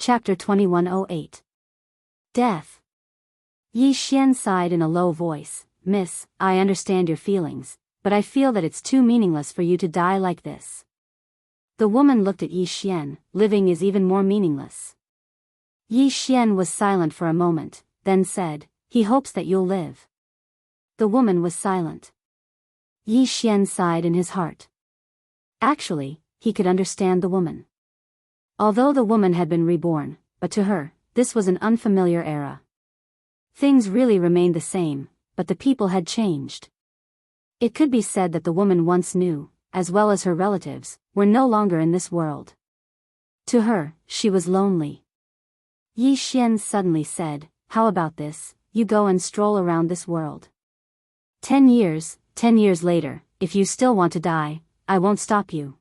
Chapter 2108. Death. Yi Xian sighed in a low voice. Miss, I understand your feelings, but I feel that it's too meaningless for you to die like this. The woman looked at Yi Xian. Living is even more meaningless. Yi Xian was silent for a moment, then said, he hopes that you'll live. The woman was silent. Yi Xian sighed in his heart. Actually, he could understand the woman. Although the woman had been reborn, but to her, this was an unfamiliar era. Things really remained the same, but the people had changed. It could be said that the woman once knew, as well as her relatives, were no longer in this world. To her, she was lonely. Yi Xian suddenly said, how about this, you go and stroll around this world. 10 years later, if you still want to die, I won't stop you.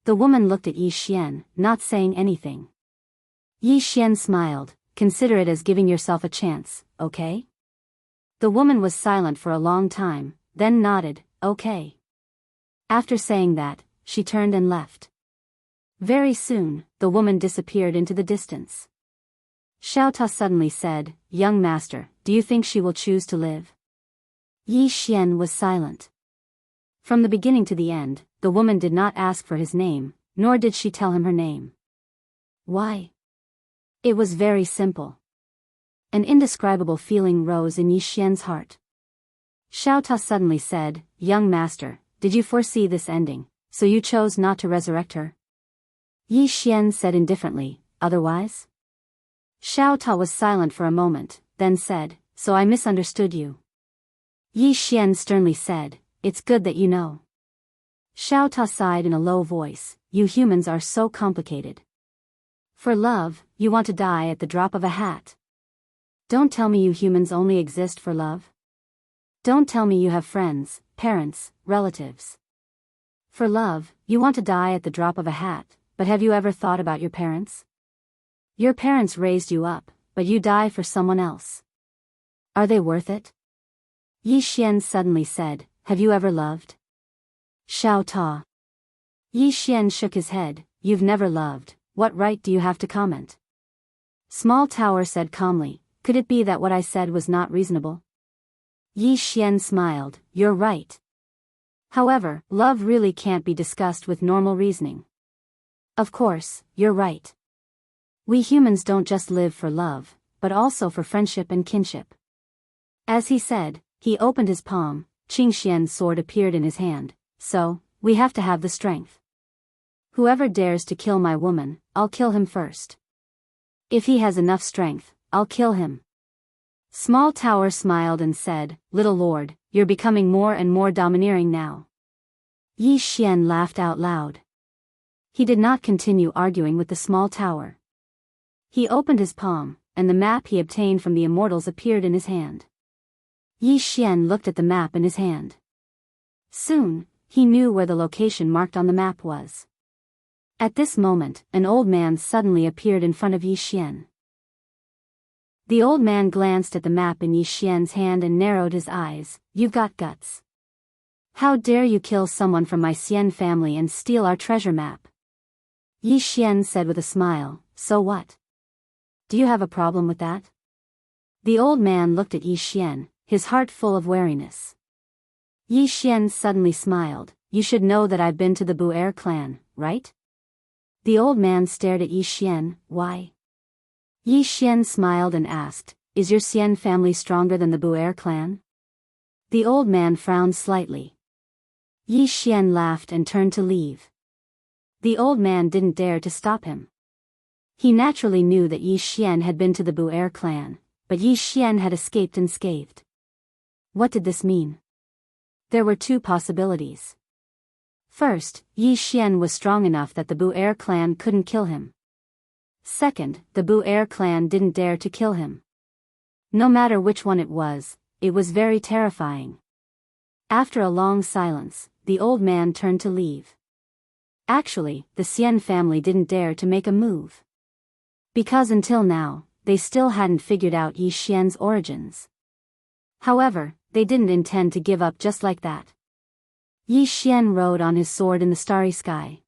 The woman looked at Yi Xian, not saying anything. Yi Xian smiled, consider it as giving yourself a chance, okay? The woman was silent for a long time, then nodded, okay. After saying that, she turned and left. Very soon, the woman disappeared into the distance. Xiao Ta suddenly said, young master, do you think she will choose to live? Yi Xian was silent. From the beginning to the end, the woman did not ask for his name, nor did she tell him her name. Why? It was very simple. An indescribable feeling rose in Yi Xian's heart. Xiao Ta suddenly said, young master, did you foresee this ending, so you chose not to resurrect her? Yi Xian said indifferently, otherwise? Xiao Ta was silent for a moment, then said, so I misunderstood you. Yi Xian sternly said, it's good that you know. Xiao Ta sighed in a low voice, you humans are so complicated. For love, you want to die at the drop of a hat. Don't tell me you humans only exist for love. Don't tell me you have friends, parents, relatives. For love, you want to die at the drop of a hat, but have you ever thought about your parents? Your parents raised you up, but you die for someone else. Are they worth it? Yi Xian suddenly said, have you ever loved? Xiao Ta. Yi Xian shook his head, you've never loved, what right do you have to comment? Small Tower said calmly, could it be that what I said was not reasonable? Yi Xian smiled, you're right. However, love really can't be discussed with normal reasoning. Of course, you're right. We humans don't just live for love, but also for friendship and kinship. As he said, he opened his palm, Qing Xian's sword appeared in his hand, so, we have to have the strength. Whoever dares to kill my woman, I'll kill him first. If he has enough strength, I'll kill him. Small Tower smiled and said, little lord, you're becoming more and more domineering now. Yi Xian laughed out loud. He did not continue arguing with the Small Tower. He opened his palm, and the map he obtained from the Immortals appeared in his hand. Yi Xian looked at the map in his hand. Soon, he knew where the location marked on the map was. At this moment, an old man suddenly appeared in front of Yi Xian. The old man glanced at the map in Yi Xian's hand and narrowed his eyes, you've got guts. How dare you kill someone from my Xian family and steal our treasure map? Yi Xian said with a smile, so what? Do you have a problem with that? The old man looked at Yi Xian, his heart full of wariness. Yi Xian suddenly smiled, you should know that I've been to the Biyao clan, right? The old man stared at Yi Xian, why? Yi Xian smiled and asked, is your Xian family stronger than the Biyao clan? The old man frowned slightly. Yi Xian laughed and turned to leave. The old man didn't dare to stop him. He naturally knew that Yi Xian had been to the Biyao clan, but Yi Xian had escaped unscathed. What did this mean? There were two possibilities. First, Yi Xian was strong enough that the Biyao clan couldn't kill him. Second, the Biyao clan didn't dare to kill him. No matter which one it was very terrifying. After a long silence, the old man turned to leave. Actually, the Xian family didn't dare to make a move. Because until now, they still hadn't figured out Yi Xian's origins. However, they didn't intend to give up just like that. Yi Xian rode on his sword in the starry sky.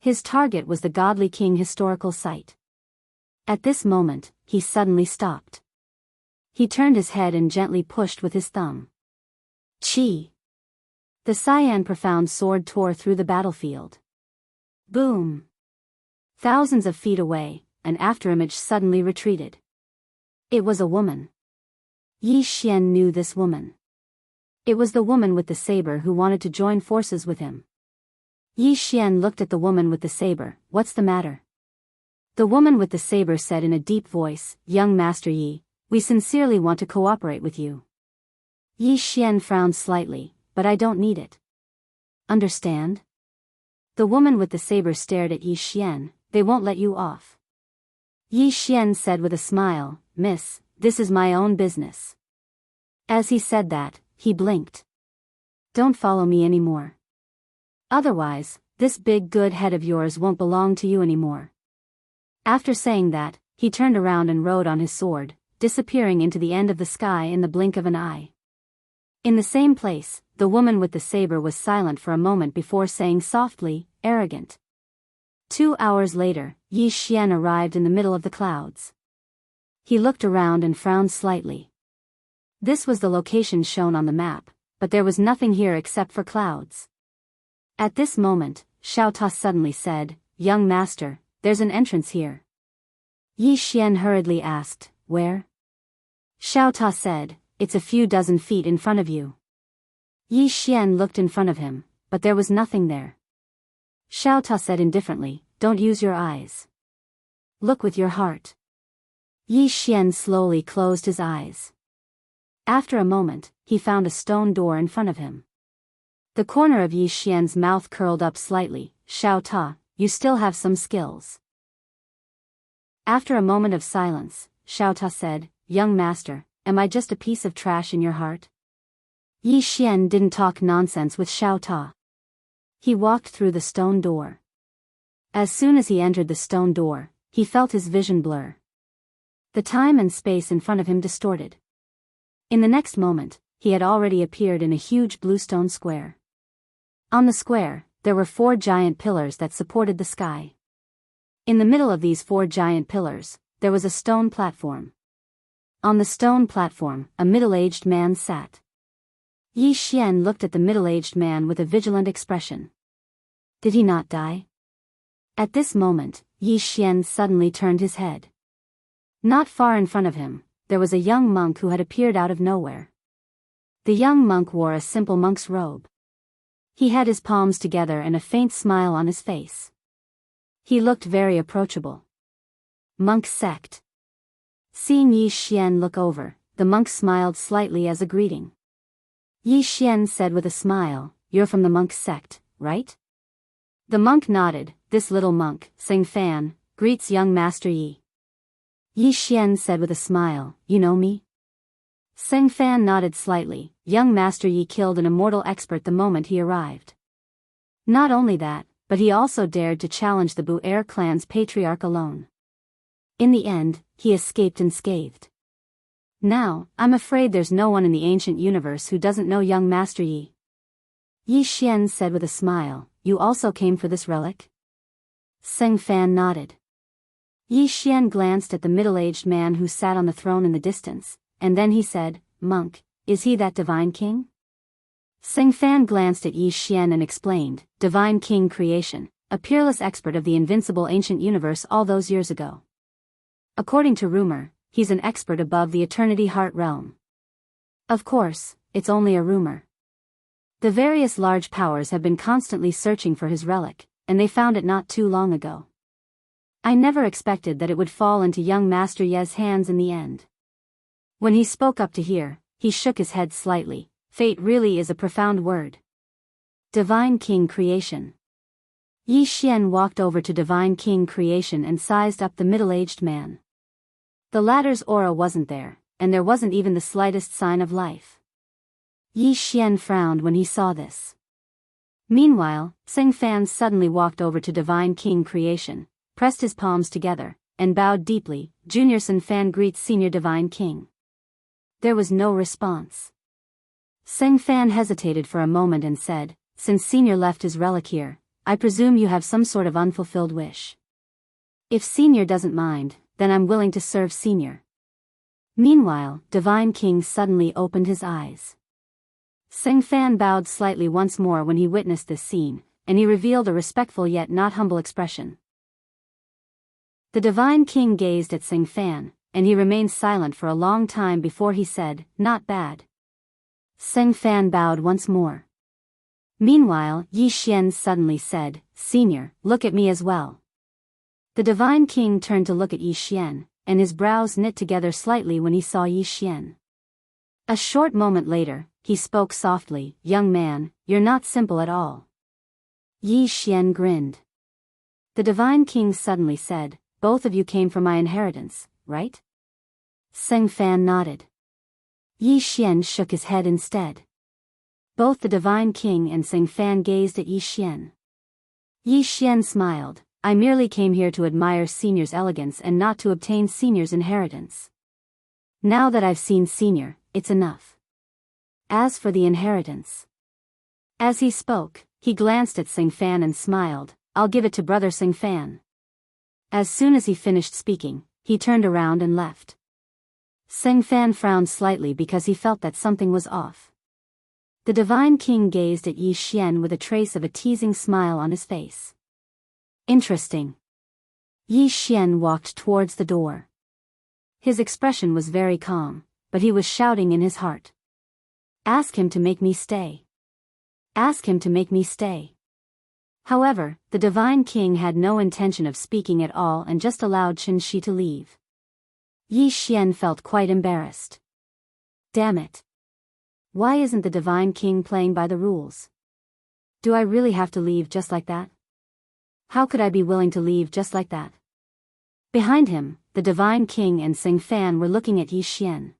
His target was the godly king historical site. At this moment, he suddenly stopped. He turned his head and gently pushed with his thumb. Chi! The cyan profound sword tore through the battlefield. Boom! Thousands of feet away, an afterimage suddenly retreated. It was a woman. Yi Xian knew this woman. It was the woman with the saber who wanted to join forces with him. Yi Xian looked at the woman with the saber. What's the matter? The woman with the saber said in a deep voice, Young Master Yi, we sincerely want to cooperate with you. Yi Xian frowned slightly, but I don't need it. Understand? The woman with the saber stared at Yi Xian. They won't let you off. Yi Xian said with a smile, Miss, this is my own business. As he said that, he blinked. Don't follow me anymore. Otherwise, this big good head of yours won't belong to you anymore. After saying that, he turned around and rode on his sword, disappearing into the end of the sky in the blink of an eye. In the same place, the woman with the saber was silent for a moment before saying softly, arrogant. 2 hours later, Yi Xian arrived in the middle of the clouds. He looked around and frowned slightly. This was the location shown on the map, but there was nothing here except for clouds. At this moment, Xiao Ta suddenly said, Young Master, there's an entrance here. Yi Xian hurriedly asked, Where? Xiao Ta said, It's a few dozen feet in front of you. Yi Xian looked in front of him, but there was nothing there. Xiao Ta said indifferently, Don't use your eyes. Look with your heart. Yi Xian slowly closed his eyes. After a moment, he found a stone door in front of him. The corner of Yi Xian's mouth curled up slightly. Xiao Ta, you still have some skills. After a moment of silence, Xiao Ta said, Young Master, am I just a piece of trash in your heart? Yi Xian didn't talk nonsense with Xiao Ta. He walked through the stone door. As soon as he entered the stone door, he felt his vision blur. The time and space in front of him distorted. In the next moment, he had already appeared in a huge blue stone square. On the square, there were 4 giant pillars that supported the sky. In the middle of these 4 giant pillars, there was a stone platform. On the stone platform, a middle-aged man sat. Yi Xian looked at the middle-aged man with a vigilant expression. Did he not die? At this moment, Yi Xian suddenly turned his head. Not far in front of him, there was a young monk who had appeared out of nowhere. The young monk wore a simple monk's robe. He had his palms together and a faint smile on his face. He looked very approachable. Monk sect. Seeing Yi Xian look over, the monk smiled slightly as a greeting. Yi Xian said with a smile, You're from the monk sect, right? The monk nodded. This little monk, Sing Fan, greets young Master Yi. Yi Xian said with a smile, You know me? Sing Fan nodded slightly. Young Master Yi killed an immortal expert the moment he arrived. Not only that, but he also dared to challenge the Bu-Er clan's patriarch alone. In the end, he escaped unscathed. Now, I'm afraid there's no one in the ancient universe who doesn't know young Master Yi. Yi Xian said with a smile, You also came for this relic? Sing Fan nodded. Yi Xian glanced at the middle-aged man who sat on the throne in the distance, and then he said, Monk, is he that divine king? Sing Fan glanced at Yi Xian and explained, Divine King Creation, a peerless expert of the invincible ancient universe all those years ago. According to rumor, he's an expert above the Eternity Heart realm. Of course, it's only a rumor. The various large powers have been constantly searching for his relic, and they found it not too long ago. I never expected that it would fall into young Master Ye's hands in the end. When he spoke up to hear, he shook his head slightly. Fate really is a profound word. Divine King Creation. Yi Xian walked over to Divine King Creation and sized up the middle-aged man. The latter's aura wasn't there, and there wasn't even the slightest sign of life. Yi Xian frowned when he saw this. Meanwhile, Sing Fan suddenly walked over to Divine King Creation, pressed his palms together, and bowed deeply. Junior Sing Fan greets Senior Divine King. There was no response. Sing Fan hesitated for a moment and said, Since Senior left his relic here, I presume you have some sort of unfulfilled wish. If Senior doesn't mind, then I'm willing to serve Senior. Meanwhile, Divine King suddenly opened his eyes. Sing Fan bowed slightly once more when he witnessed this scene, and he revealed a respectful yet not humble expression. The Divine King gazed at Sing Fan, and he remained silent for a long time before he said, "Not bad." Sing Fan bowed once more. Meanwhile, Yi Xian suddenly said, "Senior, look at me as well." The Divine King turned to look at Yi Xian, and his brows knit together slightly when he saw Yi Xian. A short moment later, he spoke softly, "Young man, you're not simple at all." Yi Xian grinned. The Divine King suddenly said, "Both of you came for my inheritance, right?" Sing Fan nodded. Yi Xian shook his head instead. Both the Divine King and Sing Fan gazed at Yi Xian. Yi Xian smiled, "I merely came here to admire Senior's elegance and not to obtain Senior's inheritance. Now that I've seen Senior, it's enough. As for the inheritance..." As he spoke, he glanced at Sing Fan and smiled, "I'll give it to brother Sing Fan." As soon as he finished speaking, he turned around and left. Sing Fan frowned slightly because he felt that something was off. The Divine King gazed at Yi Xian with a trace of a teasing smile on his face. Interesting. Yi Xian walked towards the door. His expression was very calm, but he was shouting in his heart. "Ask him to make me stay. Ask him to make me stay." However, the Divine King had no intention of speaking at all and just allowed Qin Shi to leave. Yi Xian felt quite embarrassed. Damn it. Why isn't the Divine King playing by the rules? Do I really have to leave just like that? How could I be willing to leave just like that? Behind him, the Divine King and Sing Fan were looking at Yi Xian.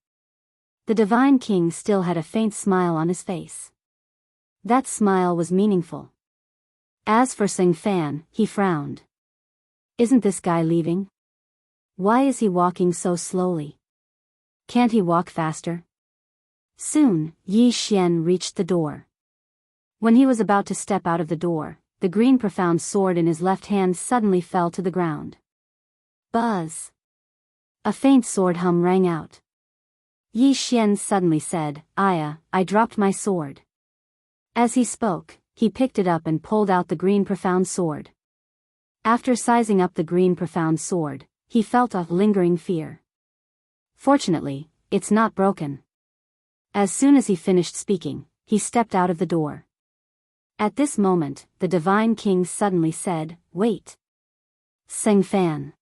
The Divine King still had a faint smile on his face. That smile was meaningful. As for Sing Fan, he frowned. Isn't this guy leaving? Why is he walking so slowly? Can't he walk faster? Soon, Yi Xian reached the door. When he was about to step out of the door, the green profound sword in his left hand suddenly fell to the ground. Buzz! A faint sword hum rang out. Yi Xian suddenly said, I dropped my sword." As he spoke, he picked it up and pulled out the green profound sword. After sizing up the green profound sword, he felt a lingering fear. Fortunately, it's not broken. As soon as he finished speaking, he stepped out of the door. At this moment, the Divine King suddenly said, "Wait." Sing Fan.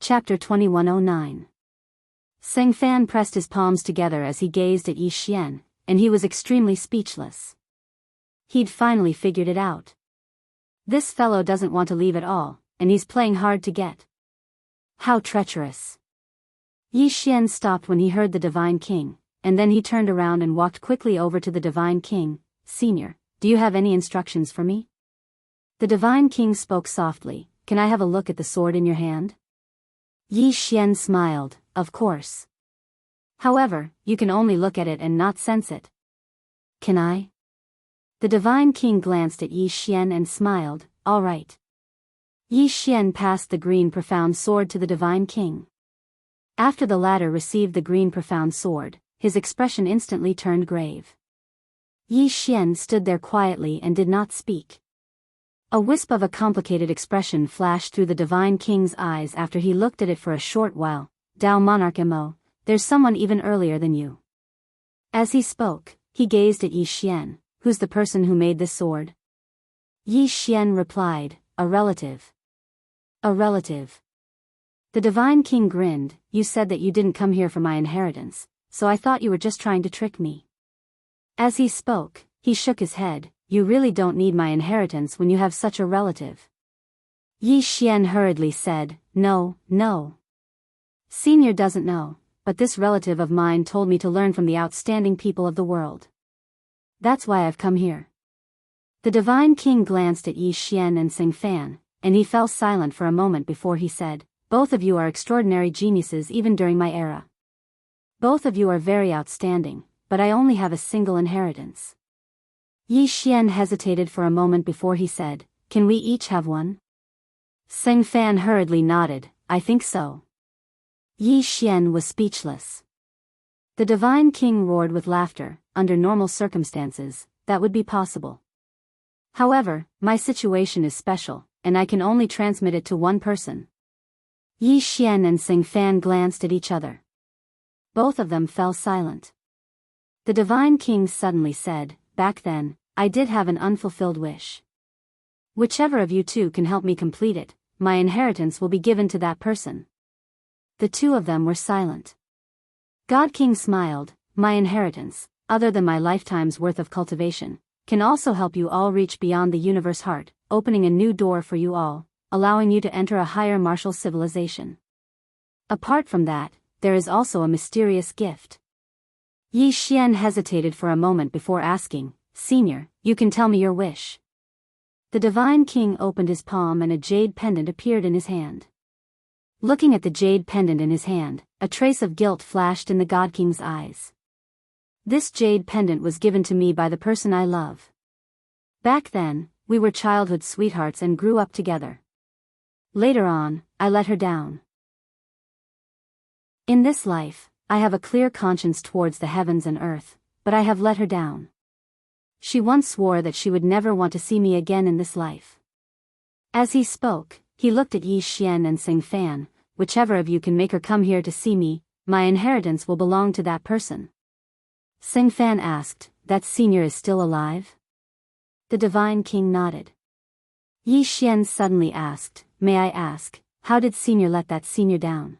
Chapter 2109. Sing Fan pressed his palms together as he gazed at Yi Xian, and he was extremely speechless. He'd finally figured it out. This fellow doesn't want to leave at all, and he's playing hard to get. How treacherous. Yi Xian stopped when he heard the Divine King, and then he turned around and walked quickly over to the Divine King. "Senior, do you have any instructions for me?" The Divine King spoke softly, "Can I have a look at the sword in your hand?" Yi Xian smiled, "Of course. However, you can only look at it and not sense it." "Can I?" The Divine King glanced at Yi Xian and smiled, "All right." Yi Xian passed the green profound sword to the Divine King. After the latter received the green profound sword, his expression instantly turned grave. Yi Xian stood there quietly and did not speak. A wisp of a complicated expression flashed through the Divine King's eyes after he looked at it for a short while. "Dao Monarch Mo, there's someone even earlier than you." As he spoke, he gazed at Yi Xian. "Who's the person who made this sword?" Yi Xian replied, "A relative." "A relative." The Divine King grinned, "You said that you didn't come here for my inheritance, so I thought you were just trying to trick me." As he spoke, he shook his head, "You really don't need my inheritance when you have such a relative." Yi Xian hurriedly said, No. Senior doesn't know, but this relative of mine told me to learn from the outstanding people of the world. That's why I've come here." The Divine King glanced at Yi Xian and Sing Fan, and he fell silent for a moment before he said, "Both of you are extraordinary geniuses even during my era. Both of you are very outstanding, but I only have a single inheritance." Yi Xian hesitated for a moment before he said, can we each have one? Seng Fan hurriedly nodded, I think so. Yi Xian was speechless. The Divine King roared with laughter. Under normal circumstances, that would be possible. However, my situation is special, and I can only transmit it to one person. Yi Xian and Seng Fan glanced at each other. Both of them fell silent. The Divine King suddenly said, back then, I did have an unfulfilled wish. Whichever of you two can help me complete it, my inheritance will be given to that person. The two of them were silent. God King smiled, my inheritance, other than my lifetime's worth of cultivation, can also help you all reach beyond the universe heart, opening a new door for you all, allowing you to enter a higher martial civilization. Apart from that, there is also a mysterious gift. Yi Xian hesitated for a moment before asking, Senior, you can tell me your wish. The Divine King opened his palm and a jade pendant appeared in his hand. Looking at the jade pendant in his hand, a trace of guilt flashed in the God King's eyes. This jade pendant was given to me by the person I love. Back then, we were childhood sweethearts and grew up together. Later on, I let her down. In this life, I have a clear conscience towards the heavens and earth, but I have let her down. She once swore that she would never want to see me again in this life. As he spoke, he looked at Yi Xian and Seng Fan, whichever of you can make her come here to see me, my inheritance will belong to that person. Seng Fan asked, that senior is still alive? The Divine King nodded. Yi Xian suddenly asked, may I ask, how did senior let that senior down?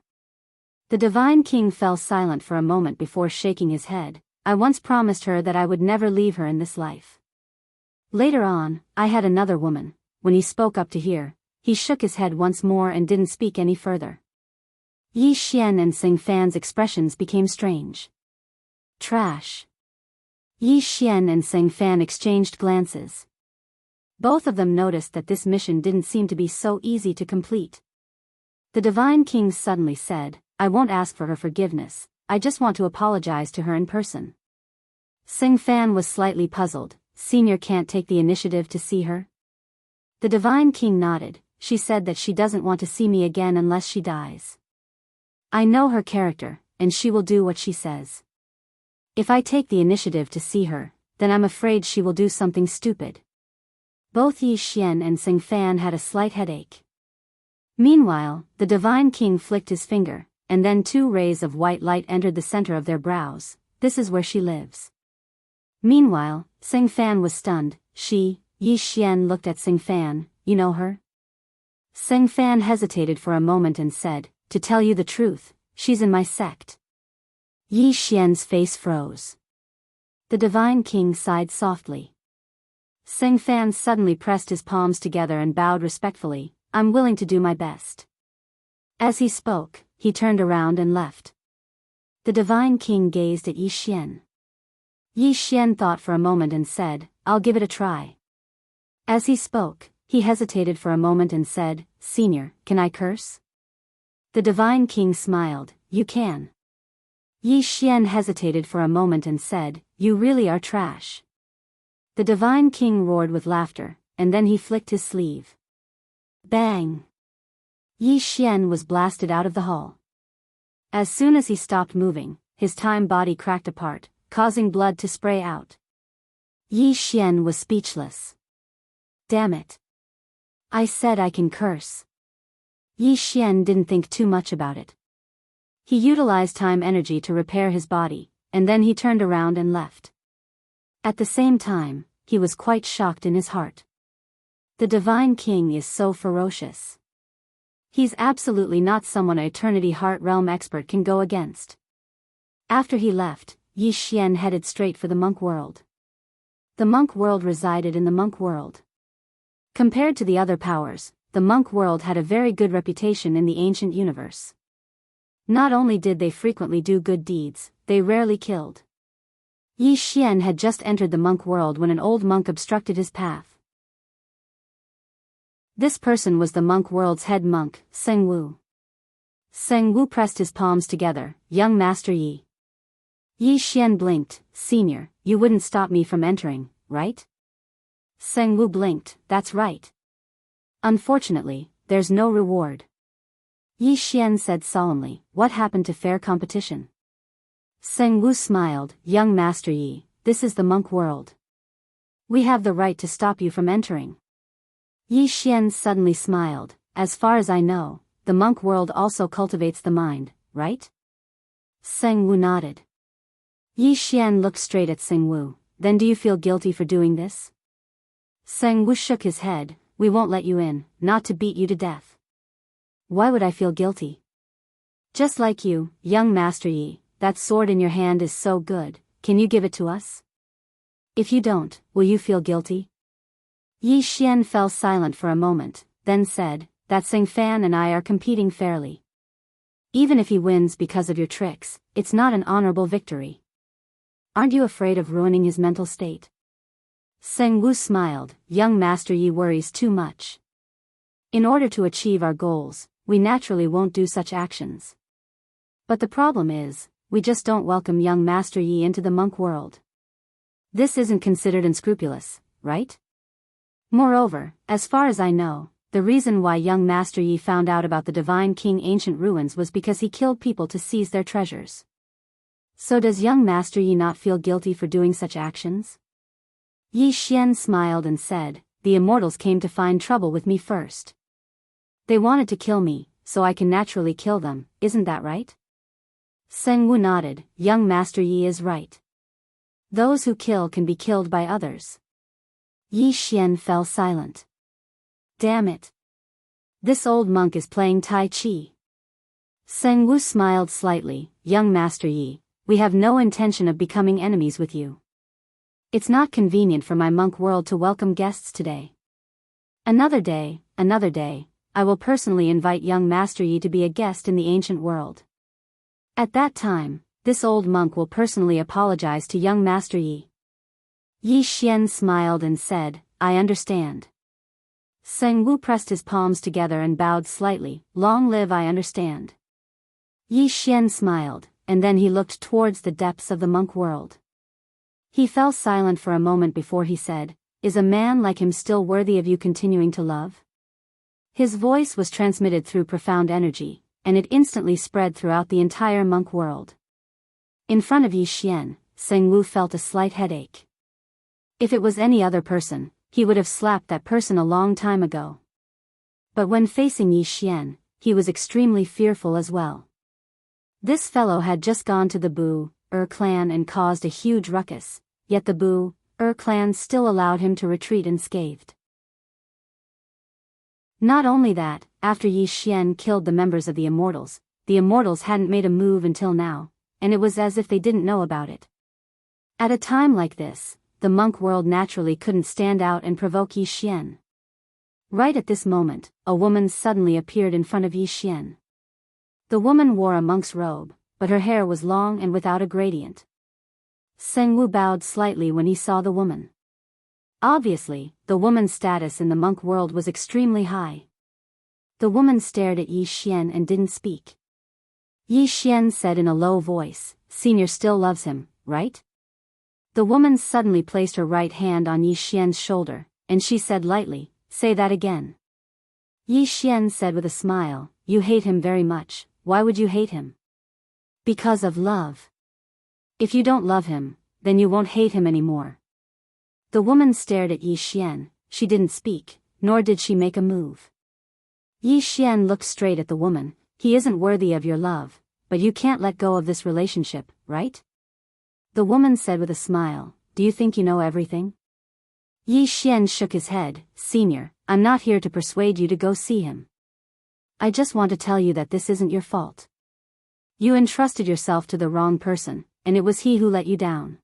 The Divine King fell silent for a moment before shaking his head, I once promised her that I would never leave her in this life. Later on, I had another woman. When he spoke up to here, he shook his head once more and didn't speak any further. Yi Xian and Seng Fan's expressions became strange. Trash. Yi Xian and Seng Fan exchanged glances. Both of them noticed that this mission didn't seem to be so easy to complete. The Divine King suddenly said, I won't ask for her forgiveness, I just want to apologize to her in person. Seng Fan was slightly puzzled, Senior can't take the initiative to see her? The Divine King nodded, she said that she doesn't want to see me again unless she dies. I know her character, and she will do what she says. If I take the initiative to see her, then I'm afraid she will do something stupid. Both Yi Xian and Seng Fan had a slight headache. Meanwhile, the Divine King flicked his finger, and then 2 rays of white light entered the center of their brows. This is where she lives. Meanwhile, Seng Fan was stunned. Yi Xian looked at Seng Fan, you know her? Seng Fan hesitated for a moment and said, to tell you the truth, she's in my sect. Yi Xian's face froze. The Divine King sighed softly. Seng Fan suddenly pressed his palms together and bowed respectfully, I'm willing to do my best. As he spoke, he turned around and left. The Divine King gazed at Yi Xian. Yi Xian thought for a moment and said, I'll give it a try. As he spoke, he hesitated for a moment and said, Senior, can I curse? The Divine King smiled, you can. Yi Xian hesitated for a moment and said, you really are trash. The Divine King roared with laughter, and then he flicked his sleeve. Bang! Yi Xian was blasted out of the hall. As soon as he stopped moving, his time body cracked apart, causing blood to spray out. Yi Xian was speechless. Damn it. I said I can curse. Yi Xian didn't think too much about it. He utilized time energy to repair his body, and then he turned around and left. At the same time, he was quite shocked in his heart. The Divine King is so ferocious. He's absolutely not someone an Eternity Heart Realm expert can go against. After he left, Yi Xian headed straight for the monk world. The monk world resided in the monk world. Compared to the other powers, the monk world had a very good reputation in the ancient universe. Not only did they frequently do good deeds, they rarely killed. Yi Xian had just entered the monk world when an old monk obstructed his path. This person was the monk world's head monk, Seng Wu. Seng Wu pressed his palms together, young Master Yi. Yi Xian blinked, Senior, you wouldn't stop me from entering, right? Seng Wu blinked, that's right. Unfortunately, there's no reward. Yi Xian said solemnly, what happened to fair competition? Seng Wu smiled, young Master Yi, this is the monk world. We have the right to stop you from entering. Yi Xian suddenly smiled, as far as I know, the monk world also cultivates the mind, right? Seng Wu nodded. Yi Xian looked straight at Seng Wu, then do you feel guilty for doing this? Seng Wu shook his head, we won't let you in, not to beat you to death. Why would I feel guilty? Just like you, young Master Yi, that sword in your hand is so good, can you give it to us? If you don't, will you feel guilty? Yi Xian fell silent for a moment, then said, that Sing Fan and I are competing fairly. Even if he wins because of your tricks, it's not an honorable victory. Aren't you afraid of ruining his mental state? Seng Wu smiled, young Master Yi worries too much. In order to achieve our goals, we naturally won't do such actions. But the problem is, we just don't welcome young Master Yi into the monk world. This isn't considered unscrupulous, right? Moreover, as far as I know, the reason why young Master Yi found out about the Divine King ancient ruins was because he killed people to seize their treasures. So does young Master Yi not feel guilty for doing such actions? Yi Xian smiled and said, the Immortals came to find trouble with me first. They wanted to kill me, so I can naturally kill them, isn't that right? Seng Wu nodded, young Master Yi is right. Those who kill can be killed by others. Yi Xian fell silent. Damn it. This old monk is playing Tai Chi. Seng Wu smiled slightly, young Master Yi, we have no intention of becoming enemies with you. It's not convenient for my monk world to welcome guests today. Another day, I will personally invite young Master Yi to be a guest in the ancient world. At that time, this old monk will personally apologize to young Master Yi. Yi Xian smiled and said, I understand. Seng Wu pressed his palms together and bowed slightly, long live I understand. Yi Xian smiled, and then he looked towards the depths of the monk world. He fell silent for a moment before he said, is a man like him still worthy of you continuing to love? His voice was transmitted through profound energy, and it instantly spread throughout the entire monk world. In front of Yi Xian, Seng Wu felt a slight headache. If it was any other person, he would have slapped that person a long time ago. But when facing Yi Xian, he was extremely fearful as well. This fellow had just gone to the Bu clan and caused a huge ruckus, yet the Bu clan still allowed him to retreat unscathed. Not only that, after Yi Xian killed the members of the Immortals hadn't made a move until now, and it was as if they didn't know about it. At a time like this, the monk world naturally couldn't stand out and provoke Yi Xian. Right at this moment, a woman suddenly appeared in front of Yi Xian. The woman wore a monk's robe, but her hair was long and without a gradient. Seng Wu bowed slightly when he saw the woman. Obviously, the woman's status in the monk world was extremely high. The woman stared at Yi Xian and didn't speak. Yi Xian said in a low voice, Senior still loves him, right? The woman suddenly placed her right hand on Yi Xian's shoulder, and she said lightly, say that again. Yi Xian said with a smile, you hate him very much, why would you hate him? Because of love. If you don't love him, then you won't hate him anymore. The woman stared at Yi Xian, she didn't speak, nor did she make a move. Yi Xian looked straight at the woman, he isn't worthy of your love, but you can't let go of this relationship, right? The woman said with a smile, do you think you know everything? Yi Xian shook his head, Senior, I'm not here to persuade you to go see him. I just want to tell you that this isn't your fault. You entrusted yourself to the wrong person, and it was he who let you down.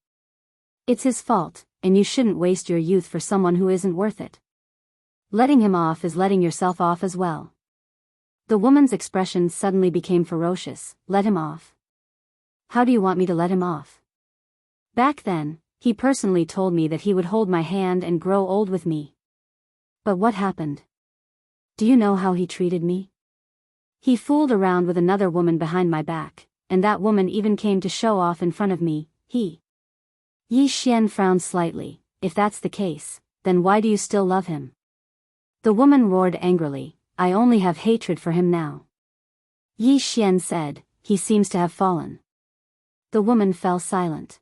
It's his fault, and you shouldn't waste your youth for someone who isn't worth it. Letting him off is letting yourself off as well. The woman's expression suddenly became ferocious, let him off? How do you want me to let him off? Back then, he personally told me that he would hold my hand and grow old with me. But what happened? Do you know how he treated me? He fooled around with another woman behind my back, and that woman even came to show off in front of me, Yi Xian frowned slightly, if that's the case, then why do you still love him? The woman roared angrily, I only have hatred for him now. Yi Xian said, he seems to have fallen. The woman fell silent.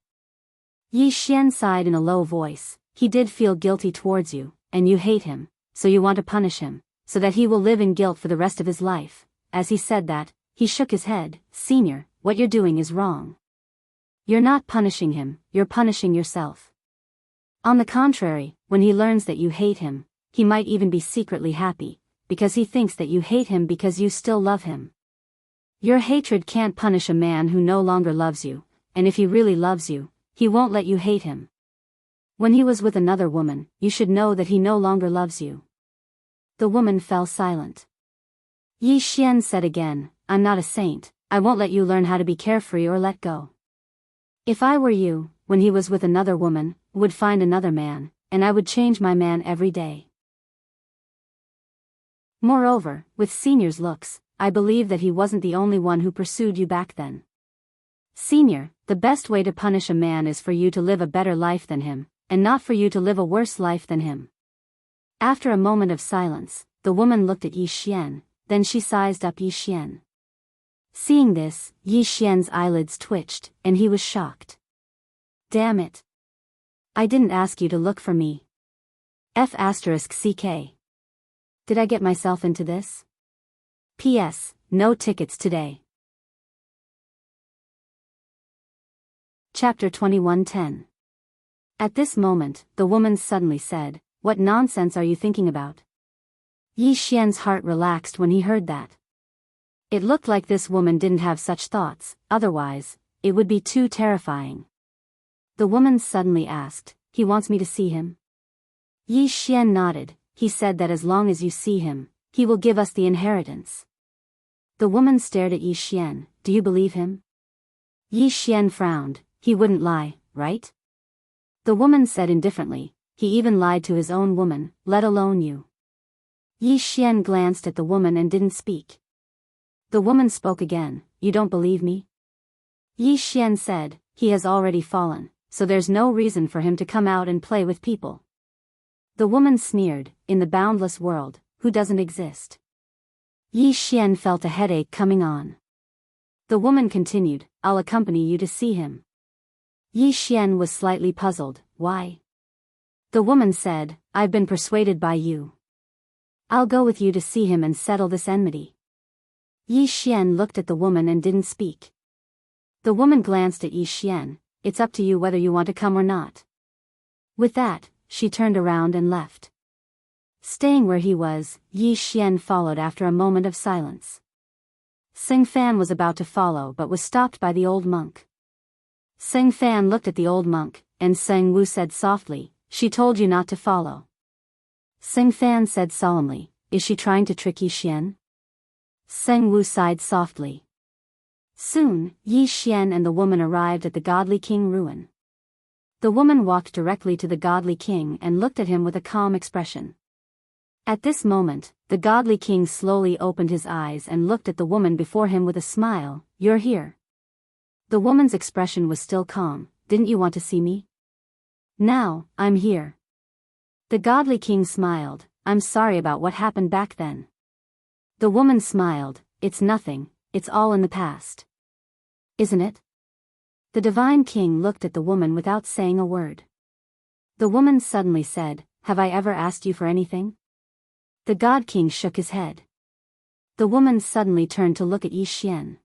Yi Xian sighed in a low voice, he did feel guilty towards you, and you hate him, so you want to punish him, so that he will live in guilt for the rest of his life. As he said that, he shook his head, Senior, what you're doing is wrong. You're not punishing him, you're punishing yourself. On the contrary, when he learns that you hate him, he might even be secretly happy, because he thinks that you hate him because you still love him. Your hatred can't punish a man who no longer loves you, and if he really loves you, he won't let you hate him. When he was with another woman, you should know that he no longer loves you. The woman fell silent. Yi Xian said again, I'm not a saint, I won't let you learn how to be carefree or let go. If I were you, when he was with another woman, would find another man, and I would change my man every day. Moreover, with Senior's looks, I believe that he wasn't the only one who pursued you back then. Senior, the best way to punish a man is for you to live a better life than him, and not for you to live a worse life than him. After a moment of silence, the woman looked at Yi Xian, then she sized up Yi Xian. Seeing this, Yi Xian's eyelids twitched, and he was shocked. Damn it. I didn't ask you to look for me. F***CK. Did I get myself into this? P.S. No tickets today. Chapter 21:10. At this moment, the woman suddenly said, What nonsense are you thinking about? Yi Xian's heart relaxed when he heard that. It looked like this woman didn't have such thoughts, otherwise, it would be too terrifying. The woman suddenly asked, He wants me to see him? Yi Xian nodded, he said that as long as you see him, he will give us the inheritance. The woman stared at Yi Xian, do you believe him? Yi Xian frowned, he wouldn't lie, right? The woman said indifferently, he even lied to his own woman, let alone you. Yi Xian glanced at the woman and didn't speak. The woman spoke again, you don't believe me? Yi Xian said, he has already fallen, so there's no reason for him to come out and play with people. The woman sneered, in the boundless world, who doesn't exist? Yi Xian felt a headache coming on. The woman continued, I'll accompany you to see him. Yi Xian was slightly puzzled, why? The woman said, I've been persuaded by you. I'll go with you to see him and settle this enmity. Yi Xian looked at the woman and didn't speak. The woman glanced at Yi Xian, it's up to you whether you want to come or not. With that, she turned around and left. Staying where he was, Yi Xian followed after a moment of silence. Sing Fan was about to follow but was stopped by the old monk. Sing Fan looked at the old monk, and Seng Wu said softly, she told you not to follow. Sing Fan said solemnly, is she trying to trick Yi Xian? Seng Wu sighed softly. Soon, Yi Xian and the woman arrived at the godly king ruin. The woman walked directly to the godly king and looked at him with a calm expression. At this moment, the godly king slowly opened his eyes and looked at the woman before him with a smile, you're here. The woman's expression was still calm, didn't you want to see me? Now, I'm here. The godly king smiled, I'm sorry about what happened back then. The woman smiled, it's nothing, it's all in the past. Isn't it? The divine king looked at the woman without saying a word. The woman suddenly said, have I ever asked you for anything? The god king shook his head. The woman suddenly turned to look at Yi Xian.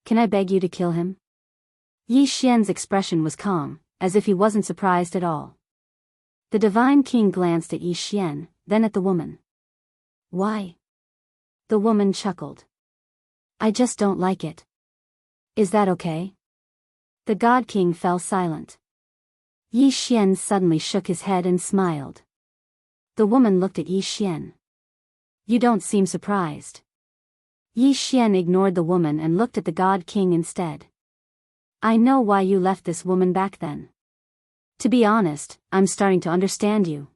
Can I beg you to kill him? Yi Xian's expression was calm, as if he wasn't surprised at all. The divine king glanced at Yi Xian, then at the woman. Why? The woman chuckled. I just don't like it. Is that okay? The god king fell silent. Yi Xian suddenly shook his head and smiled. The woman looked at Yi Xian. You don't seem surprised. Yi Xian ignored the woman and looked at the god king instead. I know why you left this woman back then. To be honest, I'm starting to understand you.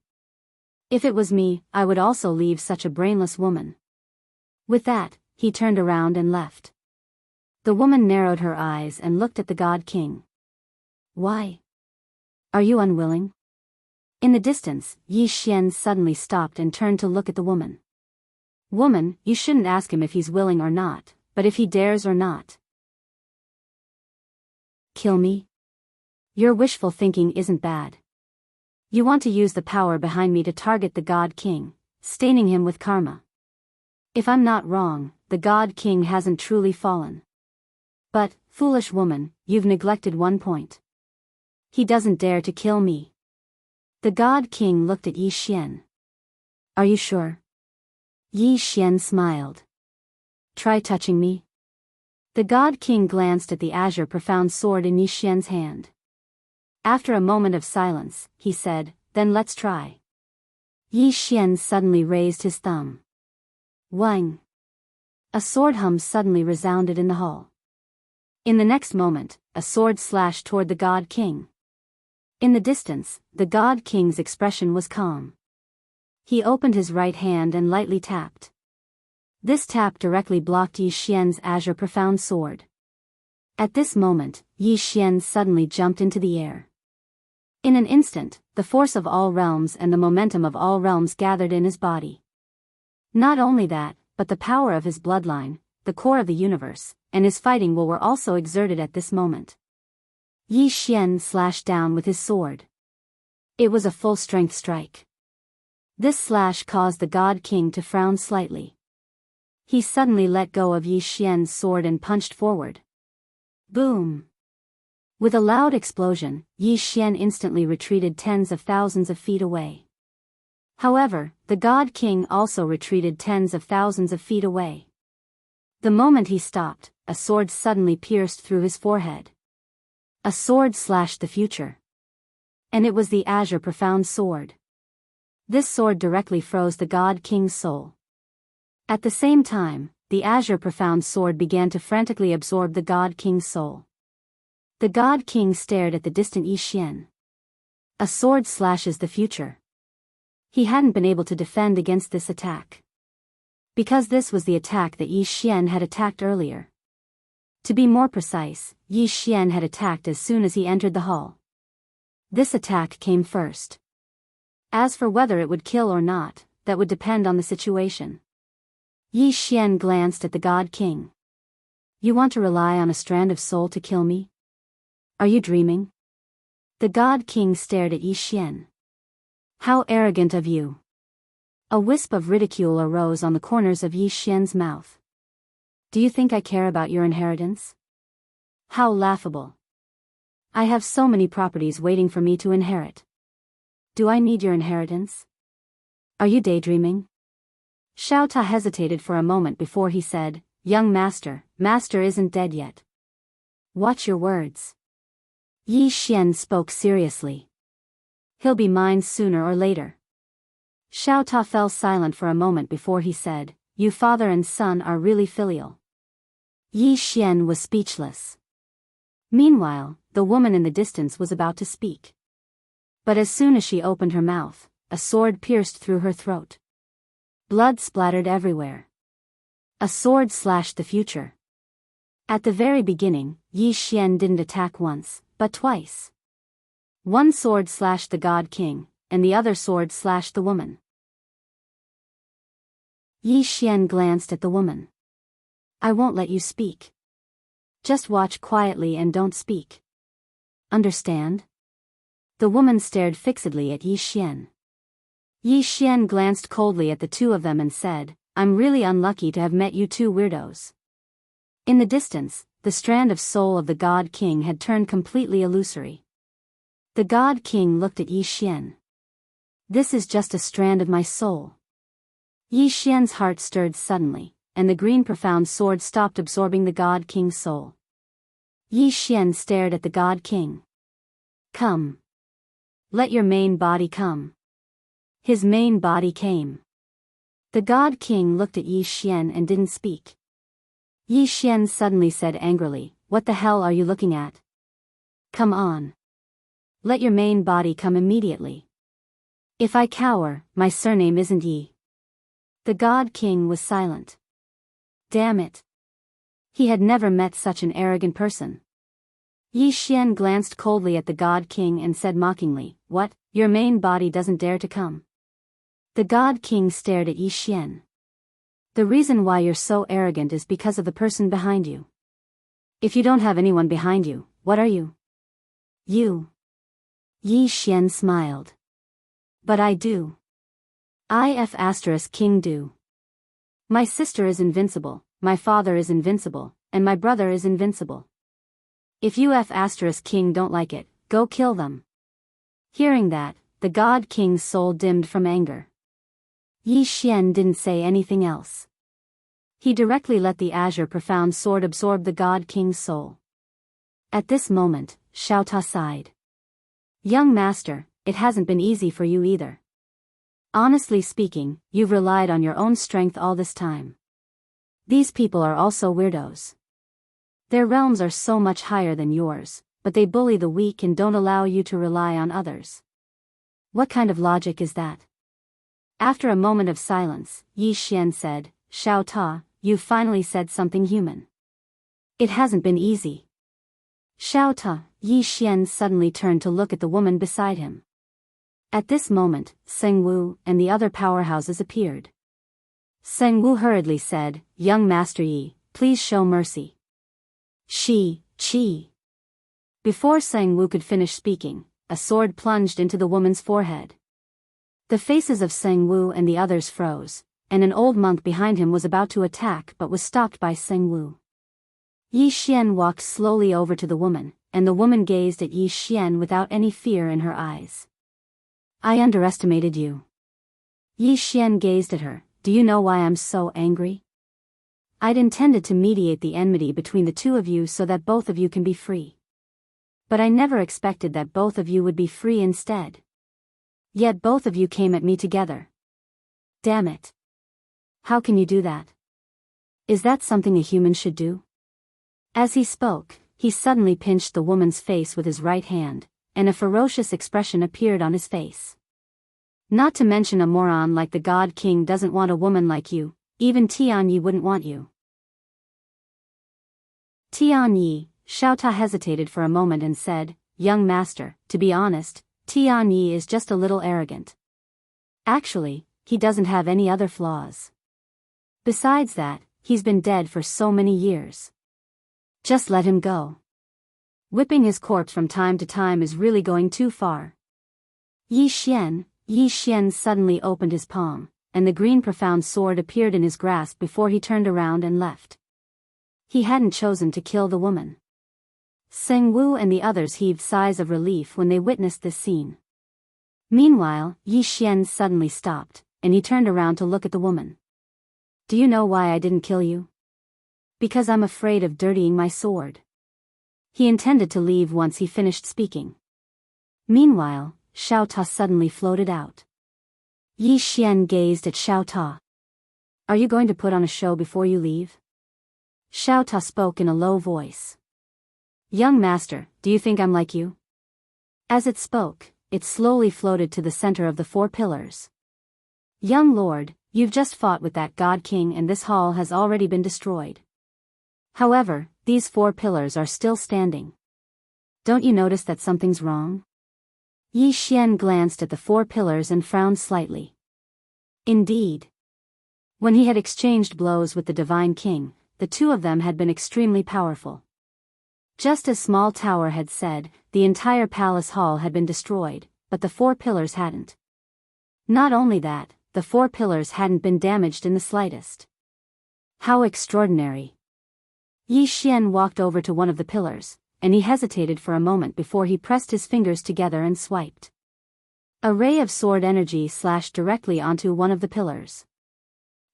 If it was me, I would also leave such a brainless woman. With that, he turned around and left. The woman narrowed her eyes and looked at the god king. Why? Are you unwilling? In the distance, Yi Xian suddenly stopped and turned to look at the woman. Woman, you shouldn't ask him if he's willing or not, but if he dares or not. Kill me? Your wishful thinking isn't bad. You want to use the power behind me to target the God King, staining him with karma. If I'm not wrong, the God King hasn't truly fallen. But, foolish woman, you've neglected one point. He doesn't dare to kill me. The God King looked at Yi Xian. Are you sure? Yi Xian smiled. Try touching me. The God King glanced at the azure profound sword in Yi Xian's hand. After a moment of silence, he said, then let's try. Yi Xian suddenly raised his thumb. Wang! A sword hum suddenly resounded in the hall. In the next moment, a sword slashed toward the God King. In the distance, the God King's expression was calm. He opened his right hand and lightly tapped. This tap directly blocked Yi Xian's azure profound sword. At this moment, Yi Xian suddenly jumped into the air. In an instant, the force of all realms and the momentum of all realms gathered in his body. Not only that, but the power of his bloodline, the core of the universe, and his fighting will were also exerted at this moment. Yi Xian slashed down with his sword. It was a full-strength strike. This slash caused the God King to frown slightly. He suddenly let go of Yi Xian's sword and punched forward. Boom! With a loud explosion, Yi Xian instantly retreated tens of thousands of feet away. However, the God King also retreated tens of thousands of feet away. The moment he stopped, a sword suddenly pierced through his forehead. A sword slashed the future. And it was the azure profound sword. This sword directly froze the God King's soul. At the same time, the azure profound sword began to frantically absorb the God King's soul. The God King stared at the distant Yi Xian. A sword slashes the future. He hadn't been able to defend against this attack. Because this was the attack that Yi Xian had attacked earlier. To be more precise, Yi Xian had attacked as soon as he entered the hall. This attack came first. As for whether it would kill or not, that would depend on the situation. Yi Xian glanced at the God King. You want to rely on a strand of soul to kill me? Are you dreaming? The God King stared at Yi Xian. How arrogant of you! A wisp of ridicule arose on the corners of Yi Xian's mouth. Do you think I care about your inheritance? How laughable! I have so many properties waiting for me to inherit. Do I need your inheritance? Are you daydreaming? Xiao Ta hesitated for a moment before he said, Young master, master isn't dead yet. Watch your words. Yi Xian spoke seriously. He'll be mine sooner or later. Xiao Ta fell silent for a moment before he said, You father and son are really filial. Yi Xian was speechless. Meanwhile, the woman in the distance was about to speak. But as soon as she opened her mouth, a sword pierced through her throat. Blood splattered everywhere. A sword slashed the future. At the very beginning, Yi Xian didn't attack once, but twice. One sword slashed the God King, and the other sword slashed the woman. Yi Xian glanced at the woman. I won't let you speak. Just watch quietly and don't speak. Understand? The woman stared fixedly at Yi Xian. Yi Xian glanced coldly at the two of them and said, I'm really unlucky to have met you two weirdos. In the distance, the strand of soul of the God King had turned completely illusory. The God King looked at Yi Xian. This is just a strand of my soul. Yi Xian's heart stirred suddenly, and the green profound sword stopped absorbing the God King's soul. Yi Xian stared at the God King. Come. Let your main body come. His main body came. The God King looked at Yi Xian and didn't speak. Yi Xian suddenly said angrily, What the hell are you looking at? Come on. Let your main body come immediately. If I cower, my surname isn't Yi. The God King was silent. Damn it. He had never met such an arrogant person. Yi Xian glanced coldly at the God King and said mockingly, "What, your main body doesn't dare to come?" The God King stared at Yi Xian. "The reason why you're so arrogant is because of the person behind you. If you don't have anyone behind you, what are you?" "You." Yi Xian smiled. "But I do. King do. My sister is invincible, my father is invincible, and my brother is invincible. If you King don't like it, go kill them." Hearing that, the God King's soul dimmed from anger. Yi Xian didn't say anything else. He directly let the azure profound sword absorb the God King's soul. At this moment, Xiao Ta sighed. "Young master, it hasn't been easy for you either. Honestly speaking, you've relied on your own strength all this time. These people are also weirdos. Their realms are so much higher than yours, but they bully the weak and don't allow you to rely on others. What kind of logic is that?" After a moment of silence, Yi Xian said, "Xiao Ta, you've finally said something human. It hasn't been easy." "Xiao Ta," Yi Xian suddenly turned to look at the woman beside him. At this moment, Seng Wu and the other powerhouses appeared. Seng Wu hurriedly said, "Young Master Yi, please show mercy." Chi. Before Seng Wu could finish speaking, a sword plunged into the woman's forehead. The faces of Seng Wu and the others froze, and an old monk behind him was about to attack but was stopped by Seng Wu. Yi Xian walked slowly over to the woman, and the woman gazed at Yi Xian without any fear in her eyes. "I underestimated you." Yi Xian gazed at her. "Do you know why I'm so angry? I'd intended to mediate the enmity between the two of you so that both of you can be free. But I never expected that both of you would be free instead. Yet both of you came at me together. Damn it. How can you do that? Is that something a human should do?" As he spoke, he suddenly pinched the woman's face with his right hand, and a ferocious expression appeared on his face. "Not to mention a moron like the God King doesn't want a woman like you, even Tianyi wouldn't want you." Tianyi, Xiao Ta hesitated for a moment and said, "Young master, to be honest, Tianyi is just a little arrogant. Actually, he doesn't have any other flaws. Besides that, he's been dead for so many years. Just let him go. Whipping his corpse from time to time is really going too far." Yi Xian suddenly opened his palm, and the green profound sword appeared in his grasp before he turned around and left. He hadn't chosen to kill the woman. Seng Wu and the others heaved sighs of relief when they witnessed this scene. Meanwhile, Yi Xian suddenly stopped, and he turned around to look at the woman. "Do you know why I didn't kill you? Because I'm afraid of dirtying my sword." He intended to leave once he finished speaking. Meanwhile, Xiao Ta suddenly floated out. Yi Xian gazed at Xiao Ta. "Are you going to put on a show before you leave?" Xiao Ta spoke in a low voice. "Young master, do you think I'm like you?" As it spoke, it slowly floated to the center of the 4 pillars. "Young lord, you've just fought with that God King and this hall has already been destroyed. However, these 4 pillars are still standing. Don't you notice that something's wrong?" Yi Xian glanced at the 4 pillars and frowned slightly. Indeed. When he had exchanged blows with the Divine King, the two of them had been extremely powerful. Just as Small Tower had said, the entire palace hall had been destroyed, but the 4 pillars hadn't. Not only that, the 4 pillars hadn't been damaged in the slightest. How extraordinary. Yi Xian walked over to one of the pillars, and he hesitated for a moment before he pressed his fingers together and swiped. A ray of sword energy slashed directly onto one of the pillars.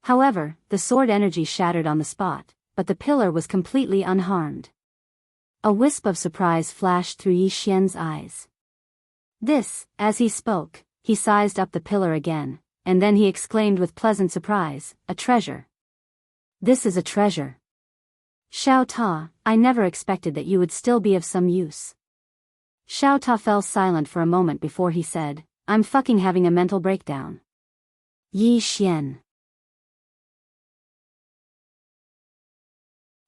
However, the sword energy shattered on the spot, but the pillar was completely unharmed. A wisp of surprise flashed through Yi Xian's eyes. As he spoke, he sized up the pillar again, and then he exclaimed with pleasant surprise, "A treasure. This is a treasure. Xiao Ta, I never expected that you would still be of some use." Xiao Ta fell silent for a moment before he said, "I'm fucking having a mental breakdown." Yi Xian.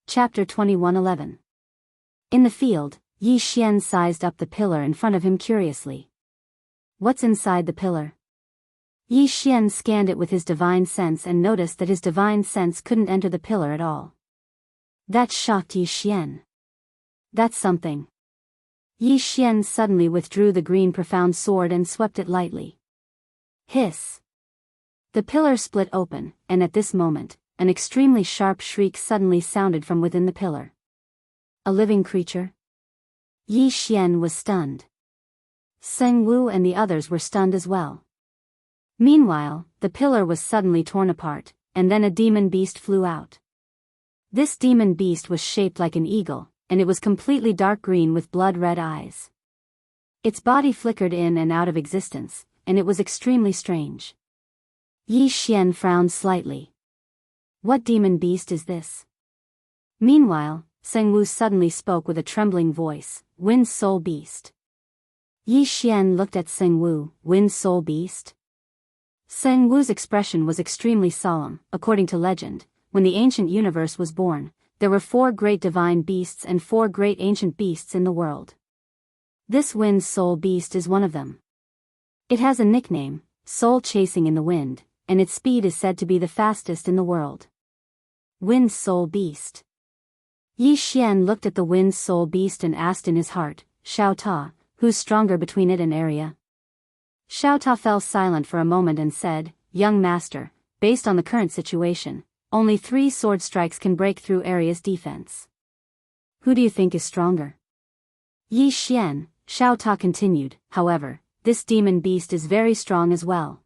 Chapter 2111. In the field, Yi Xian sized up the pillar in front of him curiously. What's inside the pillar? Yi Xian scanned it with his divine sense and noticed that his divine sense couldn't enter the pillar at all. That shocked Yi Xian. That's something. Yi Xian suddenly withdrew the green profound sword and swept it lightly. Hiss! The pillar split open, and at this moment, an extremely sharp shriek suddenly sounded from within the pillar. A living creature? Yi Xian was stunned. Seng Wu and the others were stunned as well. Meanwhile, the pillar was suddenly torn apart, and then a demon beast flew out. This demon beast was shaped like an eagle, and it was completely dark green with blood-red eyes. Its body flickered in and out of existence, and it was extremely strange. Yi Xian frowned slightly. What demon beast is this? Meanwhile, Seng Wu suddenly spoke with a trembling voice, Wind Soul Beast. Yi Xian looked at Seng Wu, Wind Soul Beast? Seng Wu's expression was extremely solemn. According to legend, when the ancient universe was born, there were 4 great divine beasts and 4 great ancient beasts in the world. This Wind Soul Beast is one of them. It has a nickname, Soul Chasing in the Wind, and its speed is said to be the fastest in the world. Wind Soul Beast. Yi Xian looked at the Wind Soul Beast and asked in his heart, Xiao Ta, who's stronger between it and Area? Xiao Ta fell silent for a moment and said, Young master, based on the current situation, only 3 sword strikes can break through Area's defense. Who do you think is stronger? Yi Xian, Xiao Ta continued, however, this demon beast is very strong as well.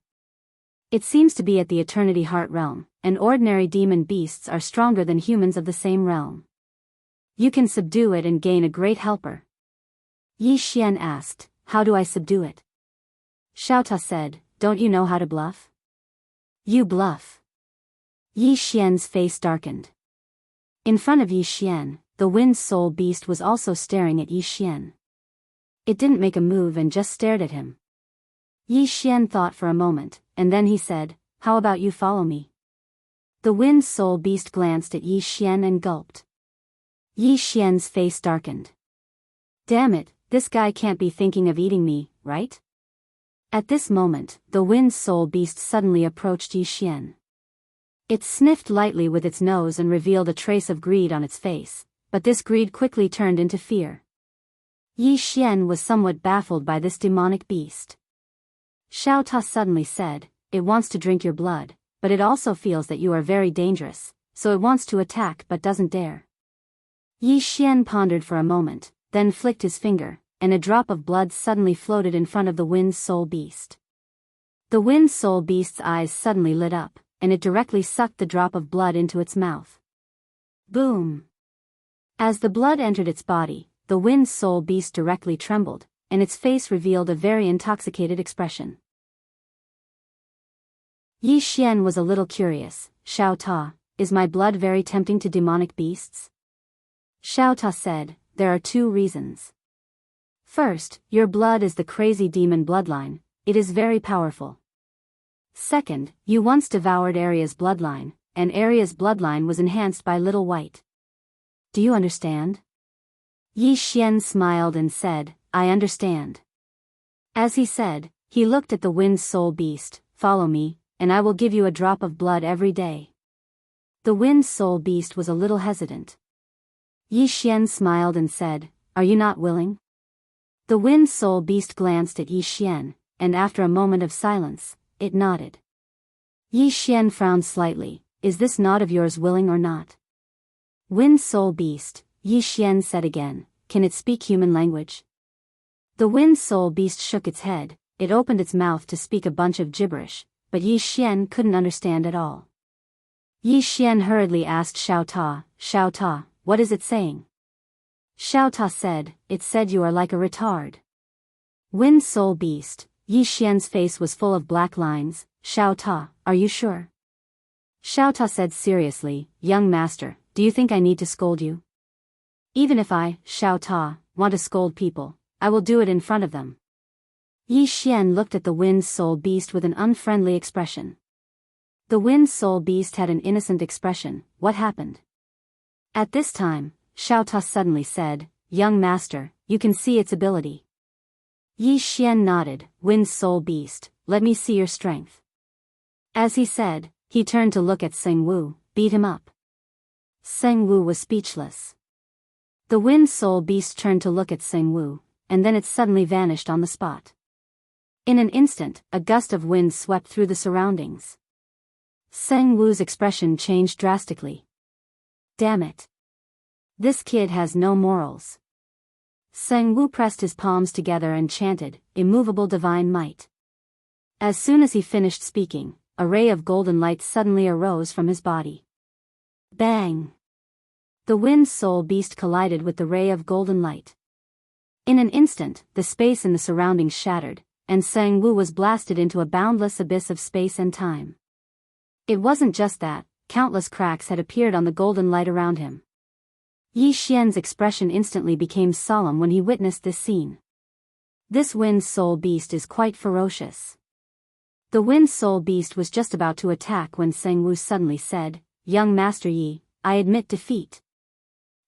It seems to be at the Eternity Heart realm, and ordinary demon beasts are stronger than humans of the same realm. You can subdue it and gain a great helper. Yi Xian asked, How do I subdue it? Xiao Ta said, Don't you know how to bluff? You bluff. Yi Xian's face darkened. In front of Yi Xian, the Wind Soul Beast was also staring at Yi Xian. It didn't make a move and just stared at him. Yi Xian thought for a moment, and then he said, How about you follow me? The Wind Soul Beast glanced at Yi Xian and gulped. Yi Xian's face darkened. Damn it, this guy can't be thinking of eating me, right? At this moment, the Wind Soul Beast suddenly approached Yi Xian. It sniffed lightly with its nose and revealed a trace of greed on its face, but this greed quickly turned into fear. Yi Xian was somewhat baffled by this demonic beast. Xiao Ta suddenly said, It wants to drink your blood, but it also feels that you are very dangerous, so it wants to attack but doesn't dare. Yi Xian pondered for a moment, then flicked his finger, and a drop of blood suddenly floated in front of the Wind Soul Beast. The Wind Soul Beast's eyes suddenly lit up, and it directly sucked the drop of blood into its mouth. Boom! As the blood entered its body, the Wind Soul Beast directly trembled, and its face revealed a very intoxicated expression. Yi Xian was a little curious. Xiao Ta, is my blood very tempting to demonic beasts? Xiao Ta said, There are 2 reasons. First, your blood is the crazy demon bloodline, it is very powerful. Second, you once devoured Area's bloodline, and Area's bloodline was enhanced by Little White. Do you understand? Yi Xian smiled and said, I understand. As he said, he looked at the Wind Soul Beast, Follow me, and I will give you a drop of blood every day. The Wind Soul Beast was a little hesitant. Yi Xian smiled and said, Are you not willing? The Wind Soul Beast glanced at Yi Xian, and after a moment of silence, it nodded. Yi Xian frowned slightly, Is this nod of yours willing or not? Wind Soul Beast, Yi Xian said again, Can it speak human language? The Wind Soul Beast shook its head, it opened its mouth to speak a bunch of gibberish, but Yi Xian couldn't understand at all. Yi Xian hurriedly asked Xiao Ta, what is it saying? Xiao Ta said, It said you are like a retard. Wind Soul Beast, Yi Xian's face was full of black lines. Xiao Ta, are you sure? Xiao Ta said seriously, Young master, do you think I need to scold you? Even if I, Xiao Ta, want to scold people, I will do it in front of them. Yi Xian looked at the Wind Soul Beast with an unfriendly expression. The Wind Soul Beast had an innocent expression. What happened? At this time, Xiao Ta suddenly said, Young master, you can see its ability. Yi Xian nodded. Wind Soul Beast, let me see your strength. As he said, he turned to look at Seng Wu. Beat him up. Seng Wu was speechless. The Wind Soul Beast turned to look at Seng Wu, and then it suddenly vanished on the spot. In an instant, a gust of wind swept through the surroundings. Seng Wu's expression changed drastically. Damn it. This kid has no morals. Seng Wu pressed his palms together and chanted, "Immovable divine might." As soon as he finished speaking, a ray of golden light suddenly arose from his body. Bang! The Wind Soul Beast collided with the ray of golden light. In an instant, the space in the surroundings shattered, and Seng Wu was blasted into a boundless abyss of space and time. It wasn't just that, countless cracks had appeared on the golden light around him. Yi Xian's expression instantly became solemn when he witnessed this scene. This Wind Soul Beast is quite ferocious. The Wind Soul Beast was just about to attack when Seng Wu suddenly said, "Young Master Yi, I admit defeat.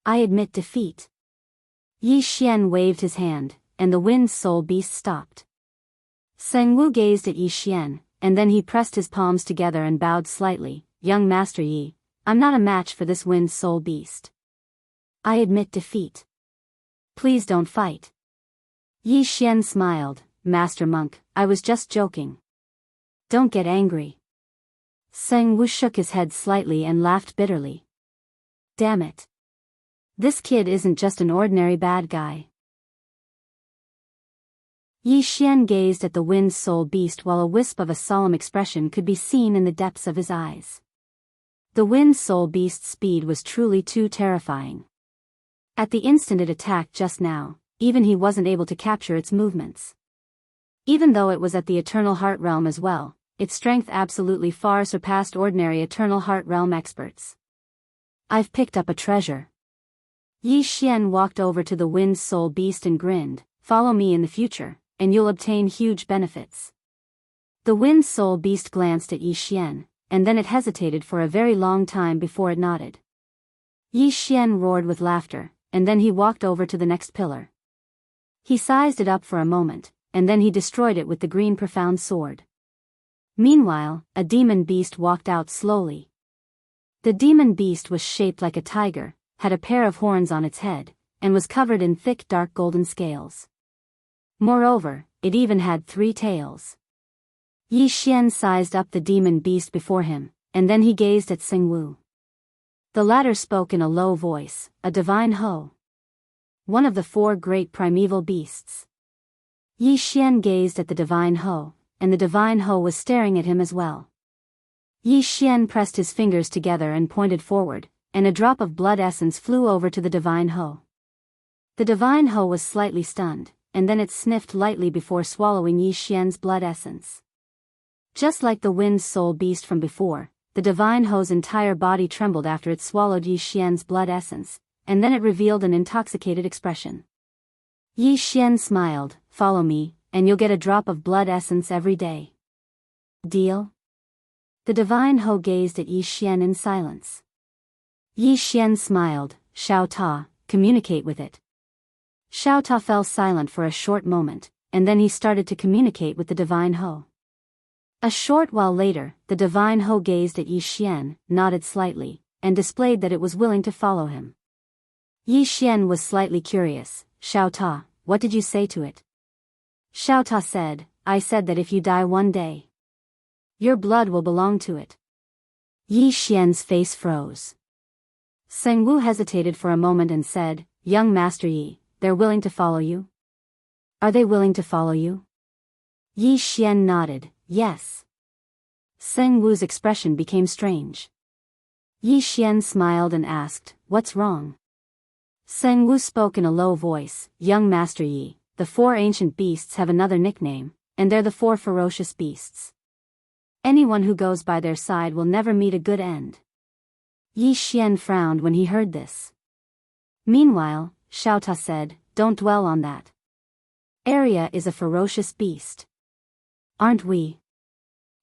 I admit defeat." Yi Xian waved his hand, and the Wind Soul Beast stopped. Seng Wu gazed at Yi Xian, and then he pressed his palms together and bowed slightly. "Young Master Yi, I'm not a match for this Wind Soul Beast. I admit defeat. Please don't fight." Yi Xian smiled. "Master Monk, I was just joking. Don't get angry." Seng Wu shook his head slightly and laughed bitterly. Damn it. This kid isn't just an ordinary bad guy. Yi Xian gazed at the Wind Soul Beast while a wisp of a solemn expression could be seen in the depths of his eyes. The Wind Soul Beast's speed was truly too terrifying. At the instant it attacked just now, even he wasn't able to capture its movements. Even though it was at the Eternal Heart Realm as well, its strength absolutely far surpassed ordinary Eternal Heart Realm experts. "I've picked up a treasure." Yi Xian walked over to the Wind Soul Beast and grinned, "Follow me in the future, and you'll obtain huge benefits." The Wind Soul Beast glanced at Yi Xian, and then it hesitated for a very long time before it nodded. Yi Xian roared with laughter, and then he walked over to the next pillar. He sized it up for a moment, and then he destroyed it with the green profound sword. Meanwhile, a demon beast walked out slowly. The demon beast was shaped like a tiger, had a pair of horns on its head, and was covered in thick dark golden scales. Moreover, it even had 3 tails. Yi Xian sized up the demon beast before him, and then he gazed at Seng Wu. The latter spoke in a low voice, "A divine Ho. One of the 4 great primeval beasts." Yi Xian gazed at the divine Ho, and the divine Ho was staring at him as well. Yi Xian pressed his fingers together and pointed forward, and a drop of blood essence flew over to the divine Ho. The divine Ho was slightly stunned, and then it sniffed lightly before swallowing Yi Xian's blood essence. Just like the Wind Soul Beast from before, the divine Ho's entire body trembled after it swallowed Yi Xian's blood essence, and then it revealed an intoxicated expression. Yi Xian smiled, "Follow me, and you'll get a drop of blood essence every day. Deal?" The divine Ho gazed at Yi Xian in silence. Yi Xian smiled. "Xiao Ta, communicate with it." Xiao Ta fell silent for a short moment, and then he started to communicate with the divine Ho. A short while later, the divine Ho gazed at Yi Xian, nodded slightly, and displayed that it was willing to follow him. Yi Xian was slightly curious. "Xiao Ta, what did you say to it?" Xiao Ta said, "I said that if you die one day, your blood will belong to it." Yi Xian's face froze. Seng Wu hesitated for a moment and said, "Young Master Yi, they're willing to follow you? Are they willing to follow you?" Yi Xian nodded, "Yes." Seng Wu's expression became strange. Yi Xian smiled and asked, "What's wrong?" Seng Wu spoke in a low voice, "Young Master Yi, the 4 ancient beasts have another nickname, and they're the 4 ferocious beasts. Anyone who goes by their side will never meet a good end." Yi Xian frowned when he heard this. Meanwhile, Xiao Ta said, "Don't dwell on that. Arya is a ferocious beast. Aren't we?"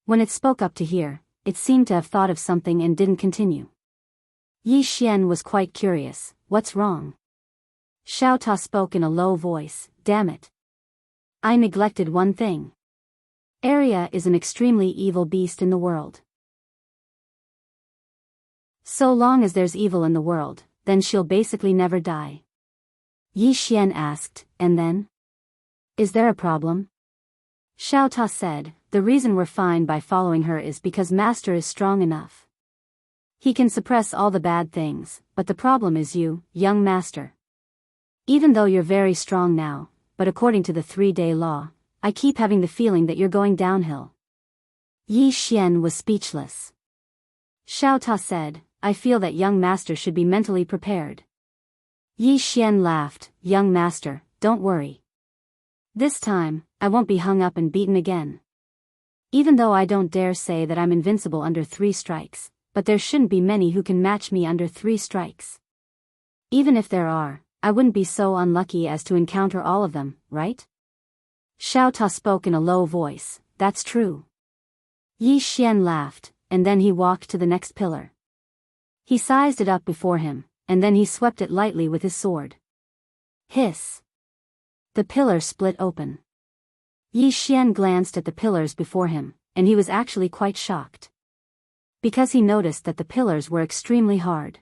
When it spoke up to hear, it seemed to have thought of something and didn't continue. Yi Xian was quite curious, "What's wrong?" Xiao Ta spoke in a low voice, damn it. I neglected one thing. Arya is an extremely evil beast in the world. So long as there's evil in the world, then she'll basically never die. Yi Xian asked, and then? Is there a problem? Xiao Ta said, the reason we're fine by following her is because Master is strong enough. He can suppress all the bad things, but the problem is you, young Master. Even though you're very strong now, but according to the 3-day law, I keep having the feeling that you're going downhill. Yi Xian was speechless. Xiao Ta said, I feel that young Master should be mentally prepared. Yi Xian laughed, young Master, don't worry. This time, I won't be hung up and beaten again. Even though I don't dare say that I'm invincible under 3 strikes, but there shouldn't be many who can match me under 3 strikes. Even if there are, I wouldn't be so unlucky as to encounter all of them, right? Xiao Ta spoke in a low voice, that's true. Yi Xian laughed, and then he walked to the next pillar. He sized it up before him, and then he swept it lightly with his sword. Hiss. The pillar split open. Yi Xian glanced at the pillars before him, and he was actually quite shocked. Because he noticed that the pillars were extremely hard.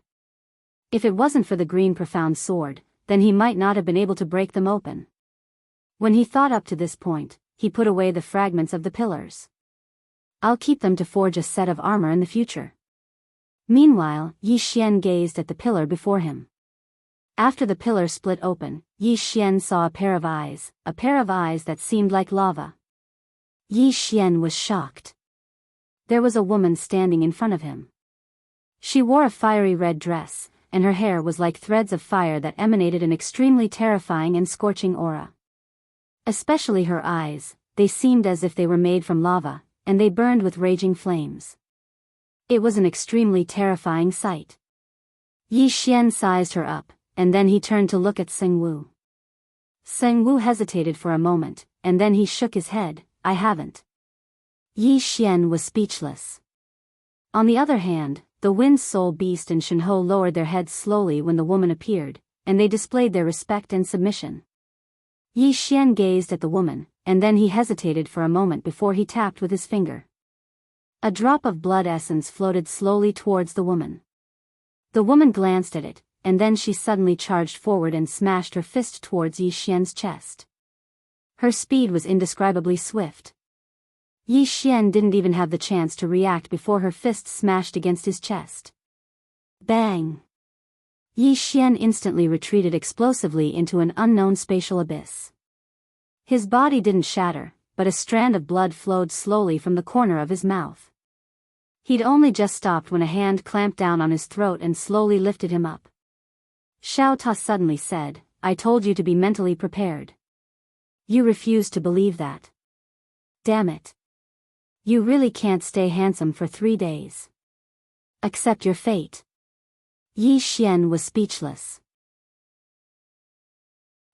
If it wasn't for the green profound sword, then he might not have been able to break them open. When he thought up to this point, he put away the fragments of the pillars. I'll keep them to forge a set of armor in the future. Meanwhile, Yi Xian gazed at the pillar before him. After the pillar split open, Yi Xian saw a pair of eyes that seemed like lava. Yi Xian was shocked. There was a woman standing in front of him. She wore a fiery red dress, and her hair was like threads of fire that emanated an extremely terrifying and scorching aura. Especially her eyes, they seemed as if they were made from lava, and they burned with raging flames. It was an extremely terrifying sight. Yi Xian sized her up, and then he turned to look at Sengwu. Sengwu hesitated for a moment, and then he shook his head, I haven't. Yi Xian was speechless. On the other hand, the Wind Soul Beast and Shenhe lowered their heads slowly when the woman appeared, and they displayed their respect and submission. Yi Xian gazed at the woman, and then he hesitated for a moment before he tapped with his finger. A drop of blood essence floated slowly towards the woman. The woman glanced at it, and then she suddenly charged forward and smashed her fist towards Yi Xian's chest. Her speed was indescribably swift. Yi Xian didn't even have the chance to react before her fist smashed against his chest. Bang! Yi Xian instantly retreated explosively into an unknown spatial abyss. His body didn't shatter, but a strand of blood flowed slowly from the corner of his mouth. He'd only just stopped when a hand clamped down on his throat and slowly lifted him up. Xiao Ta suddenly said, I told you to be mentally prepared. You refused to believe that. Damn it. You really can't stay handsome for 3 days. Accept your fate. Yi Xian was speechless.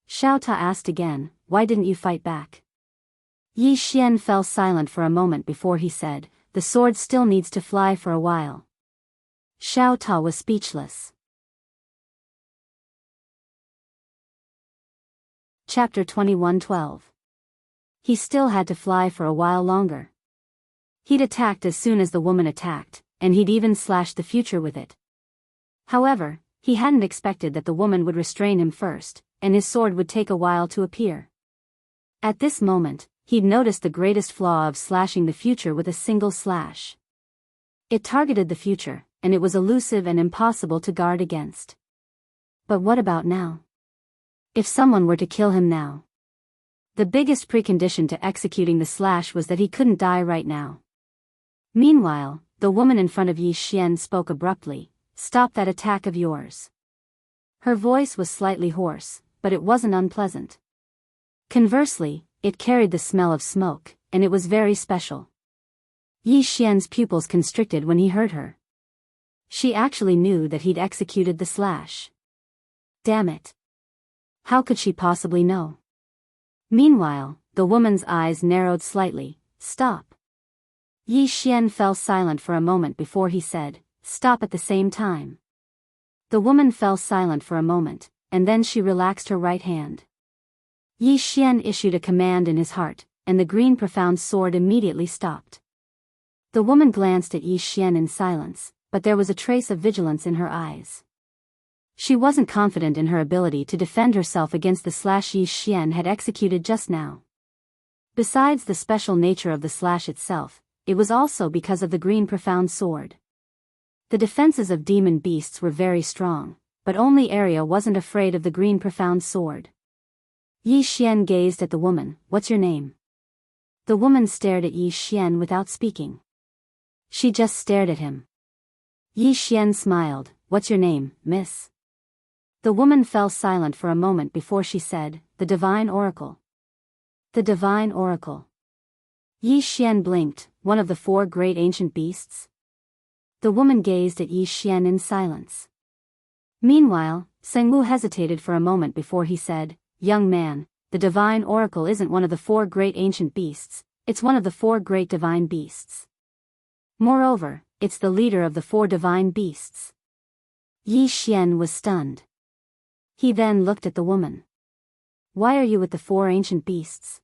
Xiao Ta asked again, why didn't you fight back? Yi Xian fell silent for a moment before he said, the sword still needs to fly for a while. Xiao Ta was speechless. Chapter 21:12. He still had to fly for a while longer. He'd attacked as soon as the woman attacked, and he'd even slashed the future with it. However, he hadn't expected that the woman would restrain him first, and his sword would take a while to appear. At this moment, he'd noticed the greatest flaw of slashing the future with a single slash. It targeted the future, and it was elusive and impossible to guard against. But what about now? If someone were to kill him now? The biggest precondition to executing the slash was that he couldn't die right now. Meanwhile, the woman in front of Yi Xian spoke abruptly, stop that attack of yours. Her voice was slightly hoarse, but it wasn't unpleasant. Conversely, it carried the smell of smoke, and it was very special. Yi Xian's pupils constricted when he heard her. She actually knew that he'd executed the slash. Damn it. How could she possibly know? Meanwhile, the woman's eyes narrowed slightly, stop. Yi Xian fell silent for a moment before he said, stop at the same time. The woman fell silent for a moment, and then she relaxed her right hand. Yi Xian issued a command in his heart, and the green profound sword immediately stopped. The woman glanced at Yi Xian in silence, but there was a trace of vigilance in her eyes. She wasn't confident in her ability to defend herself against the slash Yi Xian had executed just now. Besides the special nature of the slash itself, it was also because of the green profound sword. The defenses of demon beasts were very strong, but only Arya wasn't afraid of the green profound sword. Yi Xian gazed at the woman. "What's your name?" The woman stared at Yi Xian without speaking. She just stared at him. Yi Xian smiled. "What's your name, miss?" The woman fell silent for a moment before she said, "The Divine Oracle." The Divine Oracle. Yi Xian blinked. "One of the 4 great ancient beasts?" The woman gazed at Yi Xian in silence. Meanwhile, Sengwu hesitated for a moment before he said, "Young man, the Divine Oracle isn't one of the 4 great ancient beasts, it's one of the 4 great divine beasts. Moreover, it's the leader of the 4 divine beasts." Yi Xian was stunned. He then looked at the woman. "Why are you with the 4 ancient beasts?"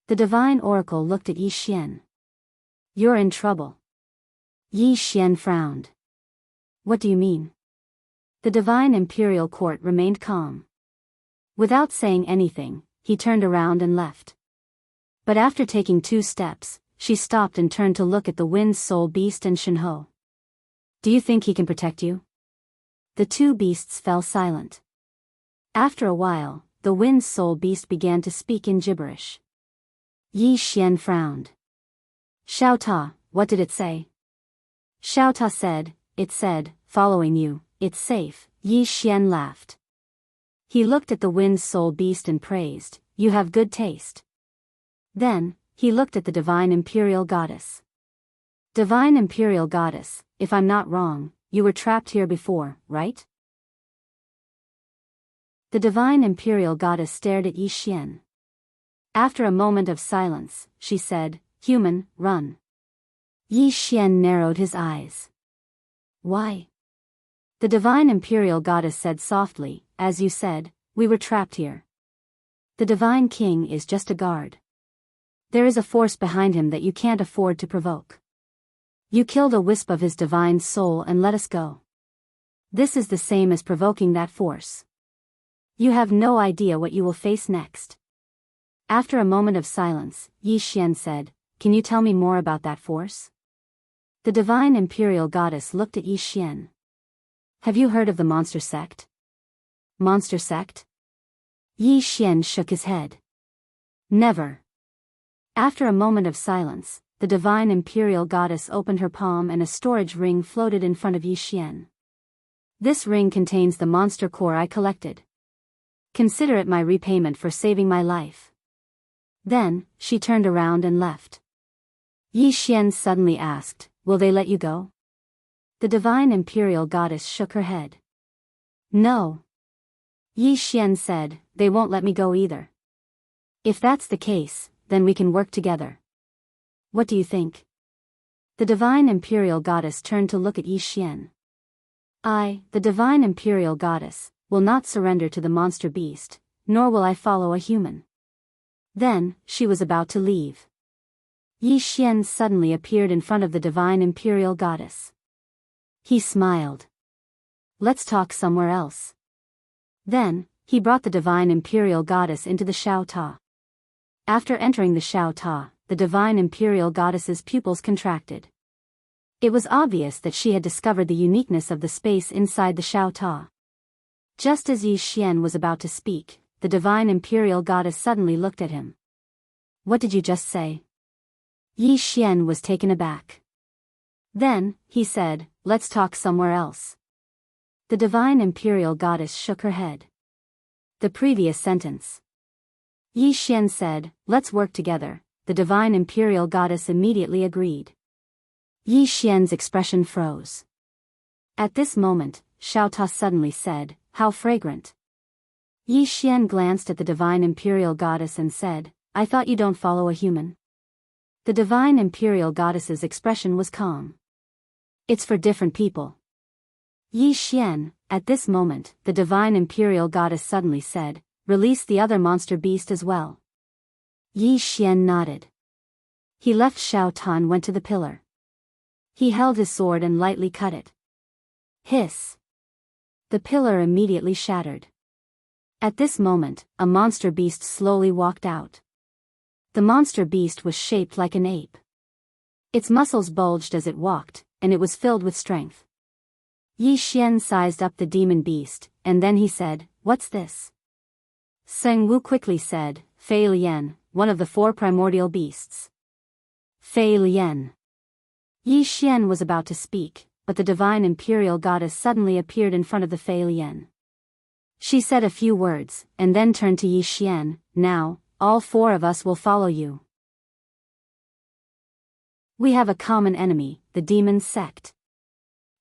The Divine Oracle looked at Yi Xian. "You're in trouble." Yi Xian frowned. "What do you mean?" The Divine Imperial Court remained calm. Without saying anything, he turned around and left. But after taking 2 steps, she stopped and turned to look at the Wind's Soul Beast and Shenhe. "Do you think he can protect you?" The 2 beasts fell silent. After a while, the Wind's Soul Beast began to speak in gibberish. Yi Xian frowned. "Xiao Ta, what did it say?" Xiao Ta said, "It said, following you, it's safe." Yi Xian laughed. He looked at the Wind's Soul Beast and praised, "You have good taste." Then, he looked at the Divine Imperial Goddess. "Divine Imperial Goddess, if I'm not wrong, you were trapped here before, right?" The Divine Imperial Goddess stared at Yi Xian. After a moment of silence, she said, "Human, run." Yi Xian narrowed his eyes. "Why?" The Divine Imperial Goddess said softly, "As you said, we were trapped here. The Divine King is just a guard. There is a force behind him that you can't afford to provoke. You killed a wisp of his divine soul and let us go. This is the same as provoking that force. You have no idea what you will face next." After a moment of silence, Yi Xian said, "Can you tell me more about that force?" The Divine Imperial Goddess looked at Yi Xian. "Have you heard of the monster sect?" "Monster sect?" Yi Xian shook his head. "Never." After a moment of silence, the Divine Imperial Goddess opened her palm and a storage ring floated in front of Yi Xian. "This ring contains the monster core I collected. Consider it my repayment for saving my life." Then, she turned around and left. Yi Xian suddenly asked, "Will they let you go?" The Divine Imperial Goddess shook her head. "No." Yi Xian said, "They won't let me go either. If that's the case, then we can work together. What do you think?" The Divine Imperial Goddess turned to look at Yi Xian. "I, the Divine Imperial Goddess, will not surrender to the monster beast, nor will I follow a human." Then, she was about to leave. Yi Xian suddenly appeared in front of the Divine Imperial Goddess. He smiled. "Let's talk somewhere else." Then, he brought the Divine Imperial Goddess into the Xiao Ta. After entering the Xiao Ta, the Divine Imperial Goddess's pupils contracted. It was obvious that she had discovered the uniqueness of the space inside the Xiao Ta. Just as Yi Xian was about to speak, the Divine Imperial Goddess suddenly looked at him. "What did you just say?" Yi Xian was taken aback. Then, he said, "Let's talk somewhere else." The Divine Imperial Goddess shook her head. The previous sentence. Yi Xian said, "Let's work together." The Divine Imperial Goddess immediately agreed. Yi Xian's expression froze. At this moment, Xiao Ta suddenly said, "How fragrant." Yi Xian glanced at the Divine Imperial Goddess and said, "I thought you don't follow a human." The Divine Imperial Goddess's expression was calm. "It's for different people." Yi Xian, at this moment, the divine imperial goddess suddenly said, release the other monster beast as well. Yi Xian nodded. He left Xiao Tan went to the pillar. He held his sword and lightly cut it. Hiss. The pillar immediately shattered. At this moment, a monster beast slowly walked out. The monster beast was shaped like an ape. Its muscles bulged as it walked, and it was filled with strength. Yi Xian sized up the demon beast, and then he said, "What's this?" Seng Wu quickly said, "Fei Lian, one of the 4 primordial beasts." Fei Lian. Yi Xian was about to speak, but the divine imperial goddess suddenly appeared in front of the Fei Lian. She said a few words, and then turned to Yi Xian, "Now, all 4 of us will follow you. We have a common enemy, the demon sect."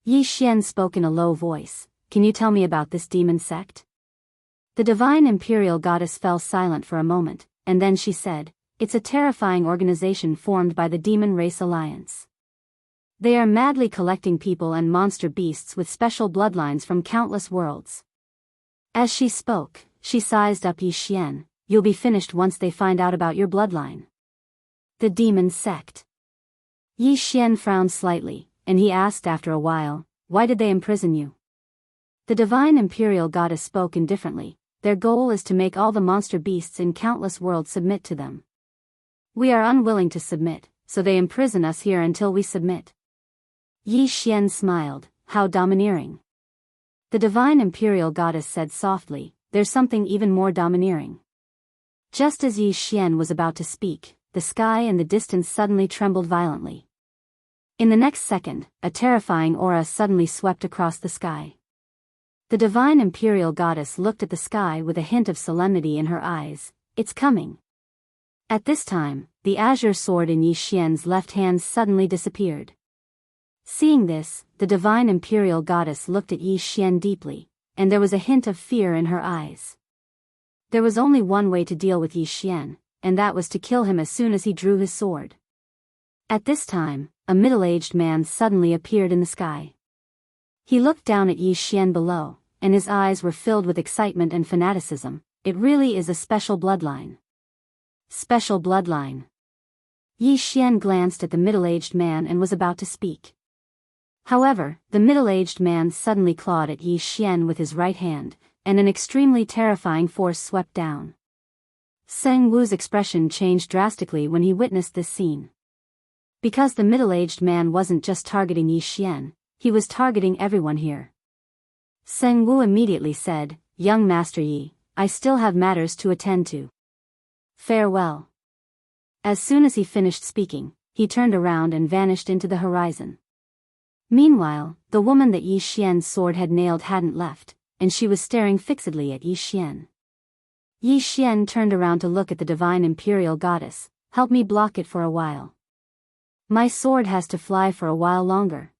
Yi Xian spoke in a low voice, "Can you tell me about this demon sect?" The divine imperial goddess fell silent for a moment, and then she said, "It's a terrifying organization formed by the Demon Race Alliance. They are madly collecting people and monster beasts with special bloodlines from countless worlds." As she spoke, she sized up Yi Xian, "You'll be finished once they find out about your bloodline." The demon sect. Yi Xian frowned slightly, and he asked after a while, "Why did they imprison you?" The divine imperial goddess spoke indifferently, "Their goal is to make all the monster beasts in countless worlds submit to them. We are unwilling to submit, so they imprison us here until we submit." Yi Xian smiled, "How domineering." The divine imperial goddess said softly, "There's something even more domineering." Just as Yi Xian was about to speak, the sky in the distance suddenly trembled violently. In the next second, a terrifying aura suddenly swept across the sky. The divine imperial goddess looked at the sky with a hint of solemnity in her eyes. "It's coming." At this time, the azure sword in Yi Xian's left hand suddenly disappeared. Seeing this, the divine imperial goddess looked at Yi Xian deeply, and there was a hint of fear in her eyes. There was only one way to deal with Yi Xian, and that was to kill him as soon as he drew his sword. At this time, a middle-aged man suddenly appeared in the sky. He looked down at Yi Xian below, and his eyes were filled with excitement and fanaticism. "It really is a special bloodline." Special bloodline. Yi Xian glanced at the middle-aged man and was about to speak. However, the middle-aged man suddenly clawed at Yi Xian with his right hand, and an extremely terrifying force swept down. Seng Wu's expression changed drastically when he witnessed this scene. Because the middle-aged man wasn't just targeting Yi Xian, he was targeting everyone here. Seng Wu immediately said, "Young Master Yi, I still have matters to attend to. Farewell." As soon as he finished speaking, he turned around and vanished into the horizon. Meanwhile, the woman that Yi Xian's sword had nailed hadn't left, and she was staring fixedly at Yi Xian. Yi Xian turned around to look at the divine imperial goddess. "Help me block it for a while. My sword has to fly for a while longer."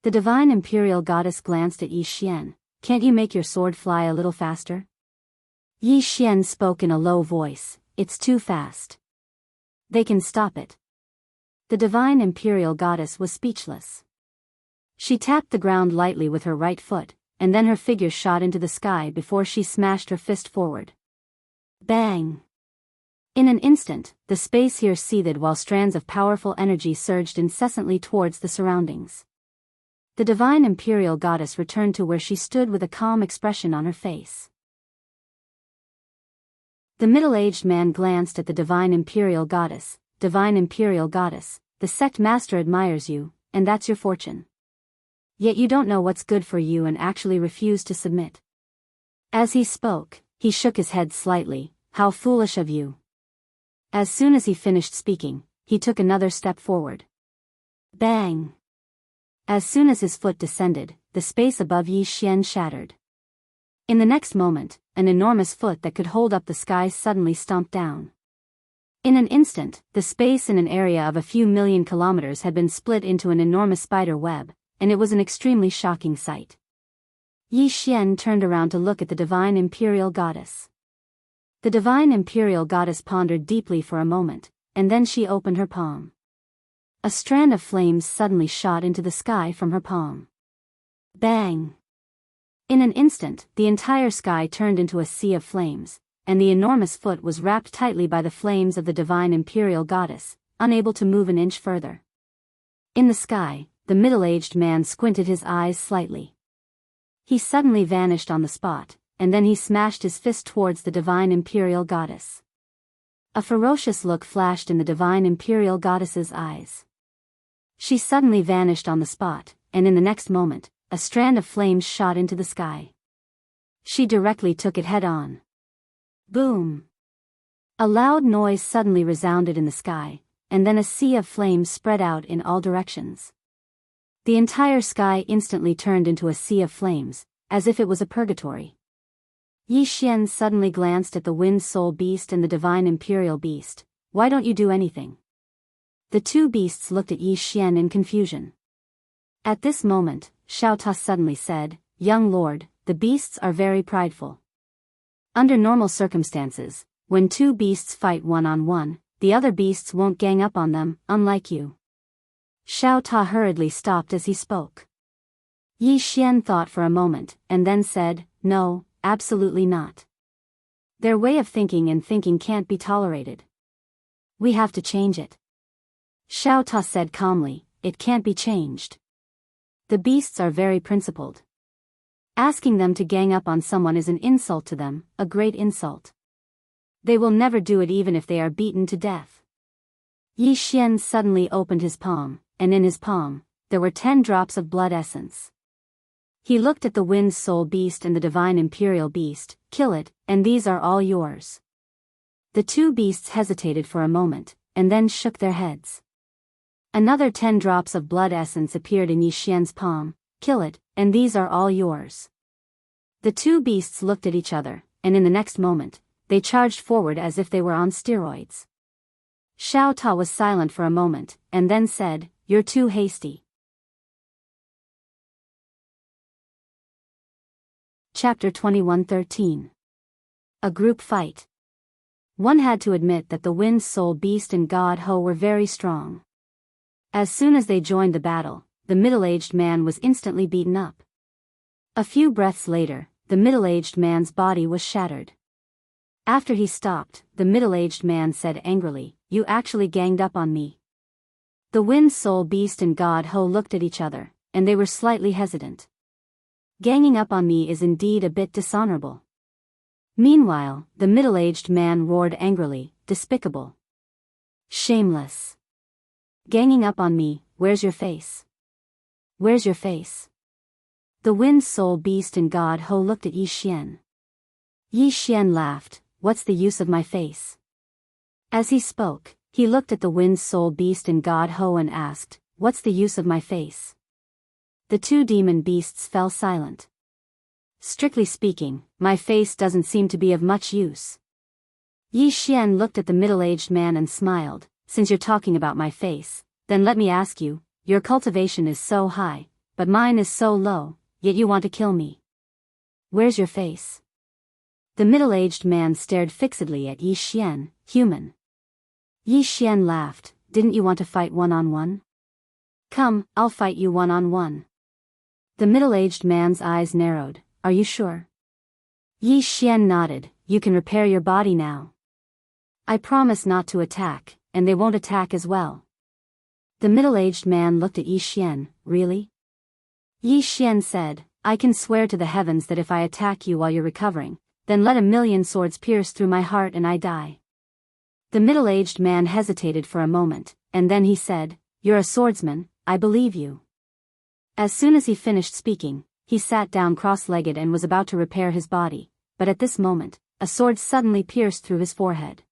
The divine imperial goddess glanced at Yi Xian. "Can't you make your sword fly a little faster?" Yi Xian spoke in a low voice, "It's too fast. They can stop it." The divine imperial goddess was speechless. She tapped the ground lightly with her right foot, and then her figure shot into the sky before she smashed her fist forward. Bang! In an instant, the space here seethed while strands of powerful energy surged incessantly towards the surroundings. The divine imperial goddess returned to where she stood with a calm expression on her face. The middle-aged man glanced at the divine imperial goddess. "Divine imperial goddess, the sect master admires you, and that's your fortune. Yet you don't know what's good for you and actually refuse to submit." As he spoke, he shook his head slightly. "How foolish of you." As soon as he finished speaking, he took another step forward. Bang! As soon as his foot descended, the space above Yi Xian shattered. In the next moment, an enormous foot that could hold up the sky suddenly stomped down. In an instant, the space in an area of a few million kilometers had been split into an enormous spider web, and it was an extremely shocking sight. Yi Xian turned around to look at the divine imperial goddess. The divine imperial goddess pondered deeply for a moment, and then she opened her palm. A strand of flames suddenly shot into the sky from her palm. Bang! In an instant, the entire sky turned into a sea of flames, and the enormous foot was wrapped tightly by the flames of the divine imperial goddess, unable to move an inch further. In the sky, the middle-aged man squinted his eyes slightly. He suddenly vanished on the spot, and then he smashed his fist towards the divine imperial goddess. A ferocious look flashed in the divine imperial goddess's eyes. She suddenly vanished on the spot, and in the next moment, a strand of flames shot into the sky. She directly took it head-on. Boom! A loud noise suddenly resounded in the sky, and then a sea of flames spread out in all directions. The entire sky instantly turned into a sea of flames, as if it was a purgatory. Yi Xian suddenly glanced at the Wind Soul Beast and the Divine Imperial Beast. Why don't you do anything? The two beasts looked at Yi Xian in confusion. At this moment, Xiao Ta suddenly said, "Young lord, the beasts are very prideful. Under normal circumstances, when two beasts fight one-on-one, the other beasts won't gang up on them, unlike you." Xiao Ta hurriedly stopped as he spoke. Yi Xian thought for a moment, and then said, "No, absolutely not. Their way of thinking and thinking can't be tolerated. We have to change it." Xiao Ta said calmly, "It can't be changed. The beasts are very principled. Asking them to gang up on someone is an insult to them, a great insult. They will never do it even if they are beaten to death." Yi Xian suddenly opened his palm, and in his palm, there were 10 drops of blood essence. He looked at the Wind Soul Beast and the Divine Imperial Beast. "Kill it, and these are all yours." The two beasts hesitated for a moment, and then shook their heads. Another 10 drops of blood essence appeared in Yi Xian's palm. "Kill it, and these are all yours." The two beasts looked at each other, and in the next moment, they charged forward as if they were on steroids. Xiao Ta was silent for a moment, and then said, "You're too hasty." Chapter 21:13. A group fight. One had to admit that the Wind Soul Beast and God Ho were very strong. As soon as they joined the battle, the middle-aged man was instantly beaten up. A few breaths later, the middle-aged man's body was shattered. After he stopped, the middle-aged man said angrily, "You actually ganged up on me." The Wind Soul Beast and God Ho looked at each other, and they were slightly hesitant. Ganging up on me is indeed a bit dishonorable. Meanwhile, the middle-aged man roared angrily, "Despicable! Shameless! Ganging up on me, where's your face? Where's your face?" The Wind Soul Beast and God Ho looked at Yi Xian. Yi Xian laughed, "What's the use of my face?" As he spoke, he looked at the Wind Soul Beast and God Ho and asked, "What's the use of my face?" The two demon beasts fell silent. "Strictly speaking, my face doesn't seem to be of much use." Yi Xian looked at the middle-aged man and smiled, "Since you're talking about my face, then let me ask you, your cultivation is so high, but mine is so low, yet you want to kill me. Where's your face?" The middle-aged man stared fixedly at Yi Xian. "Human." Yi Xian laughed, "Didn't you want to fight one-on-one? Come, I'll fight you one-on-one." The middle-aged man's eyes narrowed. "Are you sure?" Yi Xian nodded. "You can repair your body now. I promise not to attack, and they won't attack as well." The middle-aged man looked at Yi Xian. "Really?" Yi Xian said, "I can swear to the heavens that if I attack you while you're recovering, then let 1,000,000 swords pierce through my heart and I die." The middle-aged man hesitated for a moment, and then he said, "You're a swordsman, I believe you." As soon as he finished speaking, he sat down cross-legged and was about to repair his body, but at this moment, a sword suddenly pierced through his forehead.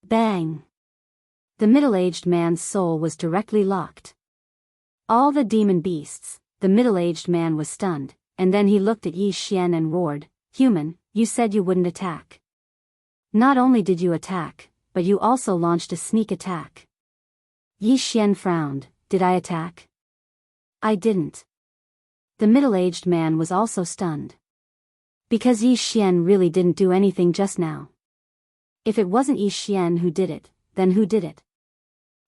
Bang! The middle-aged man's soul was directly locked. All the demon beasts, the middle-aged man was stunned, and then he looked at Yi Xian and roared, "Human, you said you wouldn't attack. Not only did you attack, but you also launched a sneak attack." Yi Xian frowned. "Did I attack?" "I didn't." The middle-aged man was also stunned. Because Yi Xian really didn't do anything just now. If it wasn't Yi Xian who did it, then who did it?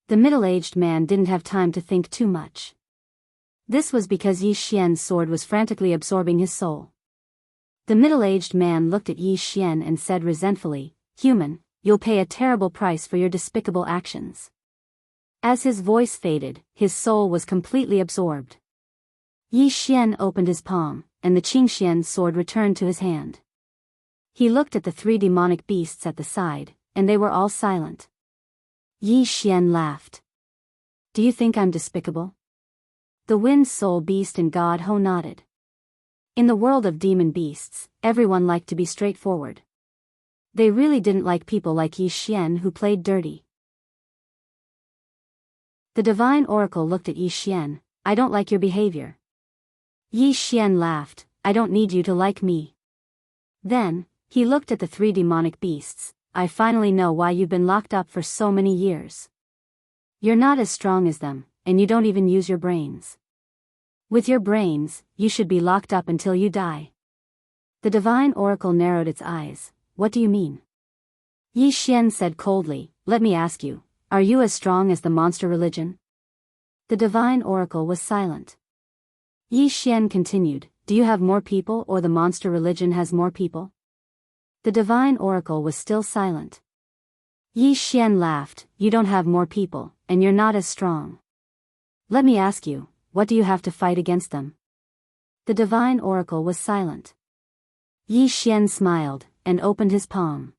The middle-aged man didn't have time to think too much. This was because Yi Xian's sword was frantically absorbing his soul. The middle-aged man looked at Yi Xian and said resentfully, "Human, you'll pay a terrible price for your despicable actions." As his voice faded, his soul was completely absorbed. Yi Xian opened his palm, and the Qingxian sword returned to his hand. He looked at the 3 demonic beasts at the side, and they were all silent. Yi Xian laughed. "Do you think I'm despicable?" The Wind Soul Beast and God Ho nodded. In the world of demon beasts, everyone liked to be straightforward. They really didn't like people like Yi Xian who played dirty. The divine oracle looked at Yi Xian. "I don't like your behavior." Yi Xian laughed. "I don't need you to like me." Then, he looked at the 3 demonic beasts. "I finally know why you've been locked up for so many years. You're not as strong as them, and you don't even use your brains. With your brains, you should be locked up until you die." The divine oracle narrowed its eyes. "What do you mean?" Yi Xian said coldly, "Let me ask you, are you as strong as the monster religion?" The divine oracle was silent. Yi Xian continued, "Do you have more people or the monster religion has more people?" The divine oracle was still silent. Yi Xian laughed, "You don't have more people, and you're not as strong. Let me ask you, what do you have to fight against them?" The divine oracle was silent. Yi Xian smiled, and opened his palm.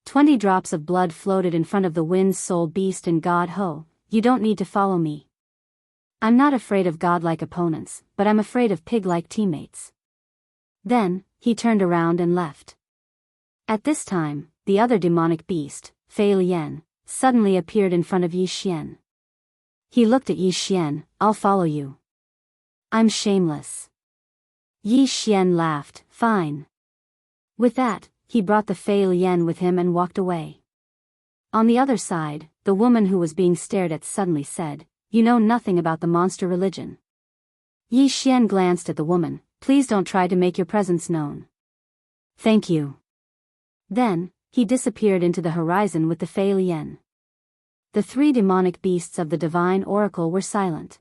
20 drops of blood floated in front of the Wind Soul Beast and God Ho. "You don't need to follow me. I'm not afraid of godlike opponents, but I'm afraid of pig-like teammates." Then, he turned around and left. At this time, the other demonic beast, Fei Lian, suddenly appeared in front of Yi Xian. He looked at Yi Xian. "I'll follow you." "I'm shameless." Yi Xian laughed. "Fine." With that, he brought the Fei Lian with him and walked away. On the other side, the woman who was being stared at suddenly said, "You know nothing about the monster religion." Yi Xian glanced at the woman. "Please don't try to make your presence known." "Thank you." Then, he disappeared into the horizon with the Fei Lian. The 3 demonic beasts of the divine oracle were silent.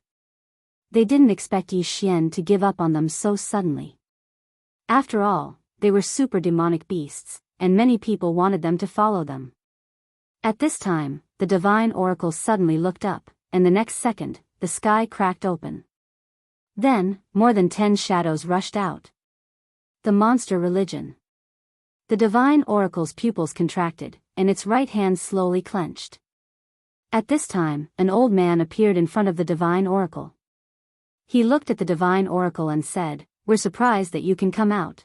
They didn't expect Yi Xian to give up on them so suddenly. After all, they were super demonic beasts, and many people wanted them to follow them. At this time, the divine oracle suddenly looked up, and the next second, the sky cracked open. Then, more than 10 shadows rushed out. The monster religion. The divine oracle's pupils contracted, and its right hand slowly clenched. At this time, an old man appeared in front of the divine oracle. He looked at the divine oracle and said, "We're surprised that you can come out."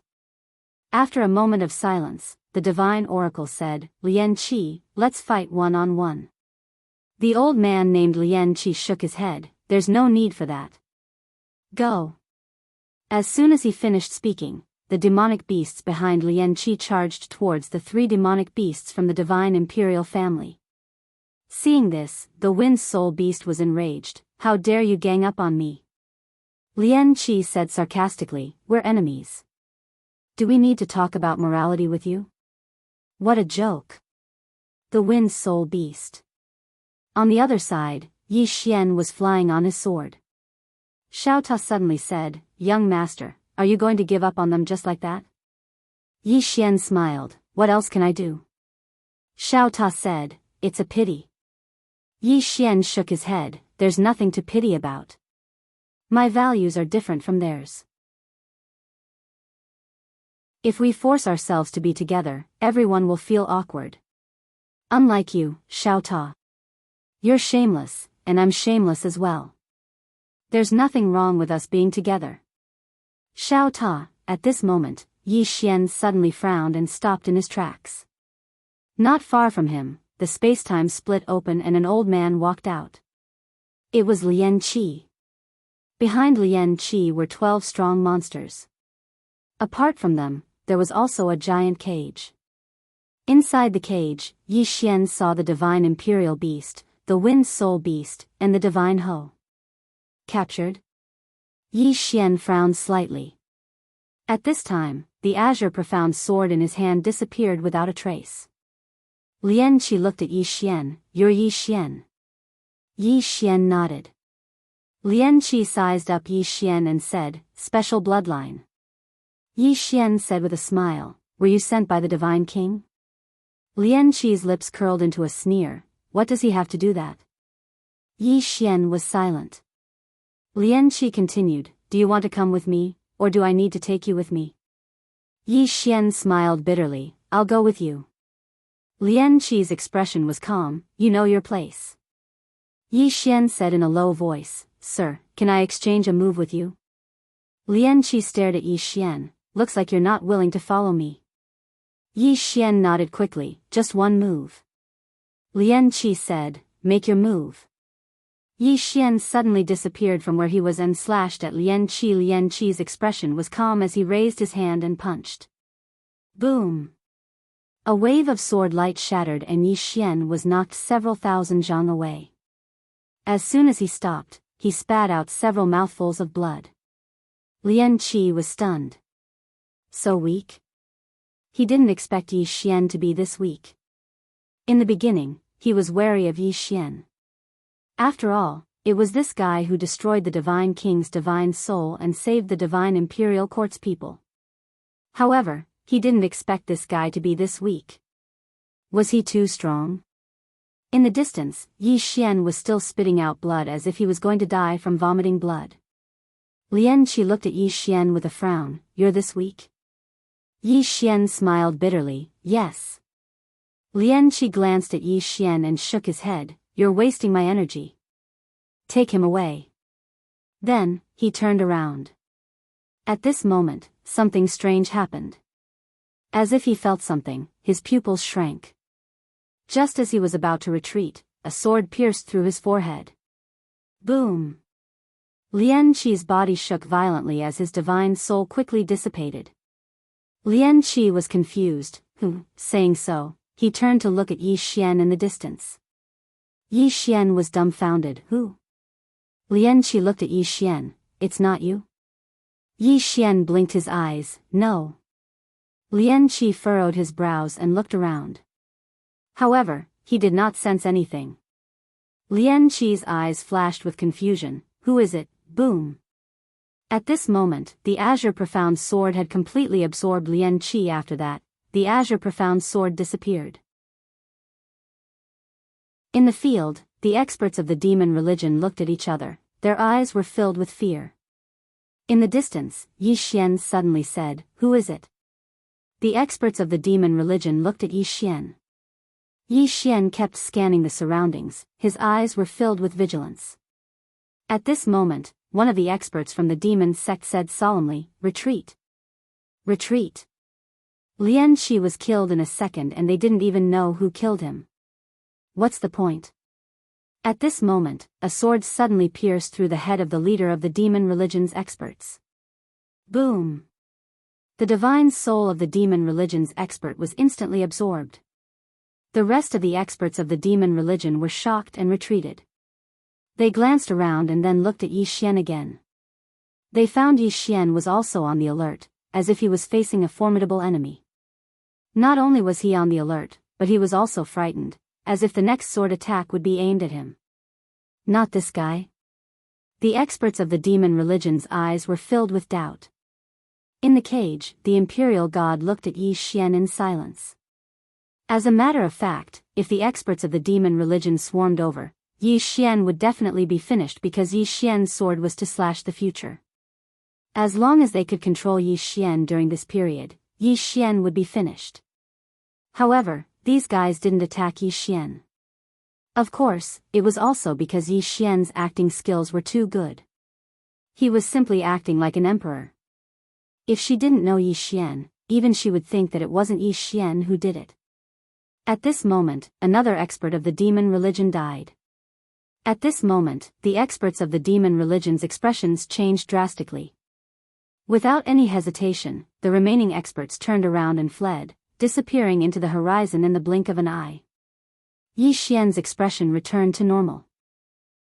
After a moment of silence, the divine oracle said, "Lian Qi, let's fight one-on-one." The old man named Lian Qi shook his head. "There's no need for that. Go." As soon as he finished speaking, the demonic beasts behind Lian Qi charged towards the 3 demonic beasts from the divine imperial family. Seeing this, the Wind Soul Beast was enraged. "How dare you gang up on me?" Lian Qi said sarcastically, "We're enemies. Do we need to talk about morality with you?" What a joke. The Wind Soul Beast. On the other side, Yi Xian was flying on his sword. Xiao Ta suddenly said, "Young master, are you going to give up on them just like that?" Yi Xian smiled. "What else can I do?" Xiao Ta said, "It's a pity." Yi Xian shook his head. "There's nothing to pity about. My values are different from theirs. If we force ourselves to be together, everyone will feel awkward. Unlike you, Xiao Ta. You're shameless, and I'm shameless as well. There's nothing wrong with us being together." Xiao Ta. At this moment, Yi Xian suddenly frowned and stopped in his tracks. Not far from him, the spacetime split open and an old man walked out. It was Lian Qi. Behind Lian Qi were 12 strong monsters. Apart from them, there was also a giant cage. Inside the cage, Yi Xian saw the divine imperial beast, the Wind Soul Beast, and the divine Ho. Captured? Yi Xian frowned slightly. At this time, the azure profound sword in his hand disappeared without a trace. Lian Qi looked at Yi Xian. "You're Yi Xian." Yi Xian nodded. Lian Qi sized up Yi Xian and said, special bloodline. Yi Xian said with a smile, were you sent by the divine king? Lian Qi's lips curled into a sneer, what does he have to do that? Yi Xian was silent. Lian Qi continued, do you want to come with me, or do I need to take you with me? Yi Xian smiled bitterly, I'll go with you. Lian Qi's expression was calm, you know your place. Yi Xian said in a low voice, sir, can I exchange a move with you? Lian Qi stared at Yi Xian, looks like you're not willing to follow me. Yi Xian nodded quickly, just one move. Lian Qi said, make your move. Yi Xian suddenly disappeared from where he was and slashed at Lian Qi. Lian Qi's expression was calm as he raised his hand and punched. Boom! A wave of sword light shattered and Yi Xian was knocked several thousand zhang away. As soon as he stopped, he spat out several mouthfuls of blood. Lian Qi was stunned. So weak? He didn't expect Yi Xian to be this weak. In the beginning, he was wary of Yi Xian. After all, it was this guy who destroyed the Divine King's divine soul and saved the Divine Imperial Court's people. However, he didn't expect this guy to be this weak. Was he too strong? In the distance, Yi Xian was still spitting out blood as if he was going to die from vomiting blood. Lian Qi looked at Yi Xian with a frown, you're this weak? Yi Xian smiled bitterly, yes. Lian Qi glanced at Yi Xian and shook his head, you're wasting my energy. Take him away. Then, he turned around. At this moment, something strange happened. As if he felt something, his pupils shrank. Just as he was about to retreat, a sword pierced through his forehead. Boom! Lian Qi's body shook violently as his divine soul quickly dissipated. Lian Qi was confused, saying so, he turned to look at Yi Xian in the distance. Yi Xian was dumbfounded, who? Lian Qi looked at Yi Xian, it's not you? Yi Xian blinked his eyes, no. Lian Qi furrowed his brows and looked around. However, he did not sense anything. Lian Qi's eyes flashed with confusion, who is it? Boom! At this moment, the Azure Profound Sword had completely absorbed Lian Qi. After that, the Azure Profound Sword disappeared. In the field, the experts of the demon religion looked at each other, their eyes were filled with fear. In the distance, Yi Xian suddenly said, who is it? The experts of the demon religion looked at Yi Xian. Yi Xian kept scanning the surroundings, his eyes were filled with vigilance. At this moment, one of the experts from the demon sect said solemnly, retreat. Retreat. Lian Qi was killed in a second and they didn't even know who killed him. What's the point? At this moment, a sword suddenly pierced through the head of the leader of the demon religion's experts. Boom! The divine soul of the demon religion's expert was instantly absorbed. The rest of the experts of the demon religion were shocked and retreated. They glanced around and then looked at Yi Xian again. They found Yi Xian was also on the alert, as if he was facing a formidable enemy. Not only was he on the alert, but he was also frightened, as if the next sword attack would be aimed at him. Not this guy. The experts of the demon religion's eyes were filled with doubt. In the cage, the imperial god looked at Yi Xian in silence. As a matter of fact, if the experts of the demon religion swarmed over, Yi Xian would definitely be finished because Yi Xian's sword was to slash the future. As long as they could control Yi Xian during this period, Yi Xian would be finished. However, these guys didn't attack Yi Xian. Of course, it was also because Yi Xian's acting skills were too good. He was simply acting like an emperor. If she didn't know Yi Xian, even she would think that it wasn't Yi Xian who did it. At this moment, another expert of the demon religion died. At this moment, the experts of the demon religion's expressions changed drastically. Without any hesitation, the remaining experts turned around and fled, disappearing into the horizon in the blink of an eye. Yi Xian's expression returned to normal.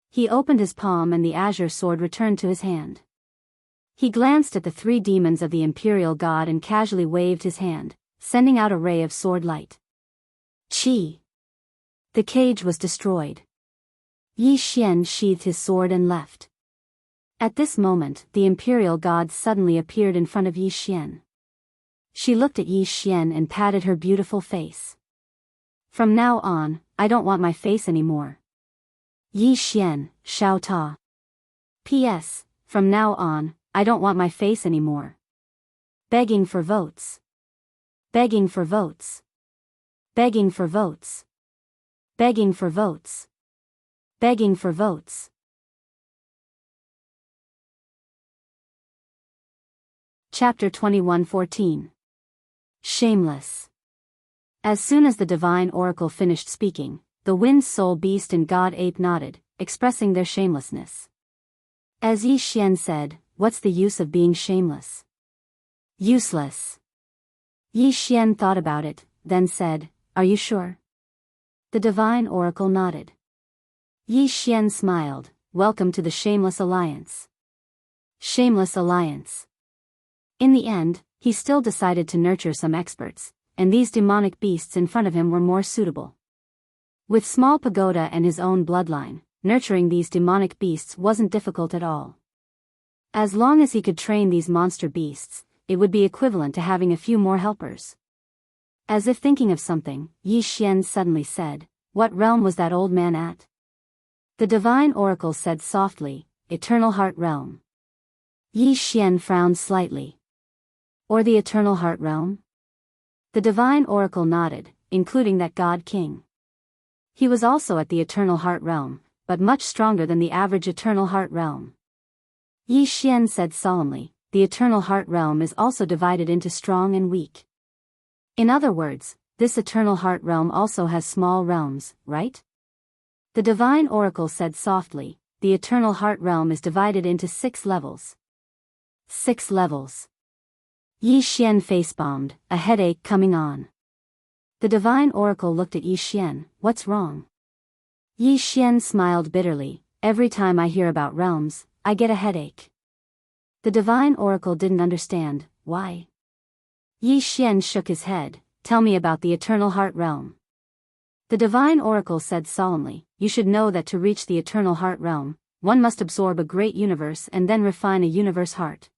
He opened his palm and the azure sword returned to his hand. He glanced at the three demons of the imperial god and casually waved his hand, sending out a ray of sword light. Chi! The cage was destroyed. Yi Xian sheathed his sword and left. At this moment, the imperial god suddenly appeared in front of Yi Xian. She looked at Yi Xian and patted her beautiful face. From now on, I don't want my face anymore. Yi Xian, Xiao Ta. P.S. From now on, I don't want my face anymore. Begging for votes. Begging for votes. Begging for votes. Begging for votes. Begging for votes. Chapter 21:14. Shameless. As soon as the divine oracle finished speaking, the wind soul beast and god ape nodded, expressing their shamelessness. As Yi Xian said, "What's the use of being shameless?" Useless. Yi Xian thought about it, then said, "Are you sure?" The divine oracle nodded. Yi Xian smiled, "Welcome to the Shameless Alliance." Shameless Alliance. In the end, he still decided to nurture some experts, and these demonic beasts in front of him were more suitable. With small pagoda and his own bloodline, nurturing these demonic beasts wasn't difficult at all. As long as he could train these monster beasts, it would be equivalent to having a few more helpers. As if thinking of something, Yi Xian suddenly said, "What realm was that old man at?" The divine oracle said softly, "Eternal Heart Realm." Yi Xian frowned slightly. "Or the Eternal Heart Realm?" The divine oracle nodded, including that god king. He was also at the Eternal Heart Realm, but much stronger than the average Eternal Heart Realm. Yi Xian said solemnly, "The Eternal Heart Realm is also divided into strong and weak. In other words, this Eternal Heart Realm also has small realms, right?" The divine oracle said softly, "The Eternal Heart Realm is divided into 6 levels. 6 levels. Yi Xian facepalmed, a headache coming on. The divine oracle looked at Yi Xian, "What's wrong?" Yi Xian smiled bitterly, "Every time I hear about realms, I get a headache." The divine oracle didn't understand, why. Yi Xian shook his head, "Tell me about the Eternal Heart Realm." The divine oracle said solemnly, "You should know that to reach the Eternal Heart Realm, one must absorb a great universe and then refine a universe heart."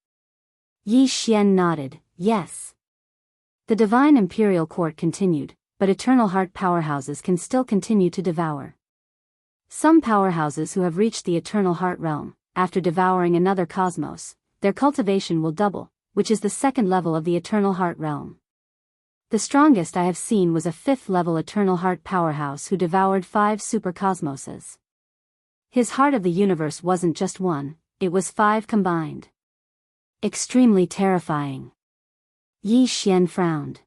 Yi Xian nodded, "Yes." The divine imperial court continued, "But eternal heart powerhouses can still continue to devour. Some powerhouses who have reached the Eternal Heart Realm, after devouring another cosmos, their cultivation will double, which is the 2nd level of the Eternal Heart Realm. The strongest I have seen was a 5th level Eternal Heart powerhouse who devoured 5 supercosmoses. His heart of the universe wasn't just 1, it was 5 combined. Extremely terrifying." Yi Xian frowned.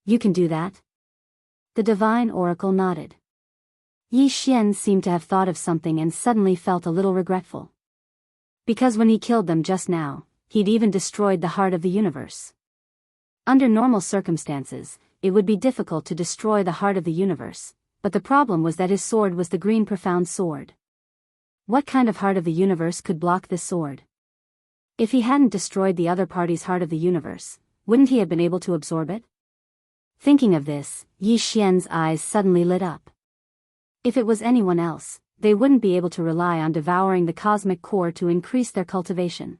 "You can do that?" The divine oracle nodded. Yi Xian seemed to have thought of something and suddenly felt a little regretful. Because when he killed them just now, he'd even destroyed the heart of the universe. Under normal circumstances, it would be difficult to destroy the heart of the universe, but the problem was that his sword was the green profound sword. What kind of heart of the universe could block this sword? If he hadn't destroyed the other party's heart of the universe, wouldn't he have been able to absorb it? Thinking of this, Yi Xian's eyes suddenly lit up. If it was anyone else, they wouldn't be able to rely on devouring the cosmic core to increase their cultivation.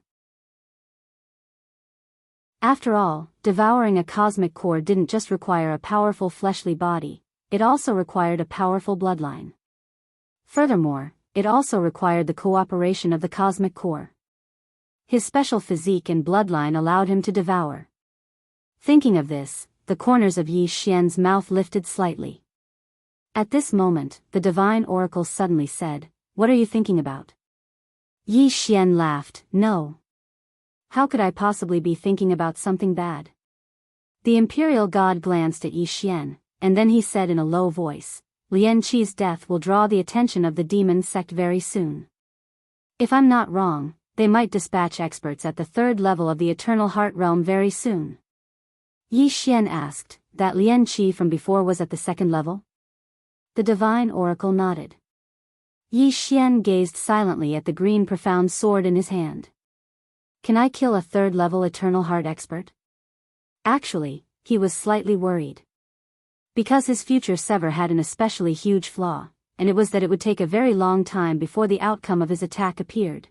After all, devouring a cosmic core didn't just require a powerful fleshly body, it also required a powerful bloodline. Furthermore, it also required the cooperation of the cosmic core. His special physique and bloodline allowed him to devour. Thinking of this, the corners of Yi Xian's mouth lifted slightly. At this moment, the divine oracle suddenly said, "What are you thinking about?" Yi Xian laughed, "No. How could I possibly be thinking about something bad?" The imperial god glanced at Yi Xian, and then he said in a low voice, "Lian Qi's death will draw the attention of the demon sect very soon. If I'm not wrong, they might dispatch experts at the 3rd level of the Eternal Heart Realm very soon." Yi Xian asked, "That Lian Qi from before was at the 2nd level?" The divine oracle nodded. Yi Xian gazed silently at the green profound sword in his hand. "Can I kill a 3rd level Eternal Heart expert?" Actually, he was slightly worried. Because his future sever had an especially huge flaw, and it was that it would take a very long time before the outcome of his attack appeared.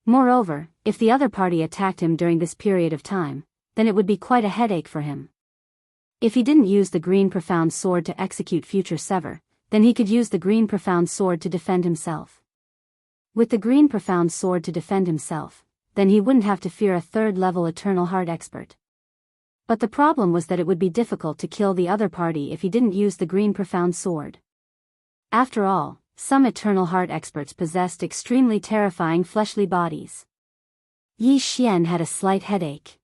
Moreover, if the other party attacked him during this period of time, then it would be quite a headache for him. If he didn't use the green profound sword to execute future sever, then he could use the green profound sword to defend himself. With the green profound sword to defend himself, then he wouldn't have to fear a third-level Eternal Heart expert. But the problem was that it would be difficult to kill the other party if he didn't use the green profound sword. After all, some Eternal Heart experts possessed extremely terrifying fleshly bodies. Yi Xian had a slight headache.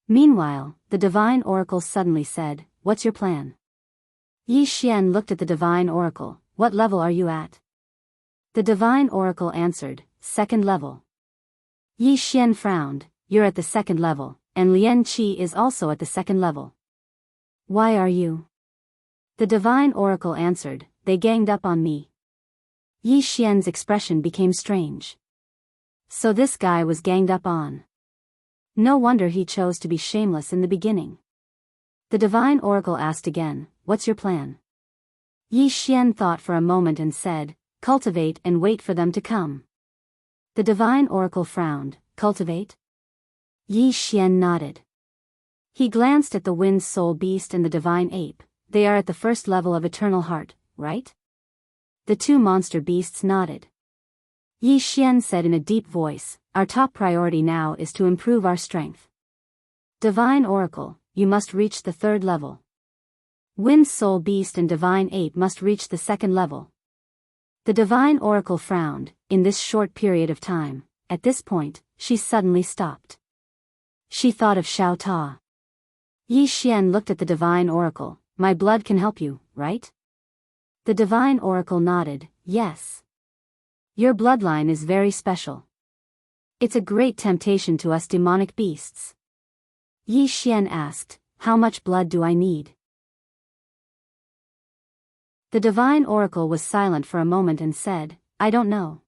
Meanwhile, the Divine Oracle suddenly said, "What's your plan?" Yi Xian looked at the Divine Oracle. "What level are you at?" The Divine Oracle answered, "Second level." Yi Xian frowned. "You're at the second level, and Lian Qi is also at the second level. Why are you?" The Divine Oracle answered, "They ganged up on me." Yi Xian's expression became strange. So this guy was ganged up on. No wonder he chose to be shameless in the beginning. The Divine Oracle asked again, "What's your plan?" Yi Xian thought for a moment and said, "Cultivate and wait for them to come." The Divine Oracle frowned. "Cultivate?" Yi Xian nodded. He glanced at the Wind Soul Beast and the Divine Ape. "They are at the first level of Eternal Heart, right?" The two monster beasts nodded. Yi Xian said in a deep voice, "Our top priority now is to improve our strength. Divine Oracle, you must reach the third level. Wind Soul Beast and Divine Ape must reach the second level." The Divine Oracle frowned. In this short period of time, at this point, she suddenly stopped. She thought of Xiao Ta. Yi Xian looked at the Divine Oracle. "My blood can help you, right?" The Divine Oracle nodded. "Yes. Your bloodline is very special. It's a great temptation to us demonic beasts." Yi Xian asked, "How much blood do I need?" The Divine Oracle was silent for a moment and said, "I don't know."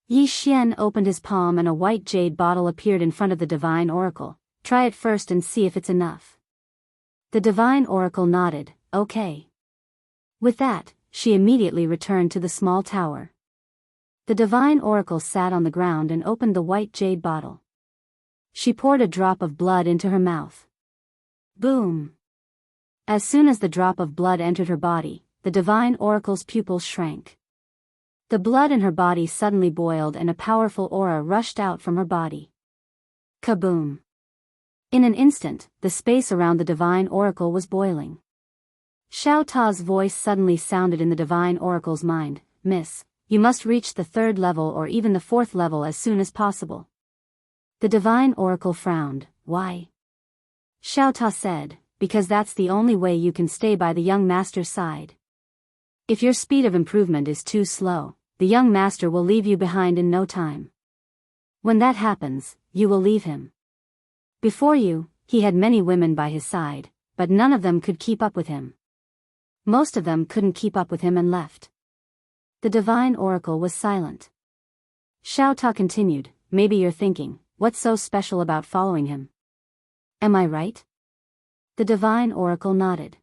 Yi Xian opened his palm and a white jade bottle appeared in front of the Divine Oracle. "Try it first and see if it's enough." The Divine Oracle nodded, "Okay." With that, she immediately returned to the small tower. The Divine Oracle sat on the ground and opened the white jade bottle. She poured a drop of blood into her mouth. Boom! As soon as the drop of blood entered her body, the Divine Oracle's pupils shrank. The blood in her body suddenly boiled and a powerful aura rushed out from her body. Kaboom! In an instant, the space around the Divine Oracle was boiling. Xiao Ta's voice suddenly sounded in the Divine Oracle's mind, "Miss, you must reach the third level or even the fourth level as soon as possible." The Divine Oracle frowned. "Why?" Xiao Ta said, "Because that's the only way you can stay by the young master's side. If your speed of improvement is too slow, the young master will leave you behind in no time. When that happens, you will leave him. Before you, he had many women by his side, but none of them could keep up with him. Most of them couldn't keep up with him and left." The Divine Oracle was silent. Xiao Ta continued, "Maybe you're thinking, what's so special about following him? Am I right?" The Divine Oracle nodded.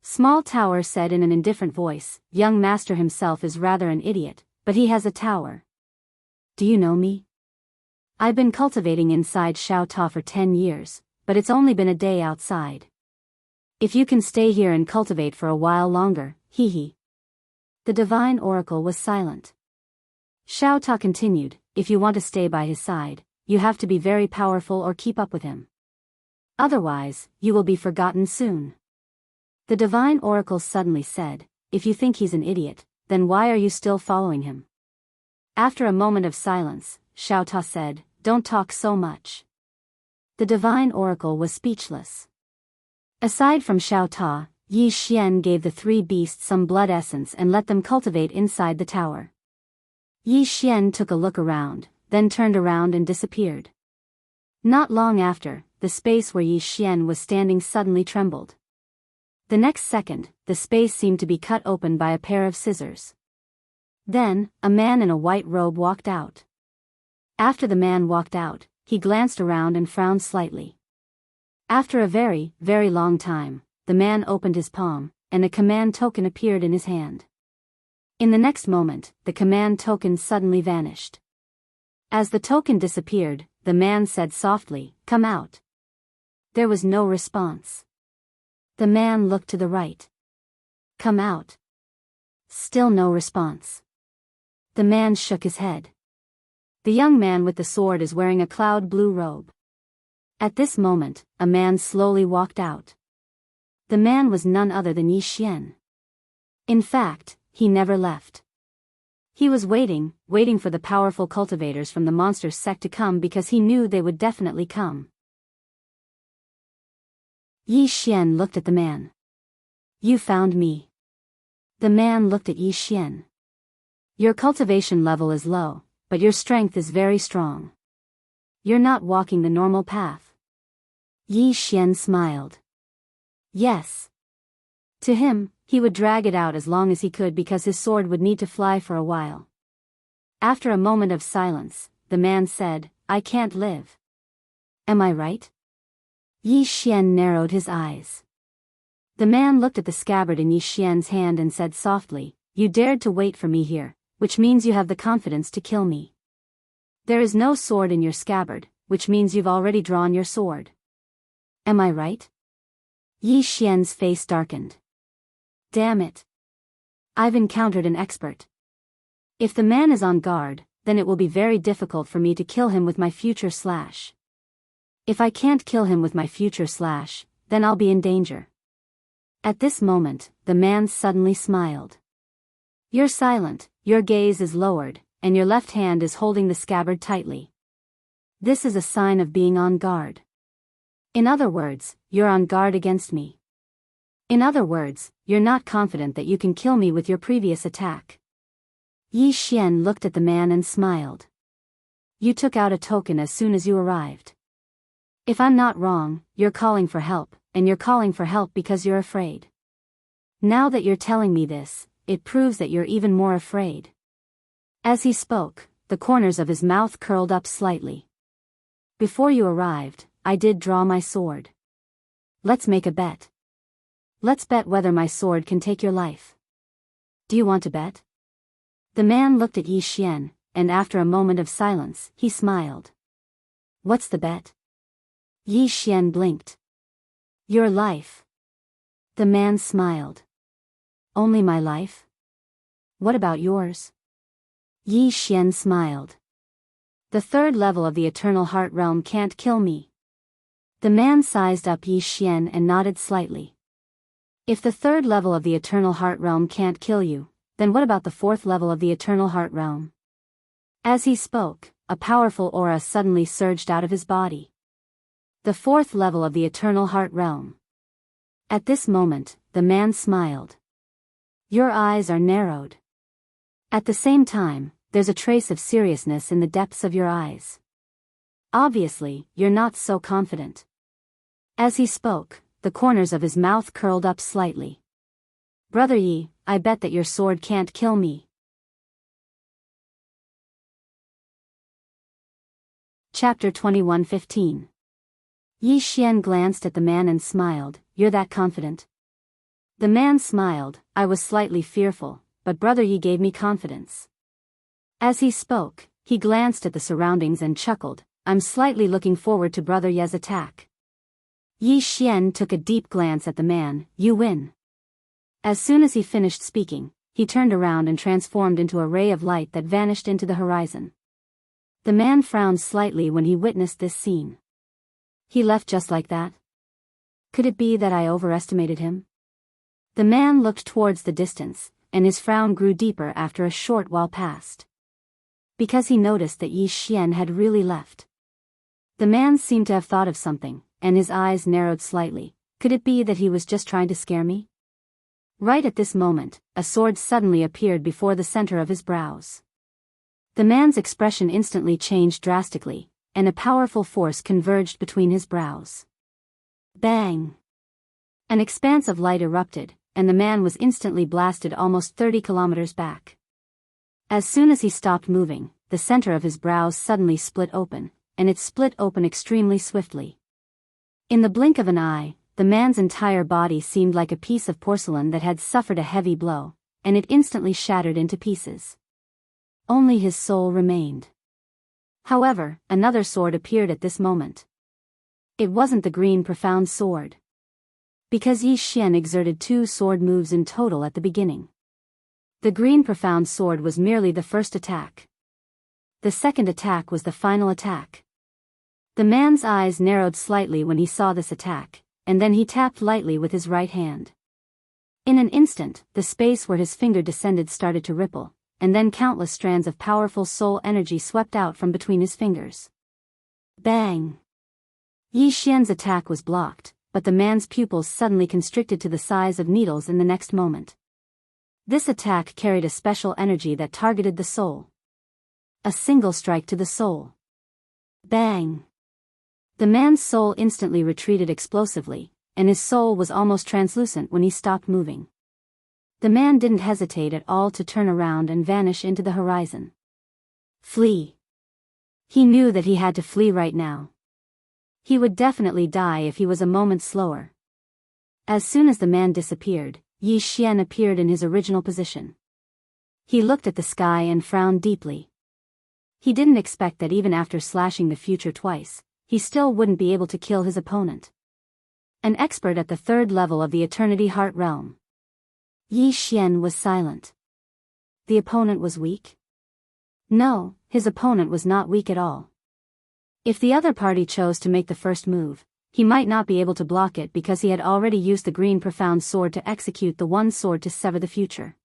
Small Tower said in an indifferent voice, "Young master himself is rather an idiot, but he has a tower. Do you know me? I've been cultivating inside Xiao Ta for 10 years, but it's only been a day outside. If you can stay here and cultivate for a while longer, hee." The Divine Oracle was silent. Xiao Ta continued, "If you want to stay by his side, you have to be very powerful or keep up with him. Otherwise, you will be forgotten soon." The Divine Oracle suddenly said, "If you think he's an idiot, then why are you still following him?" After a moment of silence, Xiao Ta said, "Don't talk so much." The Divine Oracle was speechless. Aside from Xiao Ta, Yi Xian gave the three beasts some blood essence and let them cultivate inside the tower. Yi Xian took a look around, then turned around and disappeared. Not long after, the space where Yi Xian was standing suddenly trembled. The next second, the space seemed to be cut open by a pair of scissors. Then, a man in a white robe walked out. After the man walked out, he glanced around and frowned slightly. After a very, very long time, the man opened his palm, and a command token appeared in his hand. In the next moment, the command token suddenly vanished. As the token disappeared, the man said softly, "Come out." There was no response. The man looked to the right. "Come out." Still no response. The man shook his head. The young man with the sword is wearing a cloud blue robe. At this moment, a man slowly walked out. The man was none other than Yi Xian. In fact, he never left. He was waiting for the powerful cultivators from the monster sect to come because he knew they would definitely come. Yi Xian looked at the man. "You found me." The man looked at Yi Xian. "Your cultivation level is low, but your strength is very strong. You're not walking the normal path." Yi Xian smiled. Yes. To him, he would drag it out as long as he could because his sword would need to fly for a while. After a moment of silence, the man said, "I can't live. Am I right?" Yi Xian narrowed his eyes. The man looked at the scabbard in Yi Xian's hand and said softly, "You dared to wait for me here, which means you have the confidence to kill me. There is no sword in your scabbard, which means you've already drawn your sword. Am I right?" Yi Xian's face darkened. Damn it. I've encountered an expert. If the man is on guard, then it will be very difficult for me to kill him with my future slash. If I can't kill him with my future slash, then I'll be in danger. At this moment, the man suddenly smiled. You're silent, your gaze is lowered, and your left hand is holding the scabbard tightly. This is a sign of being on guard. In other words, you're on guard against me. In other words, you're not confident that you can kill me with your previous attack. Yi Xian looked at the man and smiled. You took out a token as soon as you arrived. If I'm not wrong, you're calling for help, and you're calling for help because you're afraid. Now that you're telling me this, it proves that you're even more afraid. As he spoke, the corners of his mouth curled up slightly. Before you arrived, I did draw my sword. Let's make a bet. Let's bet whether my sword can take your life. Do you want to bet? The man looked at Yi Xian, and after a moment of silence, he smiled. What's the bet? Yi Xian blinked. Your life. The man smiled. Only my life? What about yours? Yi Xian smiled. The third level of the Eternal Heart Realm can't kill me. The man sized up Yi Xian and nodded slightly. If the third level of the Eternal Heart Realm can't kill you, then what about the fourth level of the Eternal Heart Realm? As he spoke, a powerful aura suddenly surged out of his body. The fourth level of the Eternal Heart Realm. At this moment, the man smiled. Your eyes are narrowed. At the same time, there's a trace of seriousness in the depths of your eyes. Obviously, you're not so confident. As he spoke, the corners of his mouth curled up slightly. Brother Yi, I bet that your sword can't kill me. Chapter 21:15. Yi Xian glanced at the man and smiled, You're that confident? The man smiled, I was slightly fearful, but Brother Yi gave me confidence. As he spoke, he glanced at the surroundings and chuckled, I'm slightly looking forward to Brother Ye's attack. Yi Xian took a deep glance at the man, You win. As soon as he finished speaking, he turned around and transformed into a ray of light that vanished into the horizon. The man frowned slightly when he witnessed this scene. He left just like that? Could it be that I overestimated him? The man looked towards the distance, and his frown grew deeper after a short while passed. Because he noticed that Yi Xian had really left. The man seemed to have thought of something, and his eyes narrowed slightly. Could it be that he was just trying to scare me? Right at this moment, a sword suddenly appeared before the center of his brows. The man's expression instantly changed drastically, and a powerful force converged between his brows. Bang! An expanse of light erupted, and the man was instantly blasted almost 30 kilometers back. As soon as he stopped moving, the center of his brows suddenly split open, and it split open extremely swiftly. In the blink of an eye, the man's entire body seemed like a piece of porcelain that had suffered a heavy blow, and it instantly shattered into pieces. Only his soul remained. However, another sword appeared at this moment. It wasn't the green profound sword. Because Yi Xian exerted 2 sword moves in total at the beginning. The green profound sword was merely the first attack. The second attack was the final attack. The man's eyes narrowed slightly when he saw this attack, and then he tapped lightly with his right hand. In an instant, the space where his finger descended started to ripple, and then countless strands of powerful soul energy swept out from between his fingers. Bang! Yi Xian's attack was blocked, but the man's pupils suddenly constricted to the size of needles in the next moment. This attack carried a special energy that targeted the soul. A single strike to the soul. Bang! The man's soul instantly retreated explosively, and his soul was almost translucent when he stopped moving. The man didn't hesitate at all to turn around and vanish into the horizon. Flee. He knew that he had to flee right now. He would definitely die if he was a moment slower. As soon as the man disappeared, Yi Xian appeared in his original position. He looked at the sky and frowned deeply. He didn't expect that even after slashing the future twice, he still wouldn't be able to kill his opponent. An expert at the 3rd level of the Eternity Heart Realm. Yi Xian was silent. The opponent was weak? No, his opponent was not weak at all. If the other party chose to make the first move, he might not be able to block it because he had already used the green profound sword to execute the one sword to sever the future.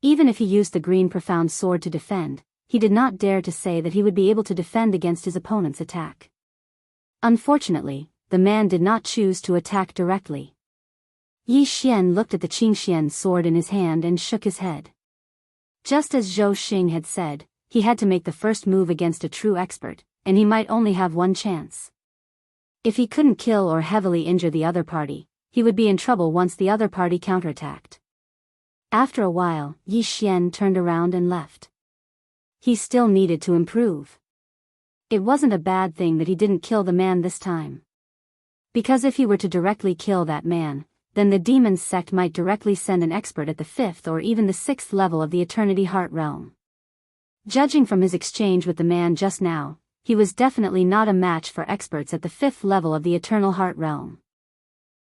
Even if he used the green profound sword to defend, he did not dare to say that he would be able to defend against his opponent's attack. Unfortunately, the man did not choose to attack directly. Yi Xian looked at the Qingxian sword in his hand and shook his head. Just as Zhou Xing had said, he had to make the first move against a true expert, and he might only have one chance. If he couldn't kill or heavily injure the other party, he would be in trouble once the other party counterattacked. After a while, Yi Xian turned around and left. He still needed to improve. It wasn't a bad thing that he didn't kill the man this time. Because if he were to directly kill that man, then the demon sect might directly send an expert at the 5th or even the 6th level of the Eternity Heart Realm. Judging from his exchange with the man just now, he was definitely not a match for experts at the 5th level of the Eternal Heart Realm.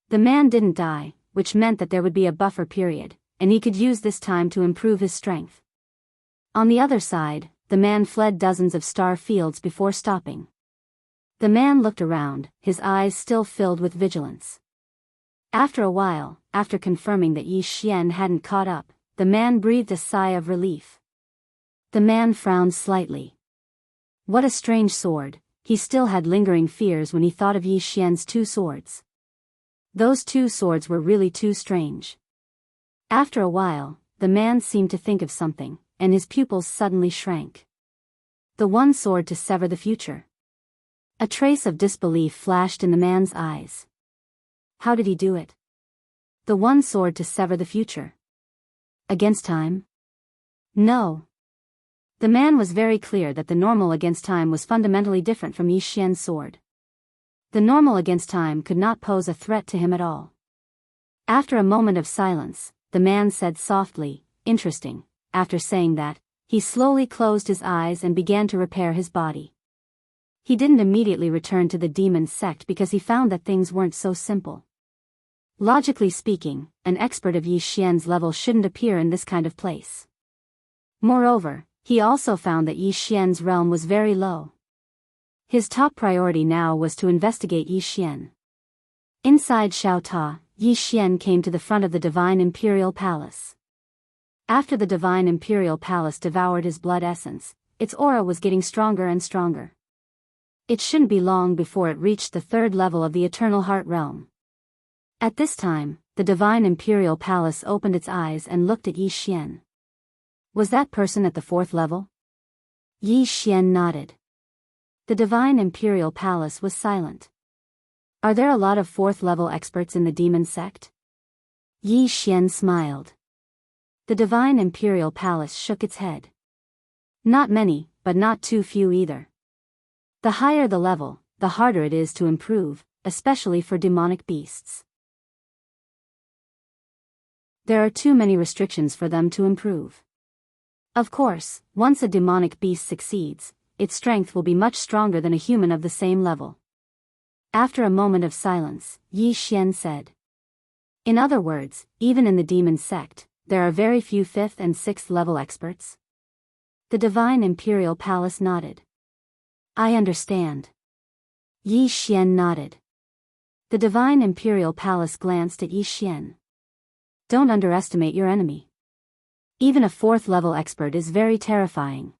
The man didn't die, which meant that there would be a buffer period, and he could use this time to improve his strength. On the other side, the man fled dozens of star fields before stopping. The man looked around, his eyes still filled with vigilance. After a while, after confirming that Yi Xian hadn't caught up, the man breathed a sigh of relief. The man frowned slightly. What a strange sword. He still had lingering fears when he thought of Yi Xian's 2 swords. Those 2 swords were really too strange. After a while, the man seemed to think of something, and his pupils suddenly shrank. The one sword to sever the future. A trace of disbelief flashed in the man's eyes. How did he do it? The one sword to sever the future. Against time? No. The man was very clear that the normal against time was fundamentally different from Yi Xian's sword. The normal against time could not pose a threat to him at all. After a moment of silence, the man said softly, "Interesting." After saying that, he slowly closed his eyes and began to repair his body. He didn't immediately return to the demon sect because he found that things weren't so simple. Logically speaking, an expert of Yi Xian's level shouldn't appear in this kind of place. Moreover, he also found that Yi Xian's realm was very low. His top priority now was to investigate Yi Xian. Inside Xiaota, Yi Xian came to the front of the Divine Imperial Palace. After the Divine Imperial Palace devoured his blood essence, its aura was getting stronger and stronger. It shouldn't be long before it reached the 3rd level of the Eternal Heart Realm. At this time, the Divine Imperial Palace opened its eyes and looked at Yi Xian. Was that person at the 4th level? Yi Xian nodded. The Divine Imperial Palace was silent. Are there a lot of 4th level experts in the demon sect? Yi Xian smiled. The Divine Imperial Palace shook its head. Not many, but not too few either. The higher the level, the harder it is to improve, especially for demonic beasts. There are too many restrictions for them to improve. Of course, once a demonic beast succeeds, its strength will be much stronger than a human of the same level. After a moment of silence, Yi Xian said. In other words, even in the demon sect, there are very few 5th and 6th level experts. The Divine Imperial Palace nodded. I understand. Yi Xian nodded. The Divine Imperial Palace glanced at Yi Xian. Don't underestimate your enemy. Even a 4th level expert is very terrifying.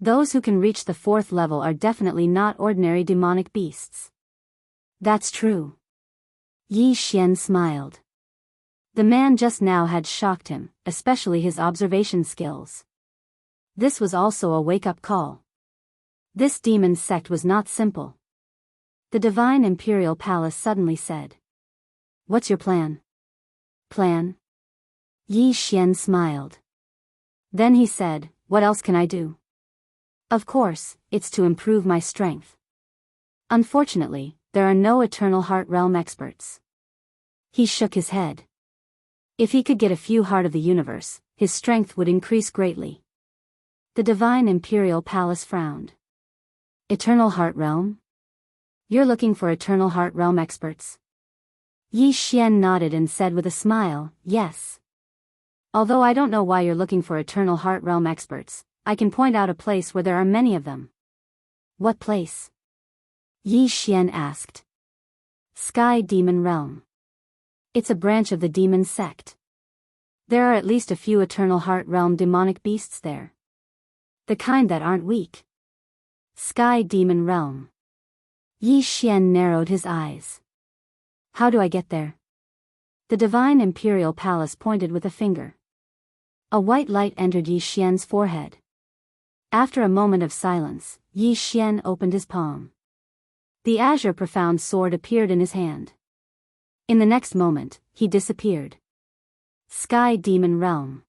Those who can reach the 4th level are definitely not ordinary demonic beasts. That's true. Yi Xian smiled. The man just now had shocked him, especially his observation skills. This was also a wake-up call. This demon sect was not simple. The Divine Imperial Palace suddenly said. What's your plan? Plan? Yi Xian smiled. Then he said, what else can I do? Of course, it's to improve my strength. Unfortunately, there are no Eternal Heart Realm experts. He shook his head. If he could get a few Heart of the Universe, his strength would increase greatly. The Divine Imperial Palace frowned. Eternal Heart Realm? You're looking for Eternal Heart Realm experts? Yi Xian nodded and said with a smile, yes. Although I don't know why you're looking for Eternal Heart Realm experts, I can point out a place where there are many of them. What place? Yi Xian asked. Sky Demon Realm. It's a branch of the demon sect. There are at least a few Eternal Heart Realm demonic beasts there. The kind that aren't weak. Sky Demon Realm. Yi Xian narrowed his eyes. How do I get there? The Divine Imperial Palace pointed with a finger. A white light entered Yi Xian's forehead. After a moment of silence, Yi Xian opened his palm. The azure profound sword appeared in his hand. In the next moment, he disappeared. Sky Demon Realm.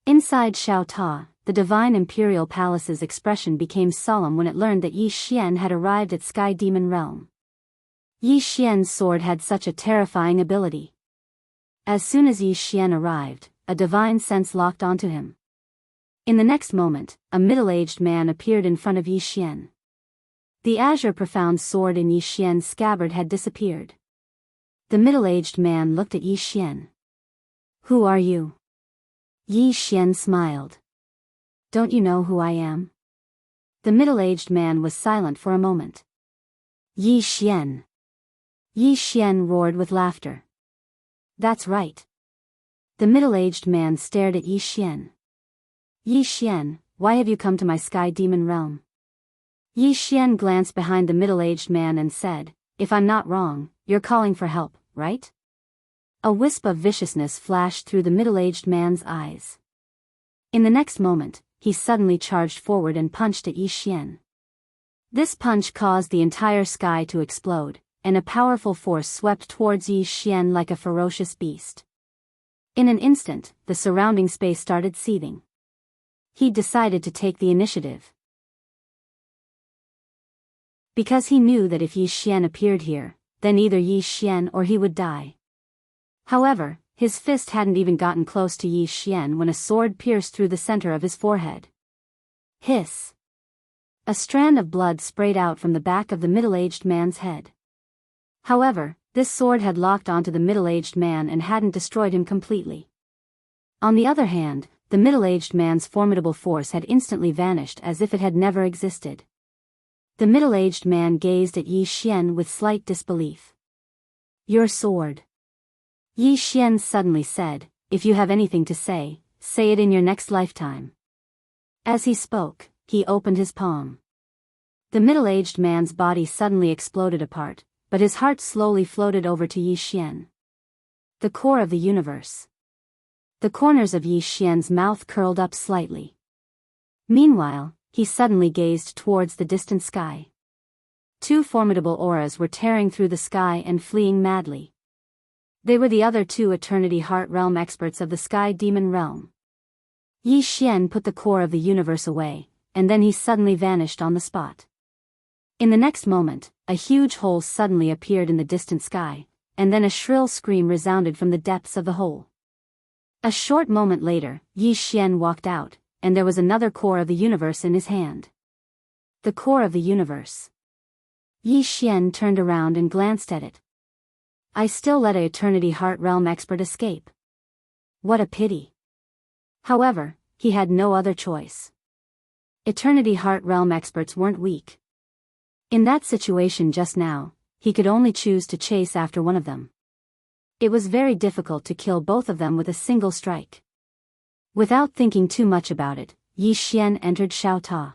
Inside Xiao Ta, the Divine Imperial Palace's expression became solemn when it learned that Yi Xian had arrived at Sky Demon Realm. Yi Xian's sword had such a terrifying ability. As soon as Yi Xian arrived, a divine sense locked onto him. In the next moment, a middle-aged man appeared in front of Yi Xian. The azure profound sword in Yi Xian's scabbard had disappeared. The middle-aged man looked at Yi Xian. Who are you? Yi Xian smiled. Don't you know who I am? The middle-aged man was silent for a moment. Yi Xian. Yi Xian roared with laughter. That's right. The middle-aged man stared at Yi Xian. Yi Xian, why have you come to my Sky Demon Realm? Yi Xian glanced behind the middle-aged man and said, if I'm not wrong, you're calling for help, right? A wisp of viciousness flashed through the middle-aged man's eyes. In the next moment, he suddenly charged forward and punched at Yi Xian. This punch caused the entire sky to explode, and a powerful force swept towards Yi Xian like a ferocious beast. In an instant, the surrounding space started seething. He decided to take the initiative. Because he knew that if Yi Xian appeared here, then either Yi Xian or he would die. However, his fist hadn't even gotten close to Yi Xian when a sword pierced through the center of his forehead. Hiss! A strand of blood sprayed out from the back of the middle-aged man's head. However, this sword had locked onto the middle-aged man and hadn't destroyed him completely. On the other hand, the middle-aged man's formidable force had instantly vanished as if it had never existed. The middle-aged man gazed at Yi Xian with slight disbelief. Your sword. Yi Xian suddenly said, if you have anything to say it in your next lifetime. As he spoke, he opened his palm. The middle-aged man's body suddenly exploded apart, but his heart slowly floated over to Yi Xian. The core of the universe. The corners of Yi Xian's mouth curled up slightly. Meanwhile, he suddenly gazed towards the distant sky. Two formidable auras were tearing through the sky and fleeing madly. They were the other two Eternity Heart Realm experts of the Sky Demon Realm. Yi Xian put the core of the universe away, and then he suddenly vanished on the spot. In the next moment, a huge hole suddenly appeared in the distant sky, and then a shrill scream resounded from the depths of the hole. A short moment later, Yi Xian walked out, and there was another core of the universe in his hand. The core of the universe. Yi Xian turned around and glanced at it. I still let a Eternity Heart Realm expert escape. What a pity. However, he had no other choice. Eternity Heart Realm experts weren't weak. In that situation just now, he could only choose to chase after one of them. It was very difficult to kill both of them with a single strike. Without thinking too much about it, Yi Xian entered Xiao Ta.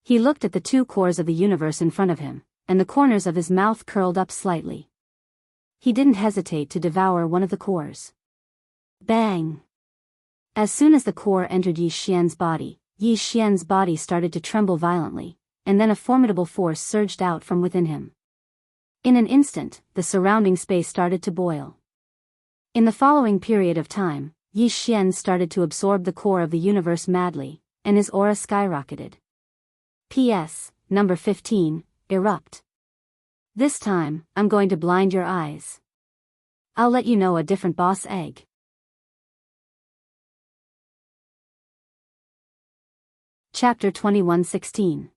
He looked at the two cores of the universe in front of him, and the corners of his mouth curled up slightly. He didn't hesitate to devour one of the cores. Bang! As soon as the core entered Yi Xian's body started to tremble violently, and then a formidable force surged out from within him. In an instant, the surrounding space started to boil. In the following period of time, Yi Xian started to absorb the core of the universe madly, and his aura skyrocketed. P.S. Number 15, Erupt. This time, I'm going to blind your eyes. I'll let you know a different boss egg. Chapter 21:16.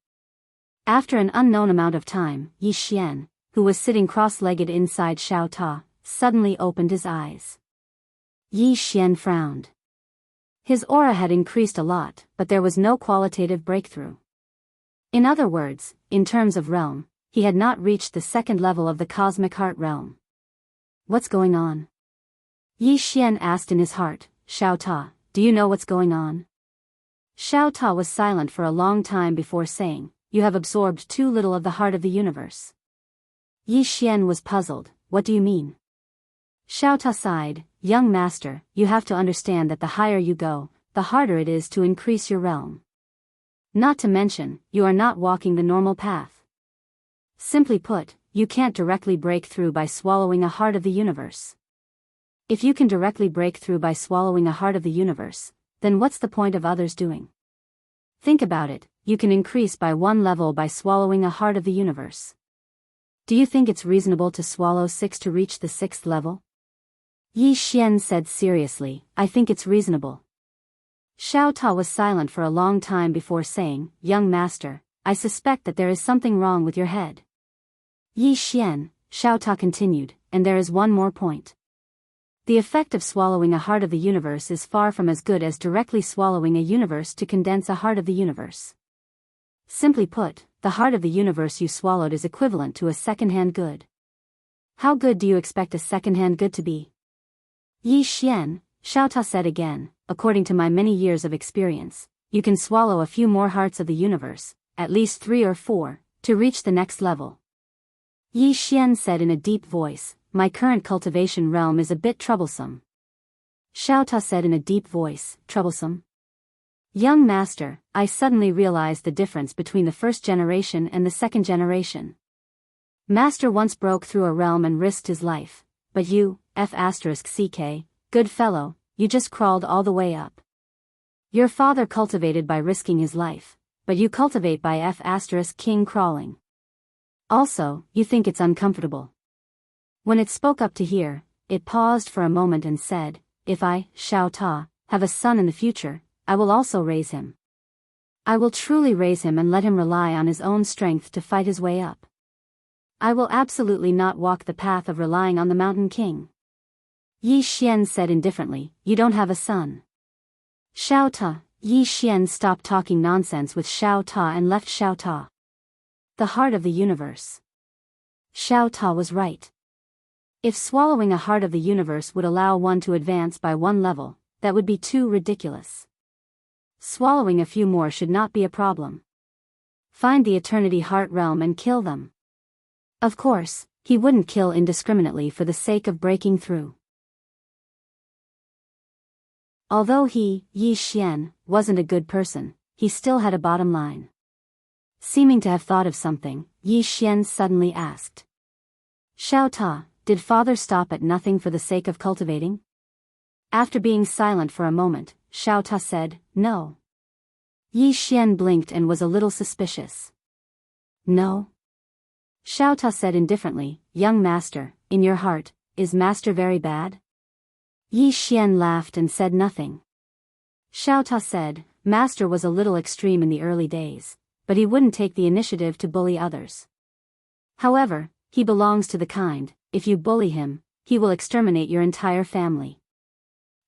After an unknown amount of time, Yi Xian, who was sitting cross-legged inside Xiao Ta, suddenly opened his eyes. Yi Xian frowned. His aura had increased a lot, but there was no qualitative breakthrough. In other words, in terms of realm, he had not reached the second level of the cosmic heart realm. What's going on? Yi Xian asked in his heart, Xiao Ta, do you know what's going on? Xiao Ta was silent for a long time before saying, you have absorbed too little of the heart of the universe. Yi Xian was puzzled, what do you mean? Xiao Ta sighed, young master, you have to understand that the higher you go, the harder it is to increase your realm. Not to mention, you are not walking the normal path. Simply put, you can't directly break through by swallowing a heart of the universe. If you can directly break through by swallowing a heart of the universe, then what's the point of others doing? Think about it, you can increase by one level by swallowing a heart of the universe. Do you think it's reasonable to swallow 6 to reach the 6th level? Yi Xian said seriously, I think it's reasonable. Xiao Ta was silent for a long time before saying, young master, I suspect that there is something wrong with your head. Yi Xian, Xiao Ta continued, and there is one more point. The effect of swallowing a heart of the universe is far from as good as directly swallowing a universe to condense a heart of the universe. Simply put, the heart of the universe you swallowed is equivalent to a second-hand good. How good do you expect a second-hand good to be? Yi Xian, Xiao Ta said again, according to my many years of experience, you can swallow a few more hearts of the universe, at least 3 or 4, to reach the next level. Yi Xian said in a deep voice, my current cultivation realm is a bit troublesome. Xiao Ta said in a deep voice, troublesome? Young master, I suddenly realized the difference between the first generation and the second generation. Master once broke through a realm and risked his life, but you, F***ck, good fellow, you just crawled all the way up. Your father cultivated by risking his life, but you cultivate by F***king crawling. Also, you think it's uncomfortable. When it spoke up to hear, it paused for a moment and said, if I, Xiao Ta, have a son in the future, I will also raise him. I will truly raise him and let him rely on his own strength to fight his way up. I will absolutely not walk the path of relying on the Mountain King. Yi Xian said indifferently, you don't have a son. Xiao Ta, Yi Xian stopped talking nonsense with Xiao Ta and left Xiao Ta. The heart of the universe. Xiao Ta was right. If swallowing a heart of the universe would allow one to advance by one level, that would be too ridiculous. Swallowing a few more should not be a problem. Find the Eternity Heart Realm and kill them. Of course, he wouldn't kill indiscriminately for the sake of breaking through. Although he, Yi Xian, wasn't a good person, he still had a bottom line. Seeming to have thought of something, Yi Xian suddenly asked. Xiao Ta, did father stop at nothing for the sake of cultivating? After being silent for a moment, Xiao Ta said, no. Yi Xian blinked and was a little suspicious. No? Xiao Ta said indifferently, young master, in your heart, is master very bad? Yi Xian laughed and said nothing. Xiao Ta said, Master was a little extreme in the early days, but he wouldn't take the initiative to bully others. However, he belongs to the kind, if you bully him, he will exterminate your entire family.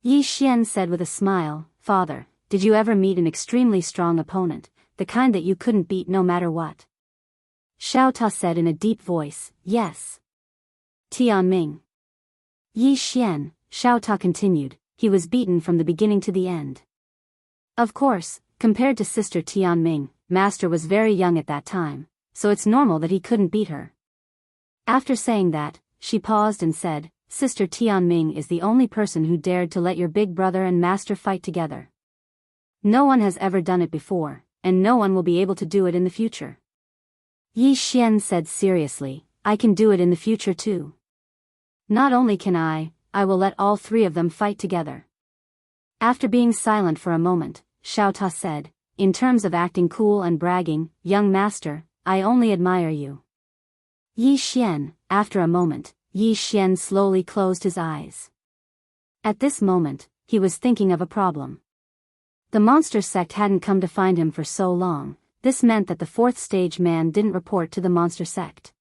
Yi Xian said with a smile, Father, did you ever meet an extremely strong opponent, the kind that you couldn't beat no matter what? Xiao Ta said in a deep voice, Yes. Tianming. Yi Xian, Xiao Ta continued, he was beaten from the beginning to the end. Of course, compared to Sister Tianming, Master was very young at that time, so it's normal that he couldn't beat her. After saying that, she paused and said, Sister Tianming is the only person who dared to let your big brother and Master fight together. No one has ever done it before, and no one will be able to do it in the future. Yi Xian said seriously, I can do it in the future too. Not only can I will let all three of them fight together. After being silent for a moment, Xiao Ta said, in terms of acting cool and bragging, young master, I only admire you. Yi Xian, after a moment, Yi Xian slowly closed his eyes. At this moment, he was thinking of a problem. The monster sect hadn't come to find him for so long, this meant that the fourth stage man didn't report to the monster sect.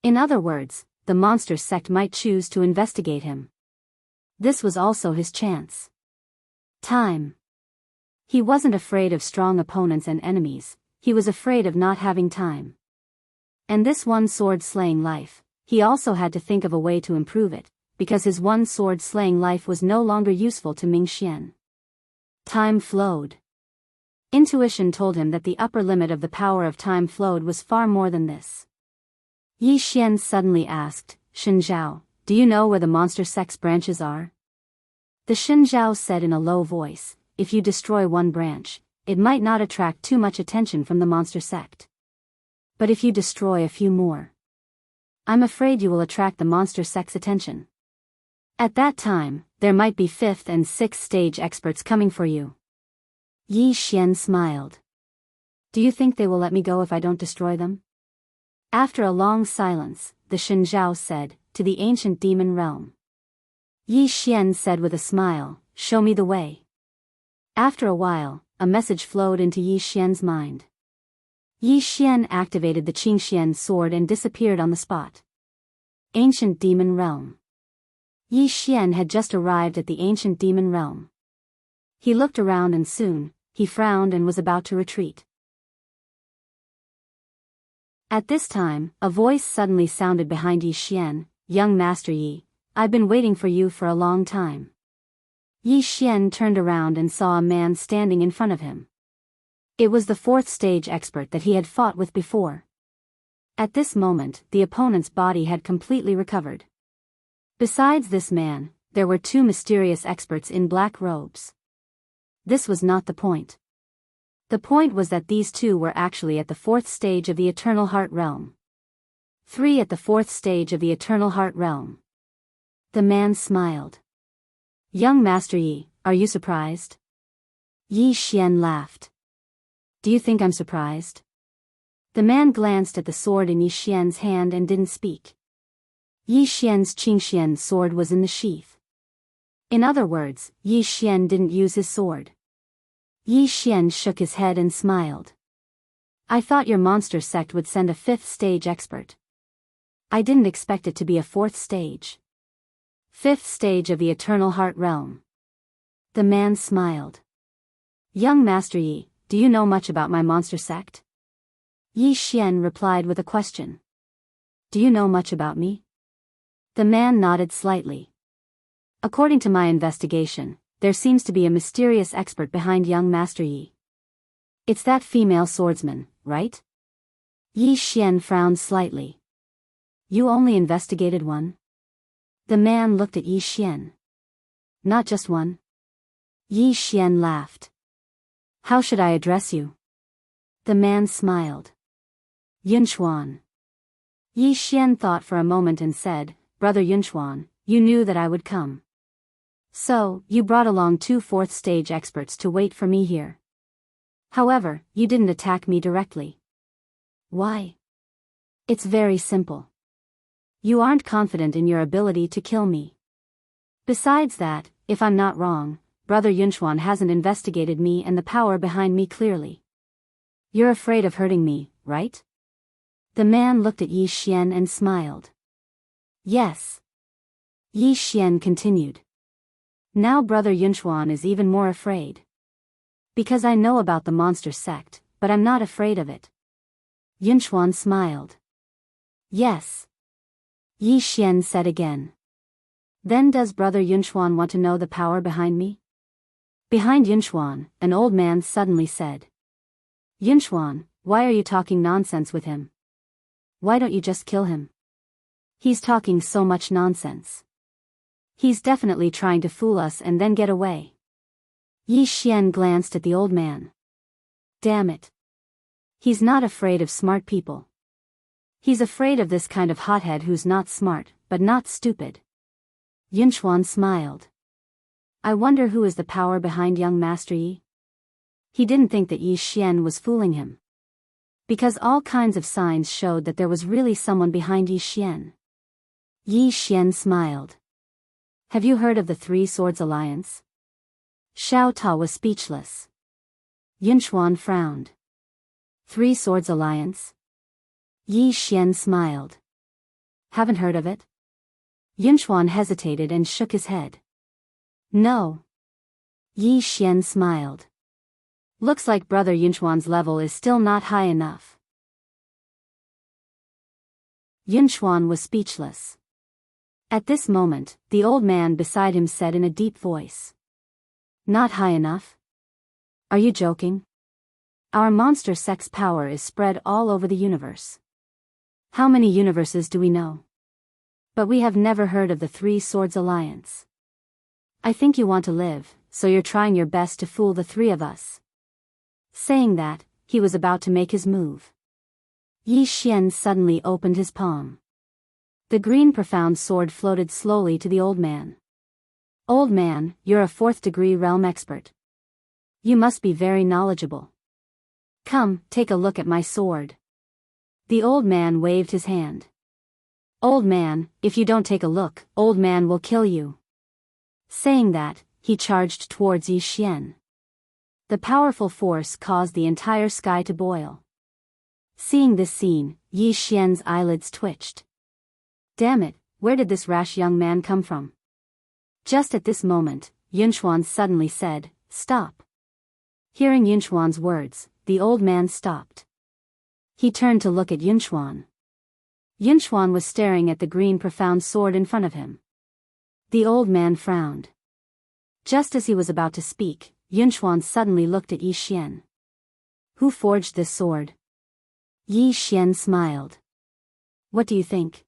In other words, the monster sect might choose to investigate him. This was also his chance. Time. He wasn't afraid of strong opponents and enemies, he was afraid of not having time. And this one-sword slaying life, he also had to think of a way to improve it, because his one-sword slaying life was no longer useful to Ming Xian. Time flowed. Intuition told him that the upper limit of the power of time flowed was far more than this. Yi Xian suddenly asked, Shenzhao, do you know where the monster sect's branches are? The Shenzhao said in a low voice, if you destroy one branch, it might not attract too much attention from the monster sect. But if you destroy a few more, I'm afraid you will attract the monster sect's attention. At that time, there might be 5th and 6th stage experts coming for you. Yi Xian smiled. Do you think they will let me go if I don't destroy them? After a long silence, the Shenzhao said, to the ancient demon realm. Yi Xian said with a smile, show me the way. After a while, a message flowed into Yi Xian's mind. Yi Xian activated the Qingxian sword and disappeared on the spot. Ancient demon realm. Yi Xian had just arrived at the ancient demon realm. He looked around and soon, he frowned and was about to retreat. At this time, a voice suddenly sounded behind Yi Xian, young Master Yi, I've been waiting for you for a long time. Yi Xian turned around and saw a man standing in front of him. It was the 4th stage expert that he had fought with before. At this moment, the opponent's body had completely recovered. Besides this man, there were 2 mysterious experts in black robes. This was not the point. The point was that these 2 were actually at the 4th stage of the Eternal Heart Realm. 3 at the 4th stage of the Eternal Heart Realm. The man smiled. Young Master Yi, are you surprised? Yi Xian laughed. Do you think I'm surprised? The man glanced at the sword in Yi Xian's hand and didn't speak. Yi Xian's Qingxian sword was in the sheath. In other words, Yi Xian didn't use his sword. Yi Xian shook his head and smiled. I thought your monster sect would send a 5th stage expert. I didn't expect it to be a 4th stage. 5th stage of the Eternal Heart Realm. The man smiled. Young Master Yi, do you know much about my monster sect? Yi Xian replied with a question. Do you know much about me? The man nodded slightly. According to my investigation, there seems to be a mysterious expert behind young Master Yi. It's that female swordsman, right? Yi Xian frowned slightly. You only investigated one? The man looked at Yi Xian. Not just one? Yi Xian laughed. How should I address you? The man smiled. Yunchuan. Yi Xian thought for a moment and said, Brother Yunchuan, you knew that I would come. So, you brought along 2 4th stage experts to wait for me here. However, you didn't attack me directly. Why? It's very simple. You aren't confident in your ability to kill me. Besides that, if I'm not wrong, Brother Yunchuan hasn't investigated me and the power behind me clearly. You're afraid of hurting me, right? The man looked at Yi Xian and smiled. Yes. Yi Xian continued. Now Brother Yunchuan is even more afraid. Because I know about the monster sect, but I'm not afraid of it. Yunchuan smiled. Yes. Yi Xian said again. Then does Brother Yunchuan want to know the power behind me? Behind Yunchuan, an old man suddenly said. Yunchuan, why are you talking nonsense with him? Why don't you just kill him? He's talking so much nonsense. He's definitely trying to fool us and then get away. Yi Xian glanced at the old man. Damn it. He's not afraid of smart people. He's afraid of this kind of hothead who's not smart, but not stupid. Yunchuan smiled. I wonder who is the power behind young Master Yi? He didn't think that Yi Xian was fooling him. Because all kinds of signs showed that there was really someone behind Yi Xian. Yi Xian smiled. Have you heard of the Three Swords Alliance? Xiao Ta was speechless. Yunchuan frowned. Three Swords Alliance? Yi Xian smiled. Haven't heard of it? Yunchuan hesitated and shook his head. No. Yi Xian smiled. Looks like Brother Yunchuan's level is still not high enough. Yunchuan was speechless. At this moment, the old man beside him said in a deep voice. Not high enough? Are you joking? Our monster sect's power is spread all over the universe. How many universes do we know? But we have never heard of the Three Swords Alliance. I think you want to live, so you're trying your best to fool the three of us. Saying that, he was about to make his move. Yi Xian suddenly opened his palm. The green profound sword floated slowly to the old man. Old man, you're a 4th degree realm expert. You must be very knowledgeable. Come, take a look at my sword. The old man waved his hand. Old man, if you don't take a look, old man will kill you. Saying that, he charged towards Yi Xian. The powerful force caused the entire sky to boil. Seeing this scene, Yi Xian's eyelids twitched. Damn it, where did this rash young man come from? Just at this moment, Yunchuan suddenly said, Stop. Hearing Yunchuan's words, the old man stopped. He turned to look at Yunchuan. Yunchuan was staring at the green profound sword in front of him. The old man frowned. Just as he was about to speak, Yunchuan suddenly looked at Yi Xian. Who forged this sword? Yi Xian smiled. What do you think?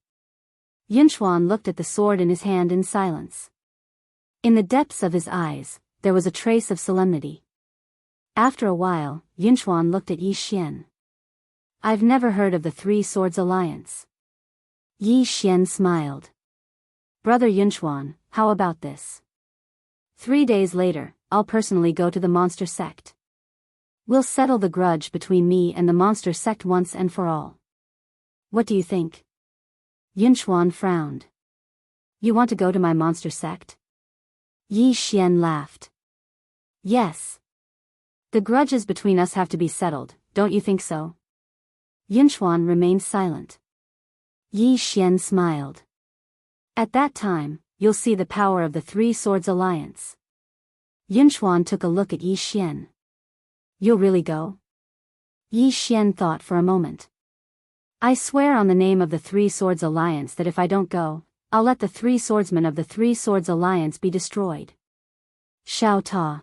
Yunchuan looked at the sword in his hand in silence. In the depths of his eyes, there was a trace of solemnity. After a while, Yunchuan looked at Yi Xian. I've never heard of the Three Swords Alliance. Yi Xian smiled. Brother Yunchuan, how about this? 3 days later, I'll personally go to the monster sect. We'll settle the grudge between me and the monster sect once and for all. What do you think? Yunchuan frowned. You want to go to my monster sect? Yi Xian laughed. Yes. The grudges between us have to be settled, don't you think so? Yunchuan remained silent. Yi Xian smiled. At that time, you'll see the power of the Three Swords Alliance. Yunchuan took a look at Yi Xian. You'll really go? Yi Xian thought for a moment. I swear on the name of the Three Swords Alliance that if I don't go, I'll let the three swordsmen of the Three Swords Alliance be destroyed. Xiao Ta.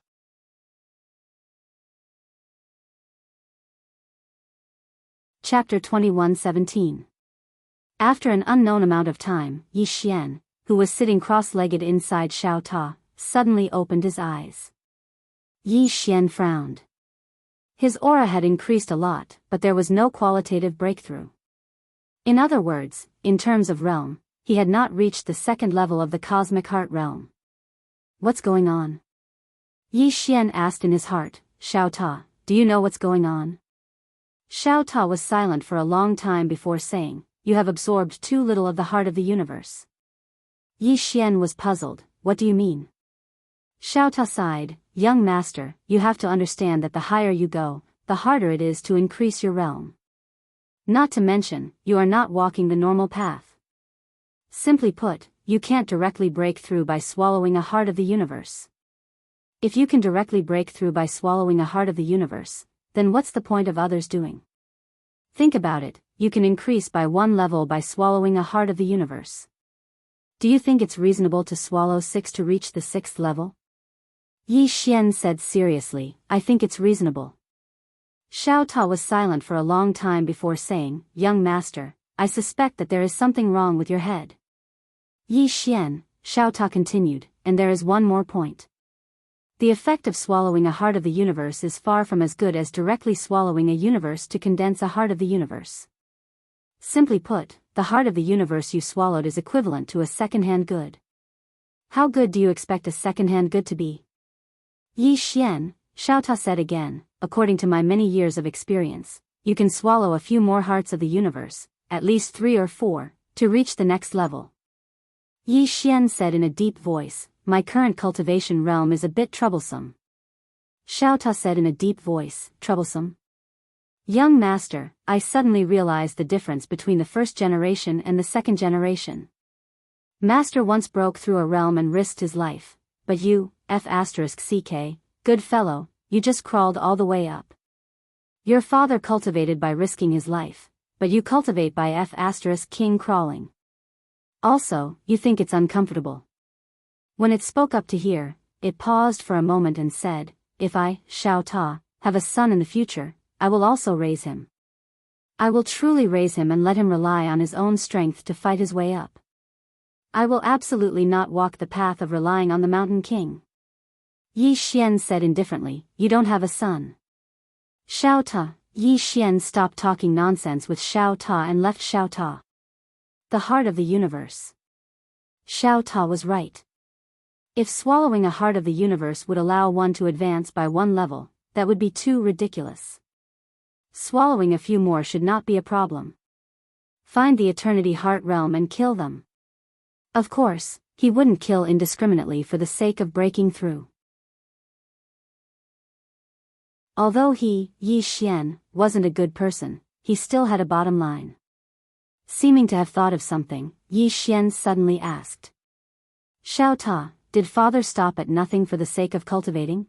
Chapter 21:17. After an unknown amount of time, Yi Xian, who was sitting cross-legged inside Xiao Ta, suddenly opened his eyes. Yi Xian frowned. His aura had increased a lot, but there was no qualitative breakthrough. In other words, in terms of realm, he had not reached the second level of the cosmic heart realm. What's going on? Yi Xian asked in his heart, Xiao Ta, do you know what's going on? Xiao Ta was silent for a long time before saying, You have absorbed too little of the heart of the universe. Yi Xian was puzzled, what do you mean? Xiao Ta sighed, young master, you have to understand that the higher you go, the harder it is to increase your realm. Not to mention, you are not walking the normal path. Simply put, you can't directly break through by swallowing a heart of the universe. If you can directly break through by swallowing a heart of the universe, then what's the point of others doing? Think about it, you can increase by one level by swallowing a heart of the universe. Do you think it's reasonable to swallow 6 to reach the 6th level? Yi Xian said seriously, I think it's reasonable. Xiao Ta was silent for a long time before saying, young master, I suspect that there is something wrong with your head. Yi Xian, Xiao Ta continued, and there is one more point. The effect of swallowing a heart of the universe is far from as good as directly swallowing a universe to condense a heart of the universe. Simply put, the heart of the universe you swallowed is equivalent to a second-hand good. How good do you expect a second-hand good to be? Yi Xian, Xiao Ta said again, according to my many years of experience, you can swallow a few more hearts of the universe, at least 3 or 4, to reach the next level. Yi Xian said in a deep voice, my current cultivation realm is a bit troublesome. Xiao Ta said in a deep voice, troublesome? Young master, I suddenly realized the difference between the first generation and the second generation. Master once broke through a realm and risked his life, but you, F***ck, good fellow, you just crawled all the way up. Your father cultivated by risking his life, but you cultivate by F***king crawling. Also, you think it's uncomfortable. When it spoke up to hear, it paused for a moment and said, if I, Xiao Ta, have a son in the future, I will also raise him. I will truly raise him and let him rely on his own strength to fight his way up. I will absolutely not walk the path of relying on the Mountain King. Yi Xian said indifferently, you don't have a son. Xiao Ta, Yi Xian stopped talking nonsense with Xiao Ta and left Xiao Ta. The heart of the universe. Xiao Ta was right. If swallowing a heart of the universe would allow one to advance by one level, that would be too ridiculous. Swallowing a few more should not be a problem. Find the eternity heart realm and kill them. Of course, he wouldn't kill indiscriminately for the sake of breaking through. Although he, Yi Xian, wasn't a good person, he still had a bottom line. Seeming to have thought of something, Yi Xian suddenly asked. Xiao Ta, did father stop at nothing for the sake of cultivating?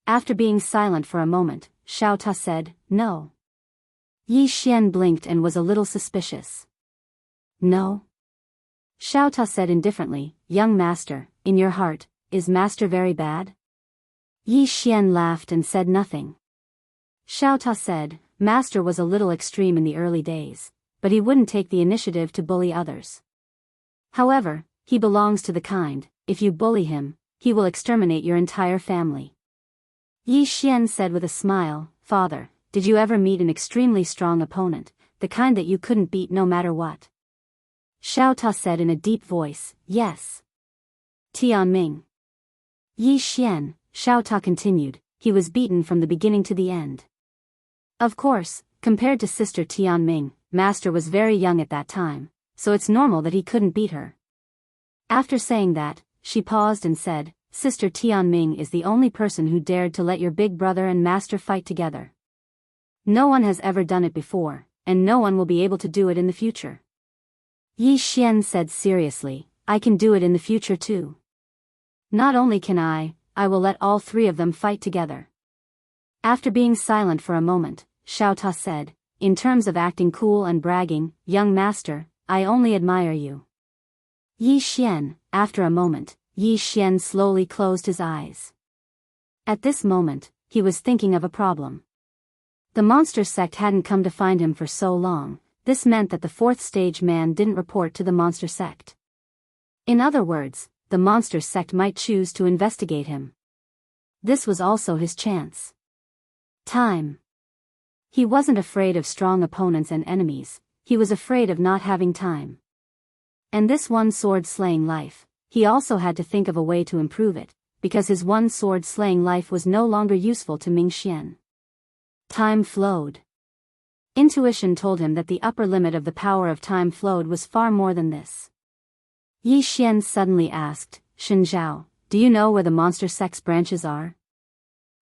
After being silent for a moment, Xiao Ta said, no. Yi Xian blinked and was a little suspicious. No? Xiao Ta said indifferently, young master, in your heart, is master very bad? Yi Xian laughed and said nothing. Xiao Ta said, master was a little extreme in the early days, but he wouldn't take the initiative to bully others. However, he belongs to the kind, if you bully him, he will exterminate your entire family. Yi Xian said with a smile, father, did you ever meet an extremely strong opponent, the kind that you couldn't beat no matter what? Xiao Ta said in a deep voice, yes. Tianming. Yi Xian, Xiao Ta continued, he was beaten from the beginning to the end. Of course, compared to sister Tianming, master was very young at that time, so it's normal that he couldn't beat her. After saying that, she paused and said, sister Tianming is the only person who dared to let your big brother and master fight together. No one has ever done it before, and no one will be able to do it in the future. Yi Xian said seriously, I can do it in the future too. Not only can I will let all 3 of them fight together. After being silent for a moment, Xiao Ta said, in terms of acting cool and bragging, young master, I only admire you. Yi Xian, after a moment, Yi Xian slowly closed his eyes. At this moment, he was thinking of a problem. The monster sect hadn't come to find him for so long, this meant that the 4th stage man didn't report to the monster sect. In other words, the monster sect might choose to investigate him. This was also his chance. Time. He wasn't afraid of strong opponents and enemies, he was afraid of not having time. And this one-sword slaying life, he also had to think of a way to improve it, because his one-sword slaying life was no longer useful to Ming Xian. Time flowed. Intuition told him that the upper limit of the power of time flowed was far more than this. Yi Xian suddenly asked, Shen Zhao, do you know where the monster sect's branches are?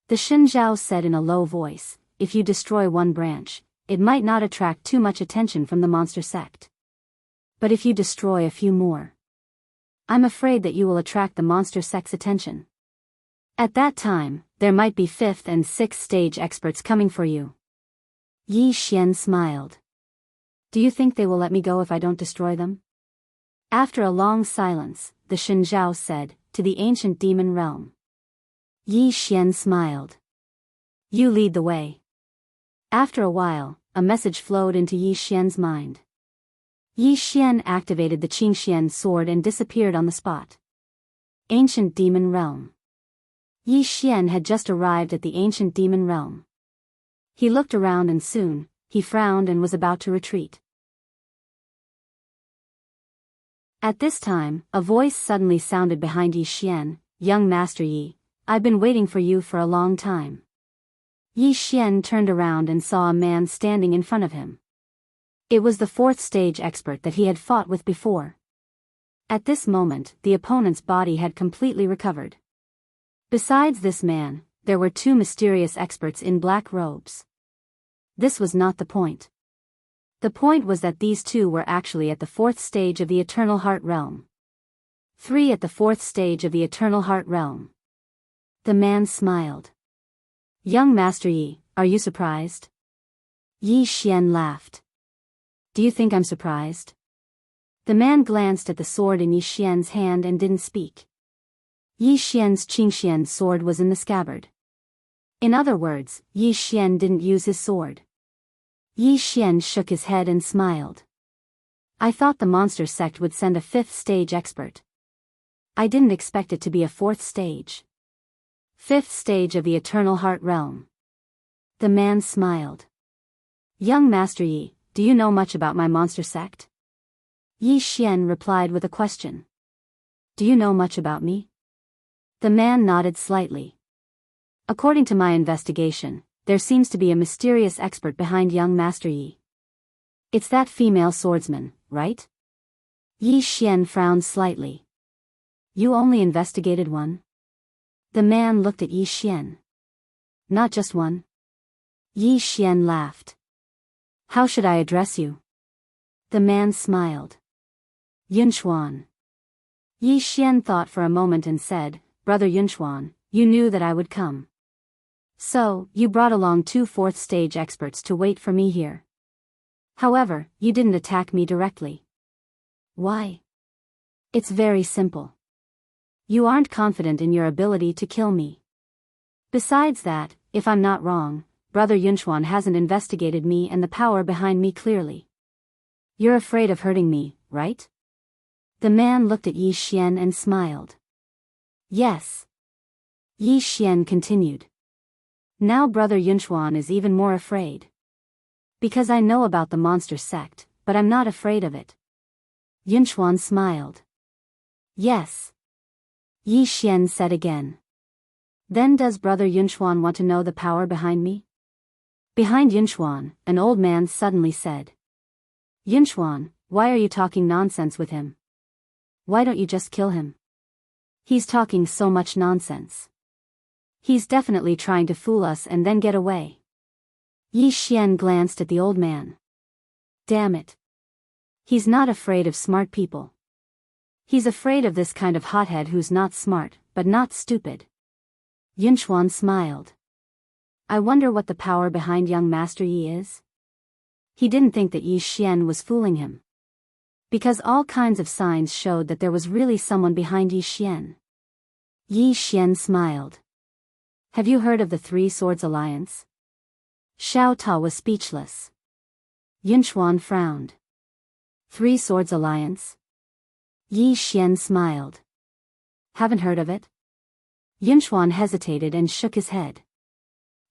The Shinzhao said in a low voice, if you destroy one branch, it might not attract too much attention from the monster sect. But if you destroy a few more, I'm afraid that you will attract the monster sect's attention. At that time, there might be 5th and 6th stage experts coming for you. Yi Xian smiled. Do you think they will let me go if I don't destroy them? After a long silence, the Shinzhao said, to the ancient demon realm. Yi Xian smiled. You lead the way. After a while, a message flowed into Yi Xian's mind. Yi Xian activated the Qingxian sword and disappeared on the spot. Ancient Demon Realm. Yi Xian had just arrived at the ancient demon realm. He looked around and soon, he frowned and was about to retreat. At this time, a voice suddenly sounded behind Yi Xian, young Master Yi, I've been waiting for you for a long time. Yi Xian turned around and saw a man standing in front of him. It was the 4th stage expert that he had fought with before. At this moment, the opponent's body had completely recovered. Besides this man, there were 2 mysterious experts in black robes. This was not the point. The point was that these 2 were actually at the 4th stage of the Eternal Heart Realm. 3 at the 4th stage of the Eternal Heart Realm. The man smiled. Young Master Yi, are you surprised? Yi Xian laughed. Do you think I'm surprised? The man glanced at the sword in Yi Xian's hand and didn't speak. Yi Xian's Qingxian sword was in the scabbard. In other words, Yi Xian didn't use his sword. Yi Xian shook his head and smiled. I thought the monster sect would send a 5th stage expert. I didn't expect it to be a 4th stage. 5th stage of the Eternal Heart Realm. The man smiled. Young Master Yi, do you know much about my monster sect? Yi Xian replied with a question. Do you know much about me? The man nodded slightly. According to my investigation, there seems to be a mysterious expert behind young Master Yi. It's that female swordsman, right? Yi Xian frowned slightly. You only investigated one? The man looked at Yi Xian. Not just one? Yi Xian laughed. How should I address you? The man smiled. Yunchuan. Yi Xian thought for a moment and said, Brother Yunchuan, you knew that I would come. So, you brought along 2 4th stage experts to wait for me here. However, you didn't attack me directly. Why? It's very simple. You aren't confident in your ability to kill me. Besides that, if I'm not wrong, Brother Yunchuan hasn't investigated me and the power behind me clearly. You're afraid of hurting me, right? The man looked at Yi Xian and smiled. Yes. Yi Xian continued. Now Brother Yunchuan is even more afraid. Because I know about the monster sect, but I'm not afraid of it. Yunchuan smiled. Yes. Yi Xian said again. Then does Brother Yunchuan want to know the power behind me? Behind Yunchuan, an old man suddenly said. Yunchuan, why are you talking nonsense with him? Why don't you just kill him? He's talking so much nonsense. He's definitely trying to fool us and then get away. Yi Xian glanced at the old man. Damn it. He's not afraid of smart people. He's afraid of this kind of hothead who's not smart, but not stupid. Yunchuan smiled. I wonder what the power behind young Master Yi is? He didn't think that Yi Xian was fooling him. Because all kinds of signs showed that there was really someone behind Yi Xian. Yi Xian smiled. Have you heard of the 3 Swords Alliance? Xiao Ta was speechless. Yunchuan frowned. 3 Swords Alliance? Yi Xian smiled. Haven't heard of it? Yunchuan hesitated and shook his head.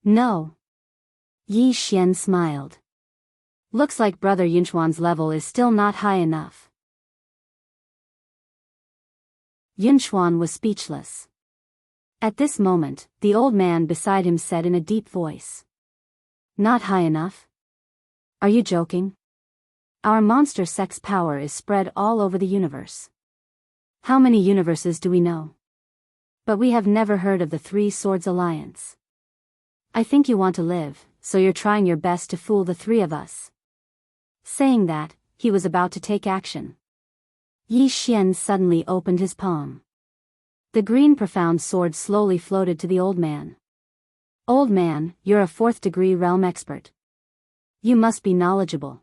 No. Yi Xian smiled. Looks like Brother Yunchuan's level is still not high enough. Yunchuan was speechless. At this moment, the old man beside him said in a deep voice. Not high enough? Are you joking? Our monster sect's power is spread all over the universe. How many universes do we know? But we have never heard of the Three Swords Alliance. I think you want to live, so you're trying your best to fool the three of us. Saying that, he was about to take action. Yi Xian suddenly opened his palm. The green profound sword slowly floated to the old man. Old man, you're a 4th-degree realm expert. You must be knowledgeable.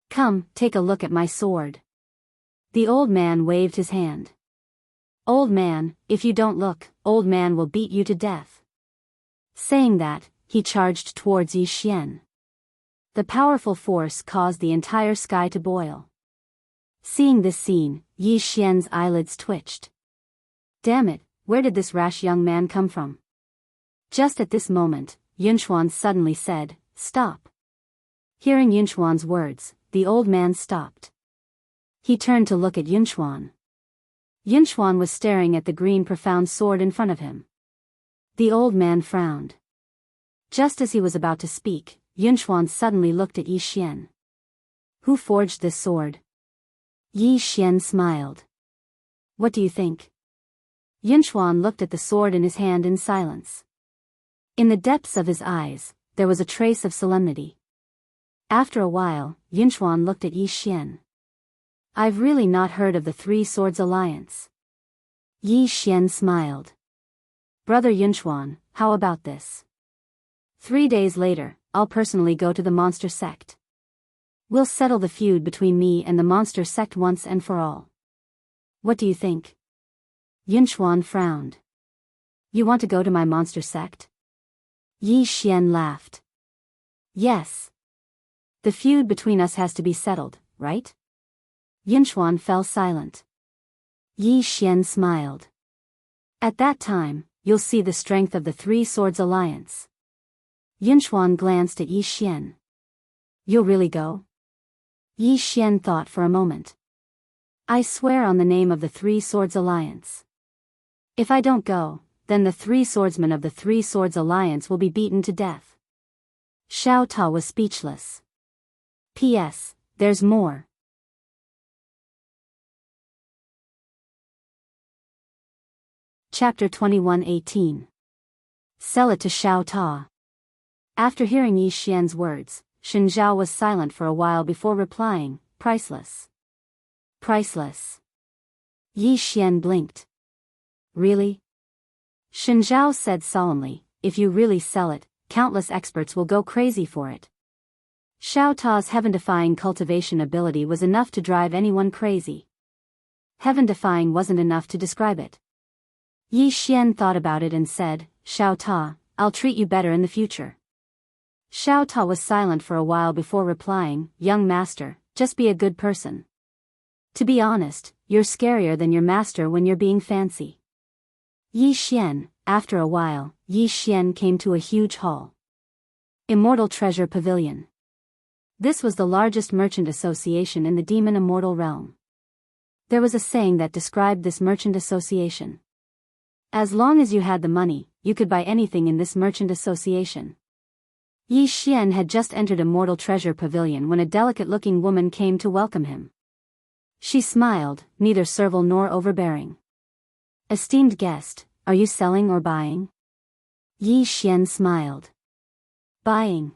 Come, take a look at my sword. The old man waved his hand. Old man, if you don't look, old man will beat you to death. Saying that, he charged towards Yi Xian. The powerful force caused the entire sky to boil. Seeing this scene, Yi Xian's eyelids twitched. Damn it, where did this rash young man come from? Just at this moment, Yunchuan suddenly said, "Stop." Hearing Yunchuan's words, the old man stopped. He turned to look at Yunchuan. Yunchuan was staring at the green profound sword in front of him. The old man frowned. Just as he was about to speak, Yunchuan suddenly looked at Yi Xian. Who forged this sword? Yi Xian smiled. What do you think? Yunchuan looked at the sword in his hand in silence. In the depths of his eyes, there was a trace of solemnity. After a while, Yunchuan looked at Yi Xian. I've really not heard of the Three Swords Alliance. Yi Xian smiled. Brother Yunchuan, how about this? 3 days later, I'll personally go to the monster sect. We'll settle the feud between me and the monster sect once and for all. What do you think? Yunchuan frowned. You want to go to my monster sect? Yi Xian laughed. Yes. The feud between us has to be settled, right? Yunchuan fell silent. Yi Xian smiled. At that time, you'll see the strength of the Three Swords Alliance. Yunchuan glanced at Yi Xian. You'll really go? Yi Xian thought for a moment. I swear on the name of the Three Swords Alliance. If I don't go, then the 3 swordsmen of the Three Swords Alliance will be beaten to death. Xiao Ta was speechless. P.S. There's more. Chapter 21:18. Sell it to Xiao Ta. After hearing Yi Xian's words, Shen Zhao was silent for a while before replying, priceless. Priceless. Yi Xian blinked. Really? Shen Zhao said solemnly, if you really sell it, countless experts will go crazy for it. Xiao Ta's heaven-defying cultivation ability was enough to drive anyone crazy. Heaven-defying wasn't enough to describe it. Yi Xian thought about it and said, Xiao Ta, I'll treat you better in the future. Xiao Ta was silent for a while before replying, young master, just be a good person. To be honest, you're scarier than your master when you're being fancy. Yi Xian, after a while, Yi Xian came to a huge hall. Immortal Treasure Pavilion. This was the largest merchant association in the demon immortal realm. There was a saying that described this merchant association. As long as you had the money, you could buy anything in this merchant association. Yi Xian had just entered Immortal Treasure Pavilion when a delicate-looking woman came to welcome him. She smiled, neither servile nor overbearing. Esteemed guest, are you selling or buying? Yi Xian smiled. Buying.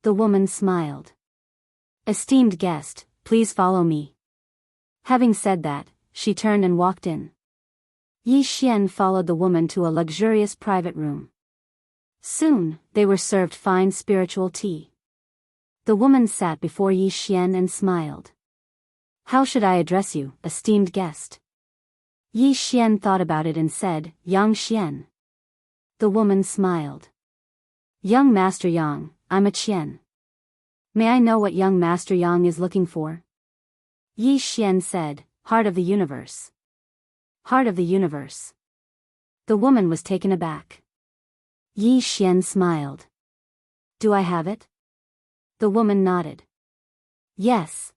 The woman smiled. Esteemed guest, please follow me. Having said that, she turned and walked in. Yi Xian followed the woman to a luxurious private room. Soon, they were served fine spiritual tea. The woman sat before Yi Xian and smiled. How should I address you, esteemed guest? Yi Xian thought about it and said, Yang Xian. The woman smiled. Young Master Yang, I'm a Qian. May I know what young Master Yang is looking for? Yi Xian said, Heart of the Universe. Heart of the Universe. The woman was taken aback. Yi Xian smiled. Do I have it? The woman nodded. Yes.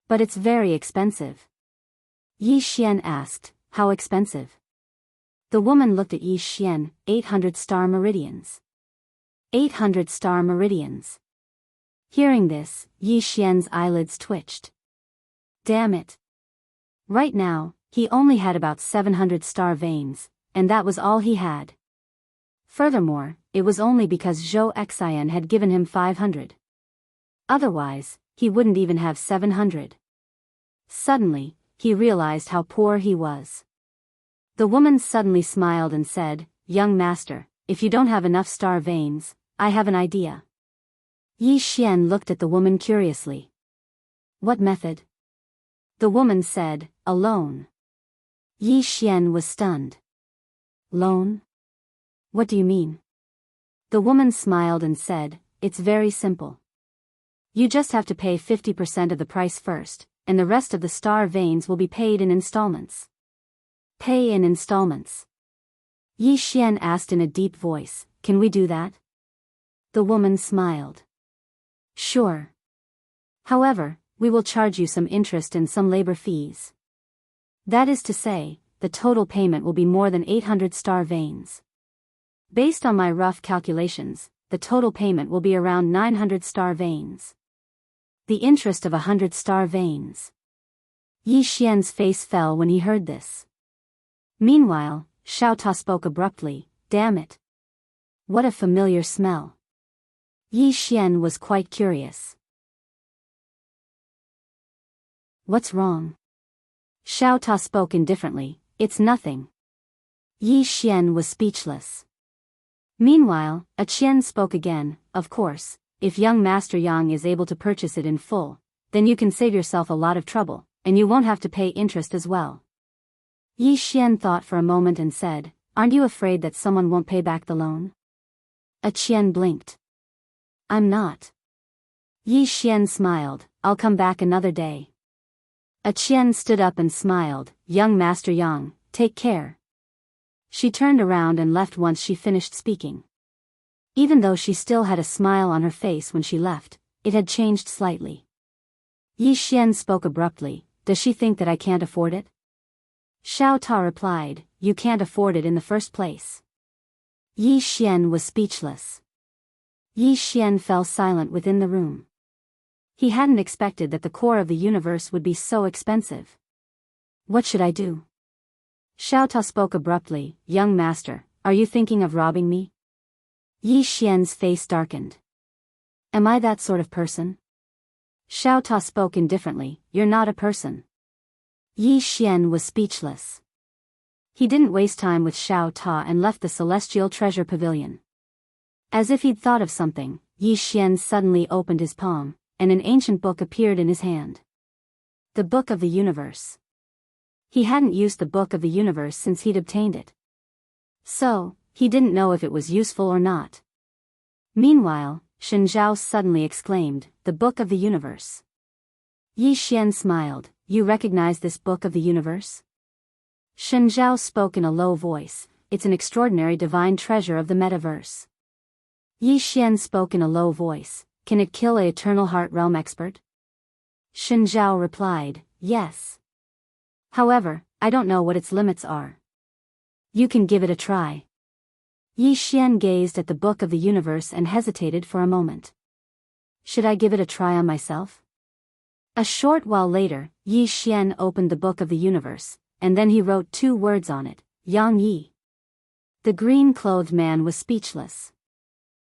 But it's very expensive. Yi Xian asked, how expensive? The woman looked at Yi Xian, 800 star meridians. 800 star meridians. Hearing this, Yi Xian's eyelids twitched. Damn it. Right now, He only had about 700 star veins, and that was all he had. Furthermore, it was only because Zhou Xian had given him 500. Otherwise, he wouldn't even have 700. Suddenly, he realized how poor he was. The woman suddenly smiled and said, "Young master, if you don't have enough star veins, I have an idea." Yi Xian looked at the woman curiously. "What method?" The woman said, "A loan." Yi Xian was stunned. "Loan? What do you mean?" The woman smiled and said, "It's very simple. You just have to pay 50% of the price first, and the rest of the star veins will be paid in installments." "Pay in installments?" Yi Xian asked in a deep voice, "Can we do that?" The woman smiled. "Sure. However, we will charge you some interest and some labor fees. That is to say, the total payment will be more than 800 star veins. Based on my rough calculations, the total payment will be around 900 star veins. The interest of 100 star veins." Yi Xian's face fell when he heard this. Meanwhile, Xiao Ta spoke abruptly, "Damn it. What a familiar smell." Yi Xian was quite curious. "What's wrong?" Xiao Ta spoke indifferently, "It's nothing." Yi Xian was speechless. Meanwhile, A Qian spoke again, "Of course, if young Master Yang is able to purchase it in full, then you can save yourself a lot of trouble, and you won't have to pay interest as well." Yi Xian thought for a moment and said, "Aren't you afraid that someone won't pay back the loan?" A Qian blinked. "I'm not." Yi Xian smiled, "I'll come back another day." A Qian stood up and smiled, "Young Master Yang, take care." She turned around and left once she finished speaking. Even though she still had a smile on her face when she left, it had changed slightly. Yi Xian spoke abruptly, "Does she think that I can't afford it?" Xiao Ta replied, "You can't afford it in the first place." Yi Xian was speechless. Yi Xian fell silent within the room. He hadn't expected that the core of the universe would be so expensive. "What should I do?" Xiao Ta spoke abruptly, "Young master, are you thinking of robbing me?" Yi Xian's face darkened. "Am I that sort of person?" Xiao Ta spoke indifferently, "You're not a person." Yi Xian was speechless. He didn't waste time with Xiao Ta and left the celestial treasure pavilion. As if he'd thought of something, Yi Xian suddenly opened his palm, and an ancient book appeared in his hand. The Book of the Universe. He hadn't used the Book of the Universe since he'd obtained it. So, he didn't know if it was useful or not. Meanwhile, Shen Zhao suddenly exclaimed, "The Book of the Universe." Yi Xian smiled, "You recognize this Book of the Universe?" Shen Zhao spoke in a low voice, "It's an extraordinary divine treasure of the metaverse." Yi Xian spoke in a low voice, "Can it kill a Eternal Heart Realm expert?" Shen Zhao replied, "Yes. However, I don't know what its limits are." "You can give it a try." Yi Xian gazed at the Book of the Universe and hesitated for a moment. "Should I give it a try on myself?" A short while later, Yi Xian opened the Book of the Universe, and then he wrote 2 words on it, Yang Yi. The green-clothed man was speechless.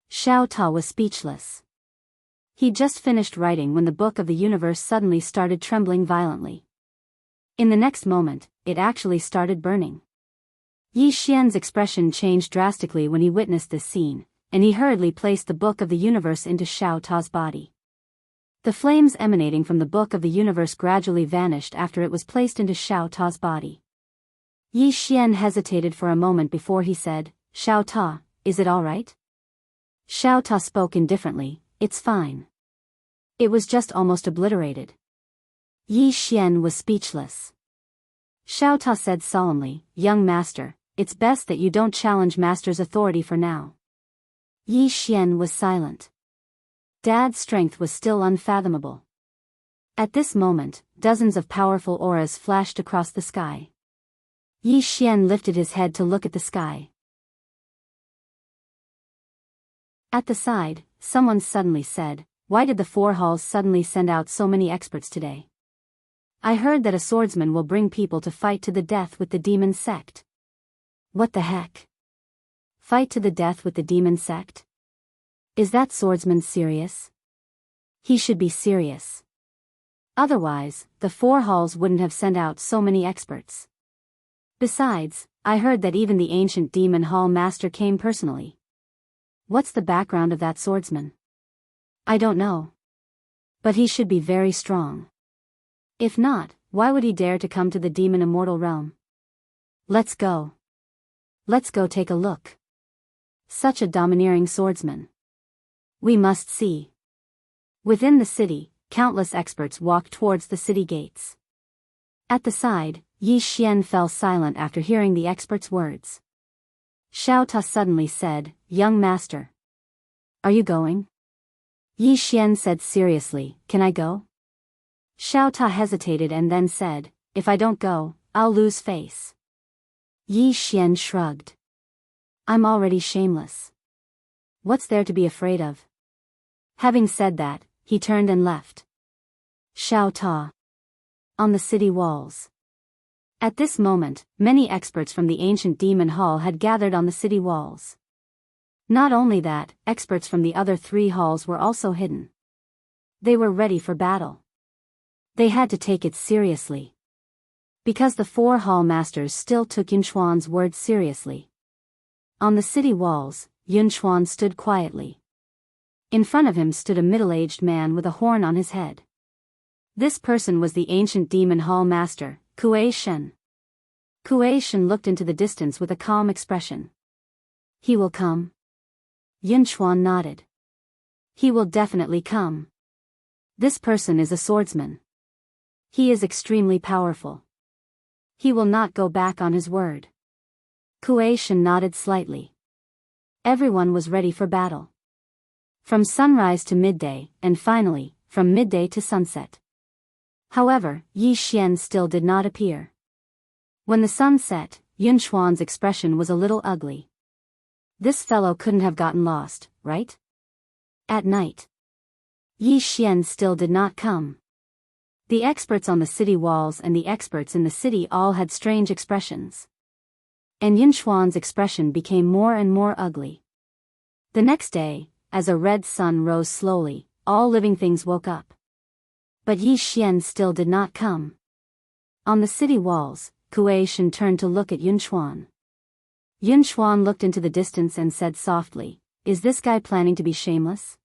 Xiao Ta was speechless. He just finished writing when the Book of the Universe suddenly started trembling violently. In the next moment, it actually started burning. Yi Xian's expression changed drastically when he witnessed this scene, and he hurriedly placed the Book of the Universe into Xiao Ta's body. The flames emanating from the Book of the Universe gradually vanished after it was placed into Xiao Ta's body. Yi Xian hesitated for a moment before he said, "Xiao Ta, is it all right?" Xiao Ta spoke indifferently, "It's fine." It was just almost obliterated. Yi Xian was speechless. Xiao Ta said solemnly, "Young master, it's best that you don't challenge master's authority for now." Yi Xian was silent. Dad's strength was still unfathomable. At this moment, dozens of powerful auras flashed across the sky. Yi Xian lifted his head to look at the sky. At the side, someone suddenly said, "Why did the 4 halls suddenly send out so many experts today?" I heard that a swordsman will bring people to fight to the death with the demon sect. What the heck? Fight to the death with the demon sect? Is that swordsman serious? He should be serious. Otherwise, the 4 halls wouldn't have sent out so many experts. Besides, I heard that even the ancient demon hall master came personally. What's the background of that swordsman? I don't know. But he should be very strong. If not, why would he dare to come to the demon immortal realm? Let's go. Let's go take a look. Such a domineering swordsman. We must see. Within the city, countless experts walked towards the city gates. At the side, Yi Xian fell silent after hearing the expert's words. Xiao Ta suddenly said, "Young master. Are you going?" Yi Xian said seriously, "Can I go?" Xiao Ta hesitated and then said, "If I don't go, I'll lose face." Yi Xian shrugged. "I'm already shameless. What's there to be afraid of?" Having said that, he turned and left. Xiao Ta. On the city walls. At this moment, many experts from the ancient demon hall had gathered on the city walls. Not only that, experts from the other 3 halls were also hidden. They were ready for battle. They had to take it seriously. Because the 4 hall masters still took Yunchuan's words seriously. On the city walls, Yunchuan stood quietly. In front of him stood a middle-aged man with a horn on his head. This person was the ancient demon hall master, Kuei Shen. Kuei Shen looked into the distance with a calm expression. He will come. Yunchuan nodded. He will definitely come. This person is a swordsman. He is extremely powerful. He will not go back on his word. Kuei Shen nodded slightly. Everyone was ready for battle. From sunrise to midday, and finally, from midday to sunset. However, Yi Xian still did not appear. When the sun set, Yunchuan's expression was a little ugly. This fellow couldn't have gotten lost, right? At night. Yi Xian still did not come. The experts on the city walls and the experts in the city all had strange expressions. And Yunchuan's expression became more and more ugly. The next day, as a red sun rose slowly, all living things woke up. But Yi Xian still did not come. On the city walls, Kuei Shen turned to look at Yunchuan. Yunchuan looked into the distance and said softly, "Is this guy planning to be shameless?"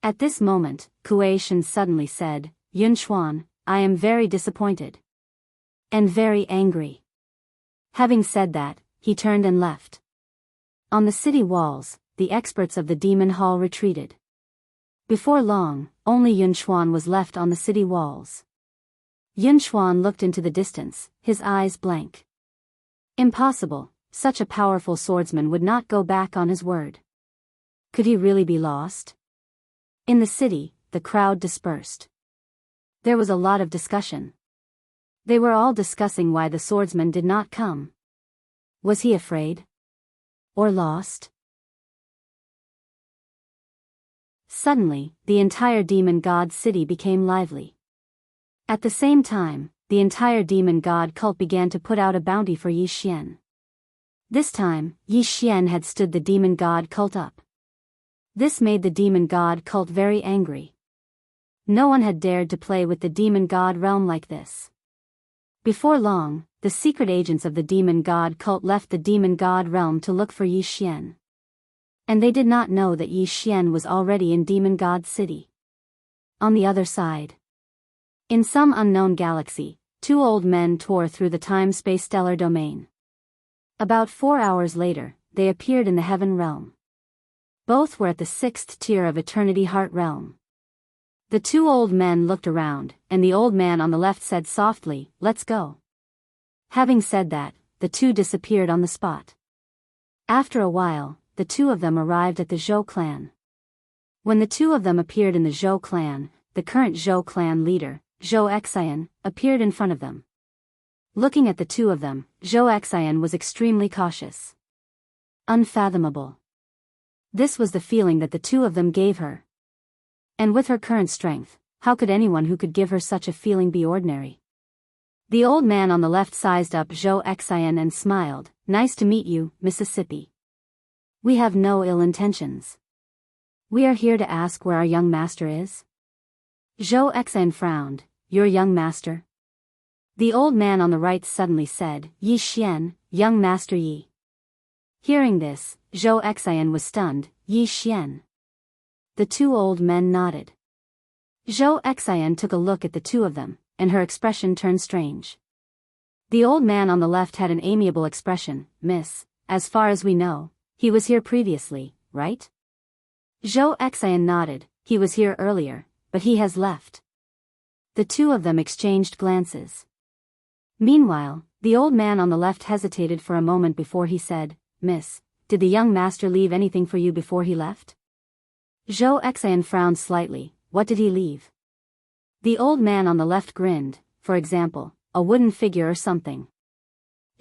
At this moment, Kuei Shen suddenly said, "Yunchuan, I am very disappointed. And very angry." Having said that, he turned and left. On the city walls, the experts of the demon hall retreated. Before long, only Yunchuan was left on the city walls. Yunchuan looked into the distance, his eyes blank. Impossible, such a powerful swordsman would not go back on his word. Could he really be lost? In the city, the crowd dispersed. There was a lot of discussion. They were all discussing why the swordsman did not come. Was he afraid? Or lost? Suddenly, the entire demon god city became lively. At the same time, the entire demon god cult began to put out a bounty for Yi Xian. This time, Yi Xian had stood the demon god cult up. This made the demon god cult very angry. No one had dared to play with the demon god realm like this. Before long, the secret agents of the demon god cult left the demon god realm to look for Yi Xian. And they did not know that Yi Xian was already in demon god city. On the other side. In some unknown galaxy, 2 old men tore through the time-space stellar domain. About 4 hours later, they appeared in the heaven realm. Both were at the 6th tier of Eternity Heart realm. The 2 old men looked around, and the old man on the left said softly, "Let's go." Having said that, the 2 disappeared on the spot. After a while, the 2 of them arrived at the Zhou clan. When the 2 of them appeared in the Zhou clan, the current Zhou clan leader, Zhou Xian, appeared in front of them. Looking at the 2 of them, Zhou Xian was extremely cautious. Unfathomable. This was the feeling that the 2 of them gave her. And with her current strength, how could anyone who could give her such a feeling be ordinary? The old man on the left sized up Zhou Xian and smiled. Nice to meet you, Mississippi. We have no ill intentions. We are here to ask where our young master is. Zhou Xian frowned. Your young master? The old man on the right suddenly said, Yi Xian, young master Yi. Hearing this, Zhou Xian was stunned. Yi Xian. The two old men nodded. Zhou Xian took a look at the two of them, and her expression turned strange. The old man on the left had an amiable expression. Miss, as far as we know, he was here previously, right? Zhou Xian nodded. He was here earlier, but he has left. The two of them exchanged glances. Meanwhile, the old man on the left hesitated for a moment before he said, Miss, did the young master leave anything for you before he left? Zhou Xian frowned slightly. What did he leave? The old man on the left grinned. For example, a wooden figure or something.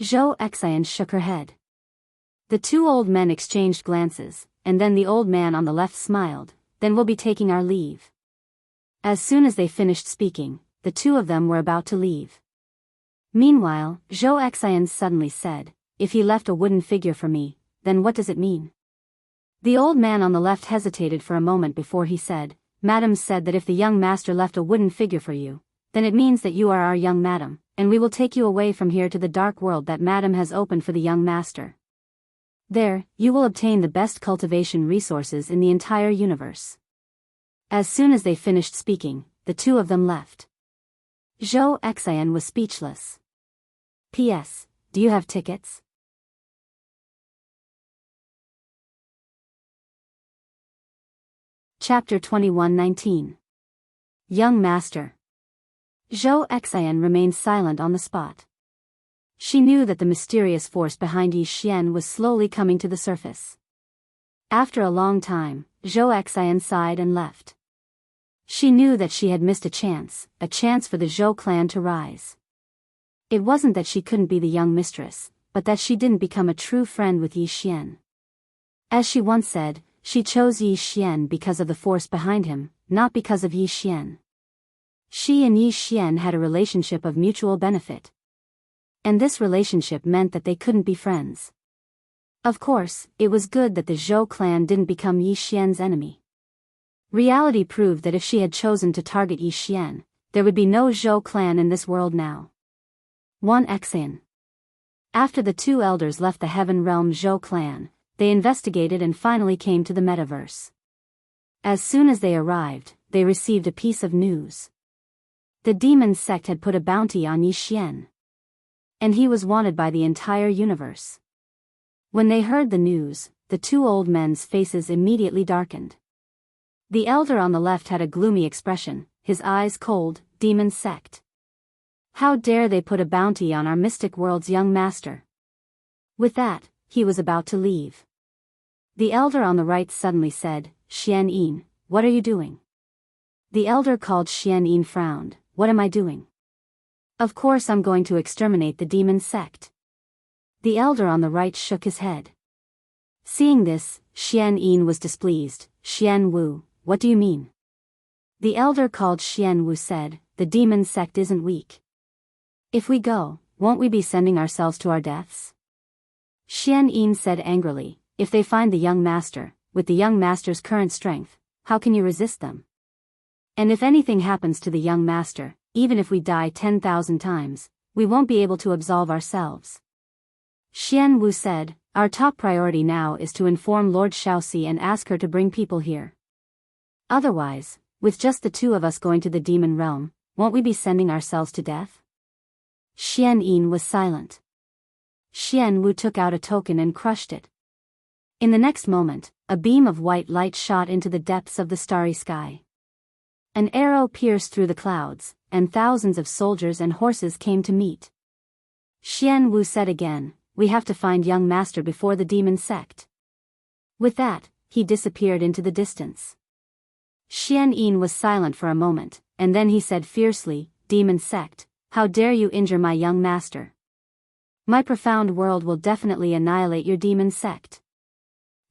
Zhou Xian shook her head. The two old men exchanged glances, and then the old man on the left smiled. Then we'll be taking our leave. As soon as they finished speaking, the two of them were about to leave. Meanwhile, Zhou Xian suddenly said, If he left a wooden figure for me, then what does it mean? The old man on the left hesitated for a moment before he said, Madam said that if the young master left a wooden figure for you, then it means that you are our young madam, and we will take you away from here to the dark world that madam has opened for the young master. There, you will obtain the best cultivation resources in the entire universe. As soon as they finished speaking, the two of them left. Zhou Xian was speechless. P.S. Do you have tickets? Chapter 21:19. Young Master. Zhou Xian remained silent on the spot. She knew that the mysterious force behind Yi Xian was slowly coming to the surface. After a long time, Zhou Xian sighed and left. She knew that she had missed a chance for the Zhou clan to rise. It wasn't that she couldn't be the young mistress, but that she didn't become a true friend with Yi Xian. As she once said, she chose Yi Xian because of the force behind him, not because of Yi Xian. She and Yi Xian had a relationship of mutual benefit. And this relationship meant that they couldn't be friends. Of course, it was good that the Zhou clan didn't become Yi Xian's enemy. Reality proved that if she had chosen to target Yi Xian, there would be no Zhou clan in this world now. 1 Xian. After the two elders left the Heaven Realm Zhou clan, they investigated and finally came to the metaverse. As soon as they arrived, they received a piece of news. The demon sect had put a bounty on Yi Xian. And he was wanted by the entire universe. When they heard the news, the two old men's faces immediately darkened. The elder on the left had a gloomy expression, his eyes cold. Demon sect. How dare they put a bounty on our mystic world's young master? With that, he was about to leave. The elder on the right suddenly said, Xian Yin, what are you doing? The elder called Xian Yin frowned. What am I doing? Of course I'm going to exterminate the demon sect. The elder on the right shook his head. Seeing this, Xian Yin was displeased. Xian Wu, what do you mean? The elder called Xian Wu said, the demon sect isn't weak. If we go, won't we be sending ourselves to our deaths? Xian Yin said angrily, if they find the young master, with the young master's current strength, how can you resist them? And if anything happens to the young master, even if we die 10,000 times, we won't be able to absolve ourselves. Xian Wu said, our top priority now is to inform Lord Shaoxi and ask her to bring people here. Otherwise, with just the two of us going to the demon realm, won't we be sending ourselves to death? Xian Yin was silent. Xian Wu took out a token and crushed it. In the next moment, a beam of white light shot into the depths of the starry sky. An arrow pierced through the clouds, and thousands of soldiers and horses came to meet. Xian Wu said again, we have to find young master before the demon sect. With that, he disappeared into the distance. Xian Yin was silent for a moment, and then he said fiercely, demon sect, how dare you injure my young master? My profound world will definitely annihilate your demon sect.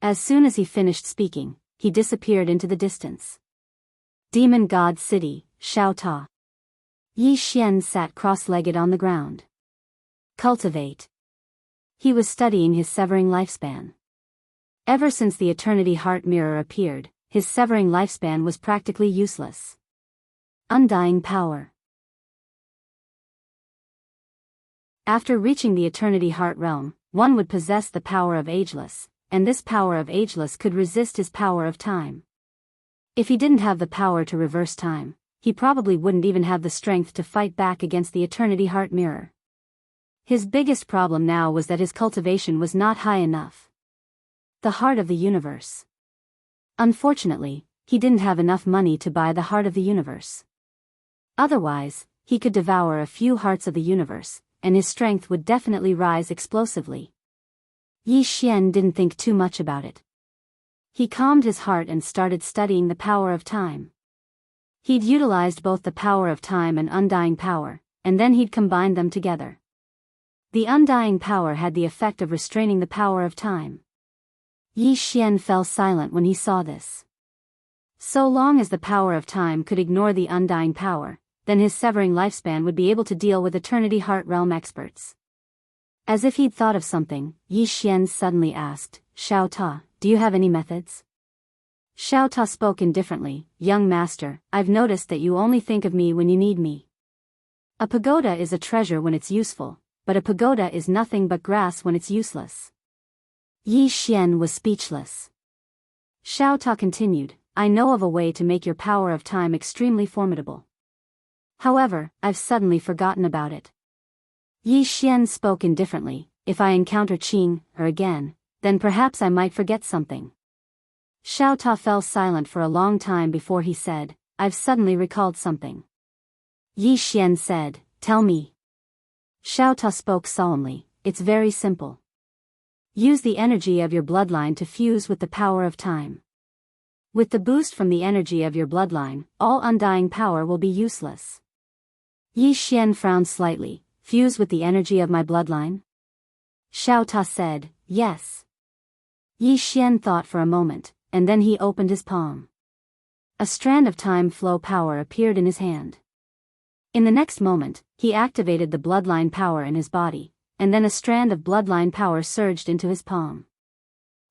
As soon as he finished speaking, he disappeared into the distance. Demon God City, Xiao Ta. Yi Xian sat cross-legged on the ground. Cultivate. He was studying his severing lifespan. Ever since the Eternity Heart Mirror appeared, his severing lifespan was practically useless. Undying power. After reaching the Eternity Heart Realm, one would possess the power of Ageless, and this power of Ageless could resist his power of time. If he didn't have the power to reverse time, he probably wouldn't even have the strength to fight back against the Eternity Heart Mirror. His biggest problem now was that his cultivation was not high enough. The heart of the universe. Unfortunately, he didn't have enough money to buy the heart of the universe. Otherwise, he could devour a few hearts of the universe, and his strength would definitely rise explosively. Yi Xian didn't think too much about it. He calmed his heart and started studying the power of time. He'd utilized both the power of time and undying power, and then he'd combined them together. The undying power had the effect of restraining the power of time. Yi Xian fell silent when he saw this. So long as the power of time could ignore the undying power, then his severing lifespan would be able to deal with Eternity Heart Realm experts. As if he'd thought of something, Yi Xian suddenly asked, "Xiao Ta, do you have any methods?" Xiao Ta spoke indifferently, "Young master, I've noticed that you only think of me when you need me. A pagoda is a treasure when it's useful, but a pagoda is nothing but grass when it's useless." Yi Xian was speechless. Xiao Ta continued, "I know of a way to make your power of time extremely formidable. However, I've suddenly forgotten about it." Yi Xian spoke indifferently, "If I encounter Qing, or again, then perhaps I might forget something." Xiao Ta fell silent for a long time before he said, "I've suddenly recalled something." Yi Xian said, "Tell me." Xiao Ta spoke solemnly, "It's very simple. Use the energy of your bloodline to fuse with the power of time. With the boost from the energy of your bloodline, all undying power will be useless." Yi Xian frowned slightly, "Fuse with the energy of my bloodline?" Xiao Ta said, "Yes." Yi Xian thought for a moment, and then he opened his palm. A strand of time flow power appeared in his hand. In the next moment, he activated the bloodline power in his body, and then a strand of bloodline power surged into his palm.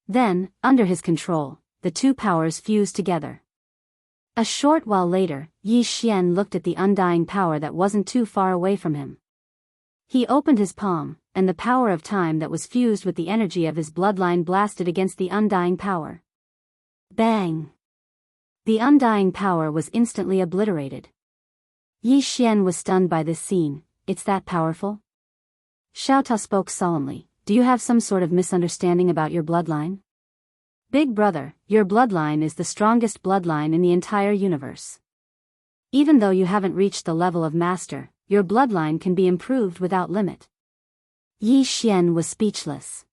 Then, under his control, the two powers fused together. A short while later, Yi Xian looked at the undying power that wasn't too far away from him. He opened his palm, and the power of time that was fused with the energy of his bloodline blasted against the undying power. Bang! The undying power was instantly obliterated. Yi Xian was stunned by this scene. "It's that powerful?" Xiao Ta spoke solemnly, "Do you have some sort of misunderstanding about your bloodline? Big brother, your bloodline is the strongest bloodline in the entire universe. Even though you haven't reached the level of master, your bloodline can be improved without limit." Yi Xian was speechless.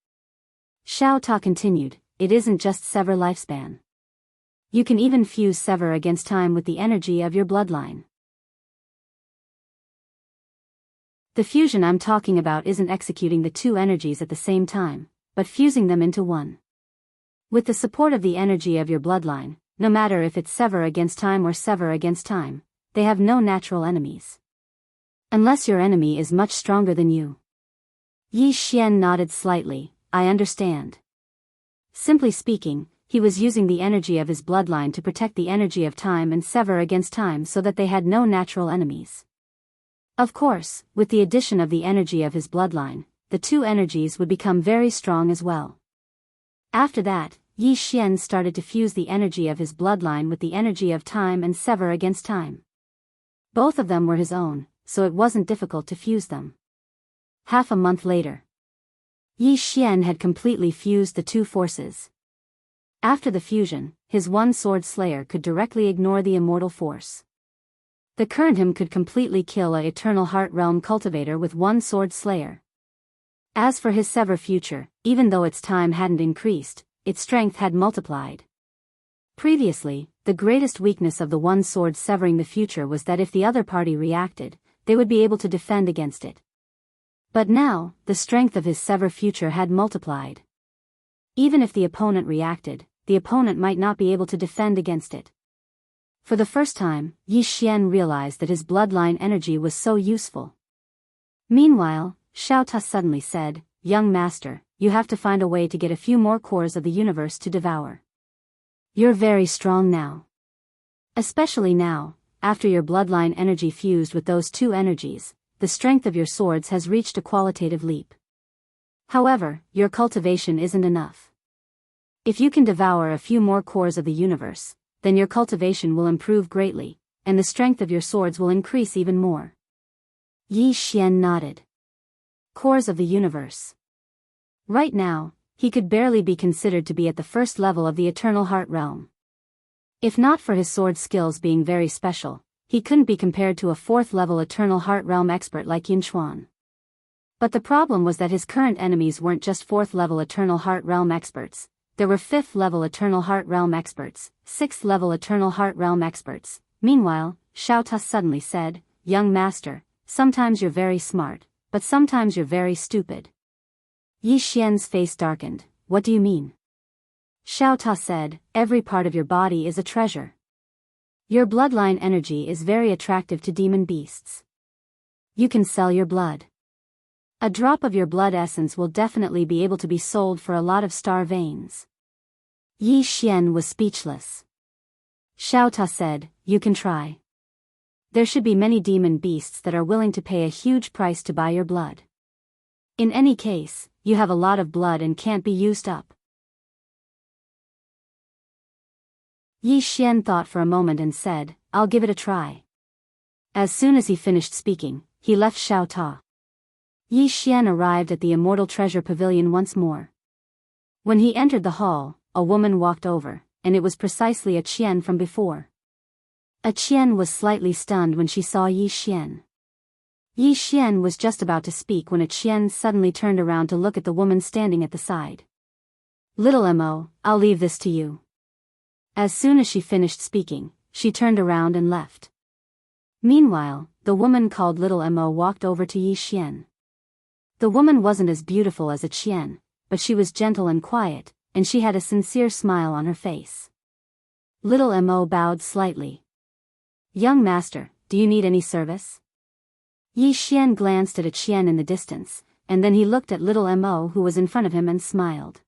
Xiao Ta continued, "It isn't just sever lifespan. You can even fuse sever against time with the energy of your bloodline. The fusion I'm talking about isn't executing the two energies at the same time, but fusing them into one. With the support of the energy of your bloodline, no matter if it's sever against time or sever against time, they have no natural enemies. Unless your enemy is much stronger than you." Yi Xian nodded slightly, "I understand." Simply speaking, he was using the energy of his bloodline to protect the energy of time and sever against time so that they had no natural enemies. Of course, with the addition of the energy of his bloodline, the two energies would become very strong as well. After that, Yi Xian started to fuse the energy of his bloodline with the energy of time and sever against time. Both of them were his own, so it wasn't difficult to fuse them. Half a month later, Yi Xian had completely fused the two forces. After the fusion, his one-sword slayer could directly ignore the immortal force. The current him could completely kill a Eternal Heart Realm cultivator with one sword slayer. As for his sever future, even though its time hadn't increased, its strength had multiplied. Previously, the greatest weakness of the one sword severing the future was that if the other party reacted, they would be able to defend against it. But now, the strength of his sever future had multiplied. Even if the opponent reacted, the opponent might not be able to defend against it. For the first time, Yi Xian realized that his bloodline energy was so useful. Meanwhile, Xiao Ta suddenly said, "Young master, you have to find a way to get a few more cores of the universe to devour. You're very strong now. Especially now, after your bloodline energy fused with those two energies, the strength of your swords has reached a qualitative leap. However, your cultivation isn't enough. If you can devour a few more cores of the universe, then your cultivation will improve greatly, and the strength of your swords will increase even more." Yi Xian nodded. Cores of the universe. Right now, he could barely be considered to be at the first level of the Eternal Heart Realm. If not for his sword skills being very special, he couldn't be compared to a fourth-level Eternal Heart Realm expert like Yunchuan. But the problem was that his current enemies weren't just fourth-level Eternal Heart Realm experts. There were 5th-level Eternal Heart Realm experts, 6th-level Eternal Heart Realm experts. Meanwhile, Xiao Ta suddenly said, "Young master, sometimes you're very smart, but sometimes you're very stupid." Yi Xian's face darkened. "What do you mean?" Xiao Ta said, "Every part of your body is a treasure. Your bloodline energy is very attractive to demon beasts. You can sell your blood. A drop of your blood essence will definitely be able to be sold for a lot of star veins." Yi Xian was speechless. Xiao Ta said, "You can try. There should be many demon beasts that are willing to pay a huge price to buy your blood. In any case, you have a lot of blood and can't be used up." Yi Xian thought for a moment and said, "I'll give it a try." As soon as he finished speaking, he left Xiao Ta. Yi Xian arrived at the Immortal Treasure Pavilion once more. When he entered the hall, a woman walked over, and it was precisely a Qian from before. A Qian was slightly stunned when she saw Yi Xian. Yi Xian was just about to speak when a Qian suddenly turned around to look at the woman standing at the side. "Little Mo, I'll leave this to you." As soon as she finished speaking, she turned around and left. Meanwhile, the woman called Little Mo walked over to Yi Xian. The woman wasn't as beautiful as a Qian, but she was gentle and quiet, and she had a sincere smile on her face. Little Mo bowed slightly. "Young master, do you need any service?" Yi Xian glanced at a Qian in the distance, and then he looked at Little Mo who was in front of him and smiled.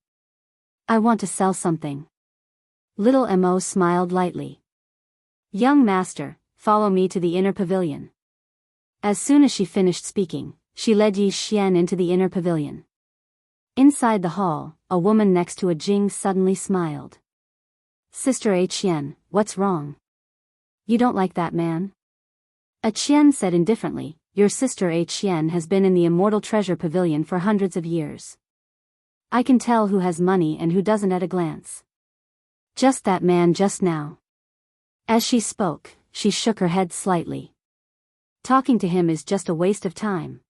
"I want to sell something." Little Mo smiled lightly. "Young master, follow me to the inner pavilion." As soon as she finished speaking, she led Yi Xian into the inner pavilion. Inside the hall, a woman next to a Jing suddenly smiled. "Sister A Qian, what's wrong? You don't like that man?" A Qian said indifferently, "Your sister A Qian has been in the Immortal Treasure Pavilion for hundreds of years. I can tell who has money and who doesn't at a glance. Just that man just now." As she spoke, she shook her head slightly. "Talking to him is just a waste of time."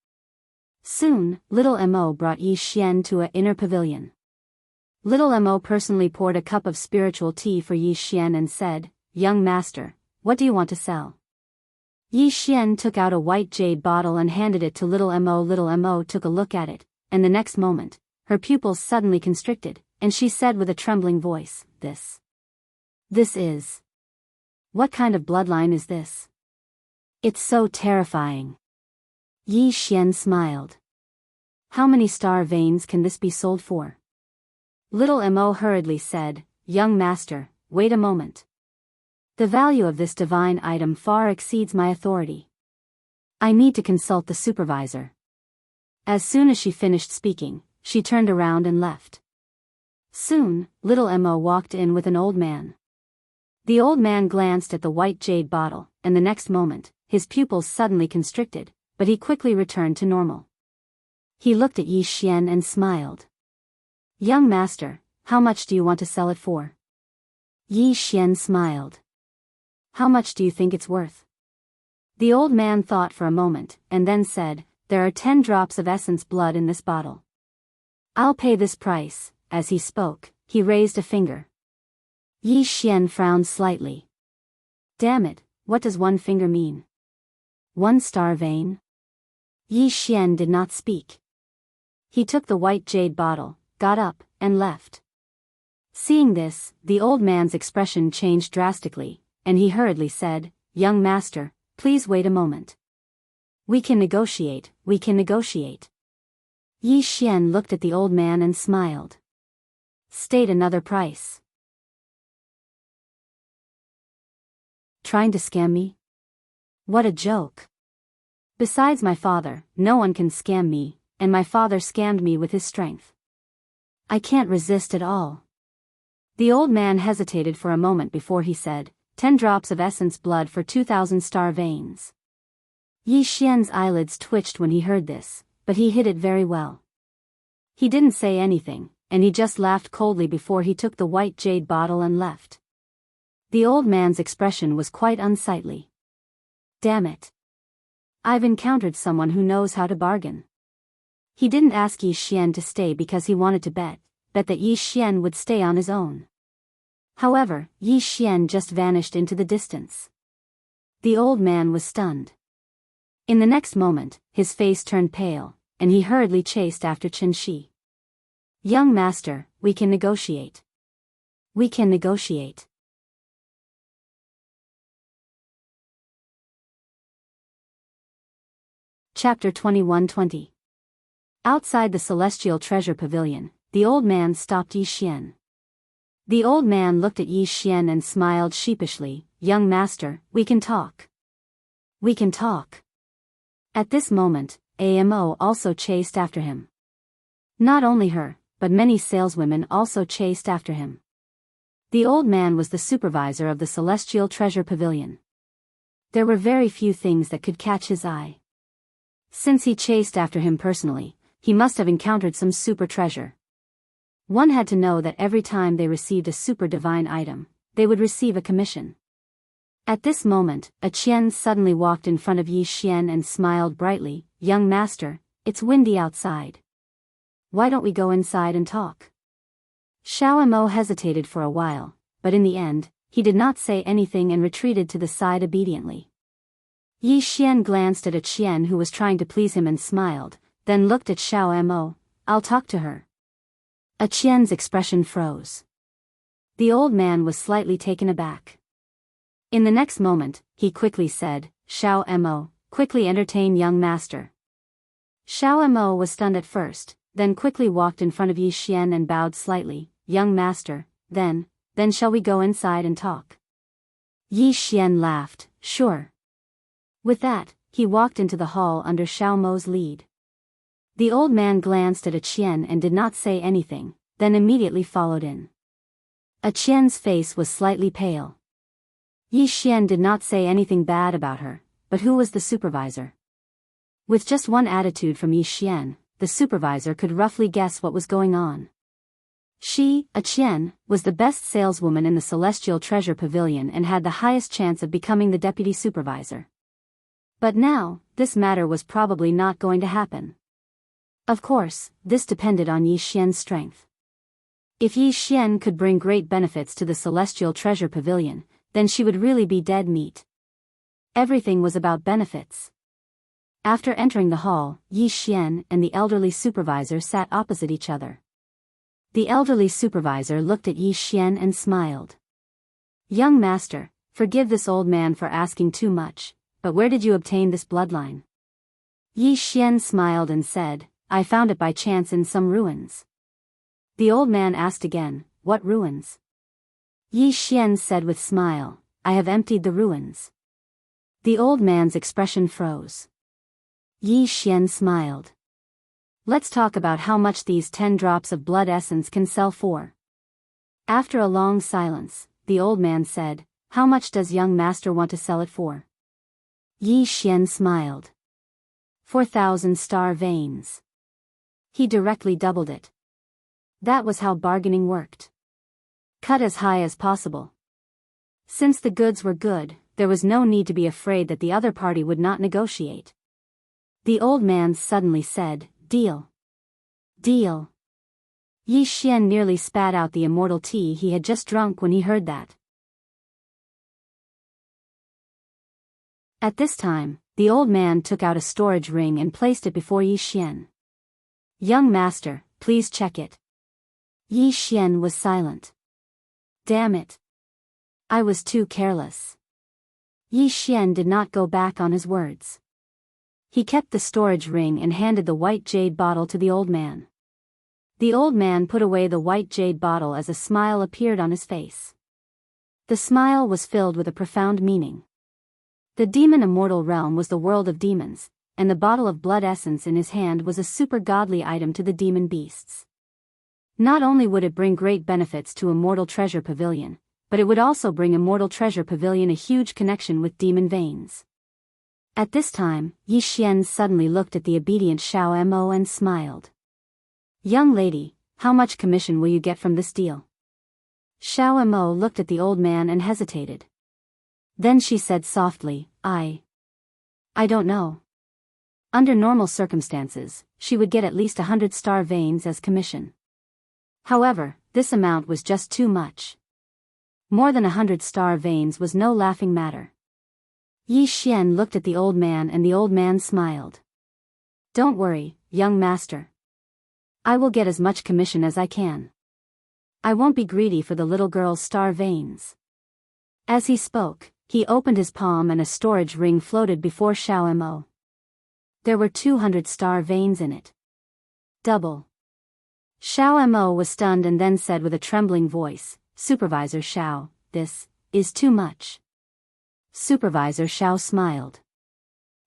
Soon, Little Mo brought Yi Xian to an inner pavilion. Little Mo personally poured a cup of spiritual tea for Yi Xian and said, "Young master, what do you want to sell?" Yi Xian took out a white jade bottle and handed it to Little Mo. Little Mo took a look at it, and the next moment, her pupils suddenly constricted, and she said with a trembling voice, This is... What kind of bloodline is this? It's so terrifying." Yi Xian smiled. "How many star veins can this be sold for?" Little Mo hurriedly said, "Young master, wait a moment. The value of this divine item far exceeds my authority. I need to consult the supervisor." As soon as she finished speaking, she turned around and left. Soon, Little Mo walked in with an old man. The old man glanced at the white jade bottle, and the next moment, his pupils suddenly constricted, but he quickly returned to normal. He looked at Yi Xian and smiled. "Young master, how much do you want to sell it for?" Yi Xian smiled. "How much do you think it's worth?" The old man thought for a moment, and then said, "There are 10 drops of essence blood in this bottle. I'll pay this price." As he spoke, he raised a finger. Yi Xian frowned slightly. "Damn it, what does one finger mean? 1 star vein?" Yi Xian did not speak. He took the white jade bottle, got up, and left. Seeing this, the old man's expression changed drastically, and he hurriedly said, "Young master, please wait a moment. We can negotiate, we can negotiate." Yi Xian looked at the old man and smiled. "State another price." "Trying to scam me? What a joke. Besides my father, no one can scam me, and my father scammed me with his strength. I can't resist at all." The old man hesitated for a moment before he said, 10 drops of essence blood for 2,000 star veins. Yi Xian's eyelids twitched when he heard this, but he hid it very well. He didn't say anything, and he just laughed coldly before he took the white jade bottle and left. The old man's expression was quite unsightly. Damn it. I've encountered someone who knows how to bargain. He didn't ask Yi Xian to stay because he wanted to bet that Yi Xian would stay on his own. However, Yi Xian just vanished into the distance. The old man was stunned. In the next moment, his face turned pale, and he hurriedly chased after Chen Shi. "Young master, we can negotiate. We can negotiate." Chapter 21-20. Outside the Celestial Treasure Pavilion, the old man stopped Yi Xian. The old man looked at Yi Xian and smiled sheepishly. "Young master, we can talk. We can talk." At this moment, Amo also chased after him. Not only her, but many saleswomen also chased after him. The old man was the supervisor of the Celestial Treasure Pavilion. There were very few things that could catch his eye. Since he chased after him personally, he must have encountered some super treasure. One had to know that every time they received a super divine item, they would receive a commission. At this moment, a Qian suddenly walked in front of Yi Xian and smiled brightly. "Young master, it's windy outside. Why don't we go inside and talk?" Xiao Mo hesitated for a while, but in the end, he did not say anything and retreated to the side obediently. Yi Xian glanced at a Qian who was trying to please him and smiled, then looked at Xiao Mo. "I'll talk to her." A Qian's expression froze. The old man was slightly taken aback. In the next moment, he quickly said, "Xiao Mo, quickly entertain young master." Xiao Mo was stunned at first, then quickly walked in front of Yi Xian and bowed slightly. "Young master, then shall we go inside and talk?" Yi Xian laughed, "Sure." With that, he walked into the hall under Xiao Mo's lead. The old man glanced at a Qian and did not say anything, then immediately followed in. A Qian's face was slightly pale. Yi Xian did not say anything bad about her, but who was the supervisor? With just one attitude from Yi Xian, the supervisor could roughly guess what was going on. She, a Qian, was the best saleswoman in the Celestial Treasure Pavilion and had the highest chance of becoming the deputy supervisor. But now, this matter was probably not going to happen. Of course, this depended on Yi Xian's strength. If Yi Xian could bring great benefits to the Celestial Treasure Pavilion, then she would really be dead meat. Everything was about benefits. After entering the hall, Yi Xian and the elderly supervisor sat opposite each other. The elderly supervisor looked at Yi Xian and smiled. "Young master, forgive this old man for asking too much, but where did you obtain this bloodline?" Yi Xian smiled and said, "I found it by chance in some ruins." The old man asked again, "What ruins?" Yi Xian said with smile, "I have emptied the ruins." The old man's expression froze. Yi Xian smiled. "Let's talk about how much these 10 drops of blood essence can sell for." After a long silence, the old man said, "How much does young master want to sell it for?" Yi Xian smiled. 4,000 star veins. He directly doubled it. That was how bargaining worked. Cut as high as possible. Since the goods were good, there was no need to be afraid that the other party would not negotiate. The old man suddenly said, "Deal. Deal." Yi Xian nearly spat out the immortal tea he had just drunk when he heard that. At this time, the old man took out a storage ring and placed it before Yi Xian. "Young master, please check it." Yi Xian was silent. "Damn it. I was too careless. Yi Xian did not go back on his words. He kept the storage ring and handed the white jade bottle to the old man. The old man put away the white jade bottle as a smile appeared on his face. The smile was filled with a profound meaning. The demon immortal realm was the world of demons, and the bottle of blood essence in his hand was a super godly item to the demon beasts. Not only would it bring great benefits to Immortal Treasure Pavilion, but it would also bring Immortal Treasure Pavilion a huge connection with demon veins. At this time, Yi Xian suddenly looked at the obedient Xiao Mo and smiled. Young lady, how much commission will you get from this deal? Xiao Mo looked at the old man and hesitated. Then she said softly, I don't know. Under normal circumstances, she would get at least 100 star veins as commission. However, this amount was just too much. More than 100 star veins was no laughing matter. Yi Xian looked at the old man and the old man smiled. Don't worry, young master. I will get as much commission as I can. I won't be greedy for the little girl's star veins. As he spoke, he opened his palm and a storage ring floated before Xiao Mo. There were 200 star veins in it. Double. Xiao Mo was stunned and then said with a trembling voice, Supervisor Xiao, this is too much. Supervisor Xiao smiled.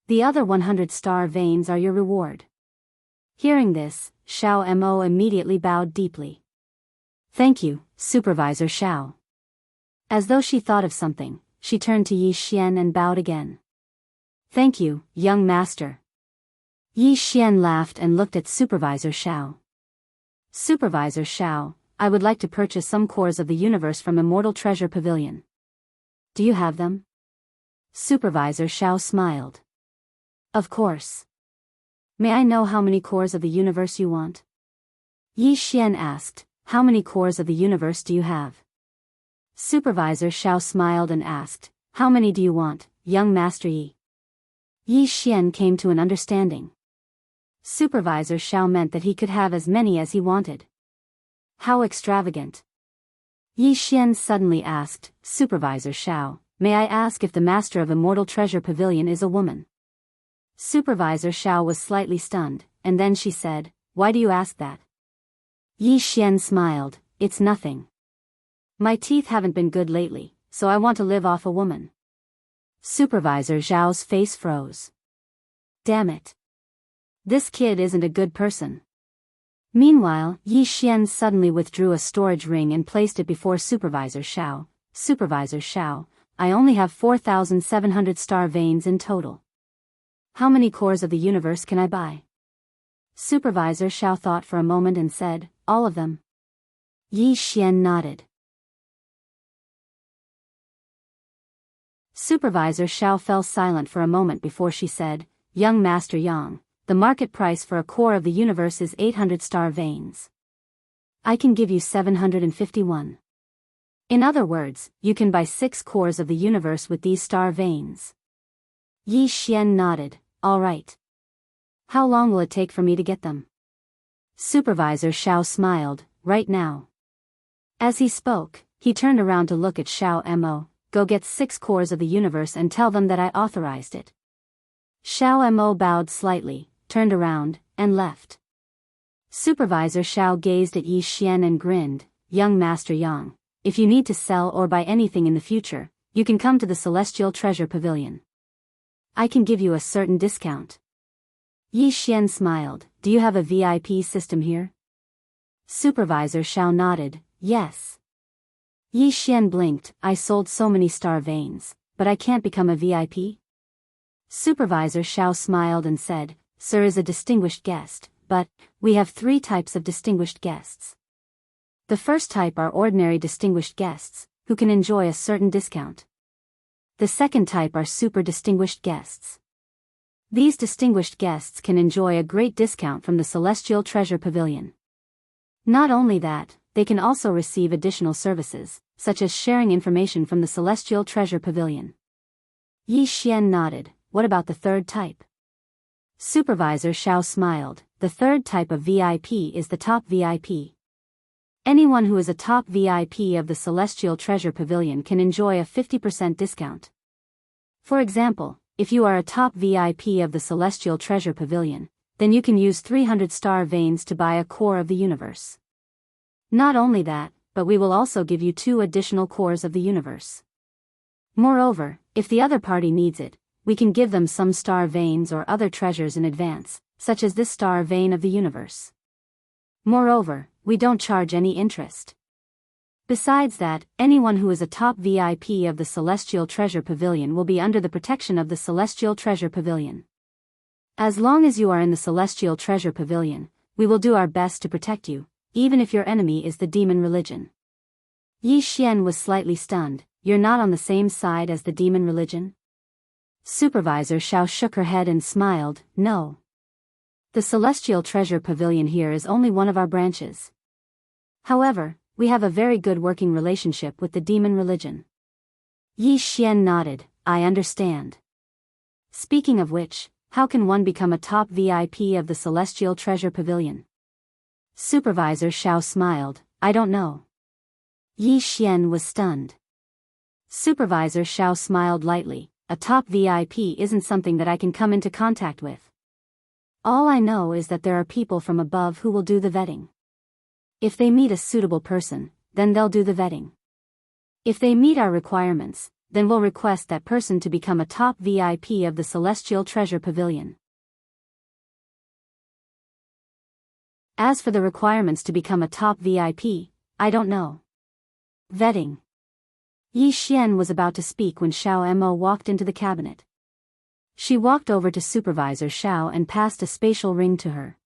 The other 100 star veins are your reward. Hearing this, Xiao Mo immediately bowed deeply. Thank you, Supervisor Xiao. As though she thought of something, she turned to Yi Xian and bowed again. Thank you, young master. Yi Xian laughed and looked at Supervisor Xiao. Supervisor Xiao, I would like to purchase some cores of the universe from Immortal Treasure Pavilion. Do you have them? Supervisor Xiao smiled. Of course. May I know how many cores of the universe you want? Yi Xian asked, how many cores of the universe do you have? Supervisor Xiao smiled and asked, how many do you want, young Master Yi? Yi Xian came to an understanding. Supervisor Xiao meant that he could have as many as he wanted. How extravagant. Yi Xian suddenly asked, Supervisor Xiao, may I ask if the master of Immortal Treasure Pavilion is a woman? Supervisor Xiao was slightly stunned, and then she said, why do you ask that? Yi Xian smiled, it's nothing. My teeth haven't been good lately, so I want to live off a woman. Supervisor Zhao's face froze. Damn it. This kid isn't a good person. Meanwhile, Yi Xian suddenly withdrew a storage ring and placed it before Supervisor Xiao. Supervisor Xiao, I only have 4,700 star veins in total. How many cores of the universe can I buy? Supervisor Xiao thought for a moment and said, all of them. Yi Xian nodded. Supervisor Xiao fell silent for a moment before she said, Young Master Yang, the market price for a core of the universe is 800 star veins. I can give you 751. In other words, you can buy 6 cores of the universe with these star veins. Yi Xian nodded, all right. How long will it take for me to get them? Supervisor Xiao smiled, right now. As he spoke, he turned around to look at Xiao Mo, go get 6 cores of the universe and tell them that I authorized it. Xiao Mo bowed slightly, turned around, and left. Supervisor Xiao gazed at Yi Xian and grinned, Young Master Yang, if you need to sell or buy anything in the future, you can come to the Celestial Treasure Pavilion. I can give you a certain discount. Yi Xian smiled, do you have a VIP system here? Supervisor Xiao nodded, yes. Yi Xian blinked, I sold so many star veins, but I can't become a VIP? Supervisor Xiao smiled and said, Sir is a distinguished guest, but we have 3 types of distinguished guests. The first type are ordinary distinguished guests, who can enjoy a certain discount. The second type are super distinguished guests. These distinguished guests can enjoy a great discount from the Celestial Treasure Pavilion. Not only that, they can also receive additional services, such as sharing information from the Celestial Treasure Pavilion. Yi Xian nodded, what about the third type? Supervisor Xiao smiled, the third type of VIP is the top VIP. Anyone who is a top VIP of the Celestial Treasure Pavilion can enjoy a 50% discount. For example, if you are a top VIP of the Celestial Treasure Pavilion, then you can use 300 star veins to buy a core of the universe. Not only that, but we will also give you 2 additional cores of the universe. Moreover, if the other party needs it, we can give them some star veins or other treasures in advance, such as this star vein of the universe. Moreover, we don't charge any interest. Besides that, anyone who is a top VIP of the Celestial Treasure Pavilion will be under the protection of the Celestial Treasure Pavilion. As long as you are in the Celestial Treasure Pavilion, we will do our best to protect you, even if your enemy is the demon religion. Yi Xian was slightly stunned. You're not on the same side as the demon religion? Supervisor Xiao shook her head and smiled. No. The Celestial Treasure Pavilion here is only one of our branches. However, we have a very good working relationship with the demon religion. Yi Xian nodded. I understand. Speaking of which, how can one become a top VIP of the Celestial Treasure Pavilion? Supervisor Xiao smiled. I don't know. Yi Xian was stunned. Supervisor Xiao smiled lightly. A top VIP isn't something that I can come into contact with. All I know is that there are people from above who will do the vetting. If they meet a suitable person, then they'll do the vetting. If they meet our requirements, then we'll request that person to become a top VIP of the Celestial Treasure Pavilion. As for the requirements to become a top VIP, I don't know. Vetting. Yi Xian was about to speak when Xiao Mo walked into the cabinet. She walked over to Supervisor Xiao and passed a spatial ring to her.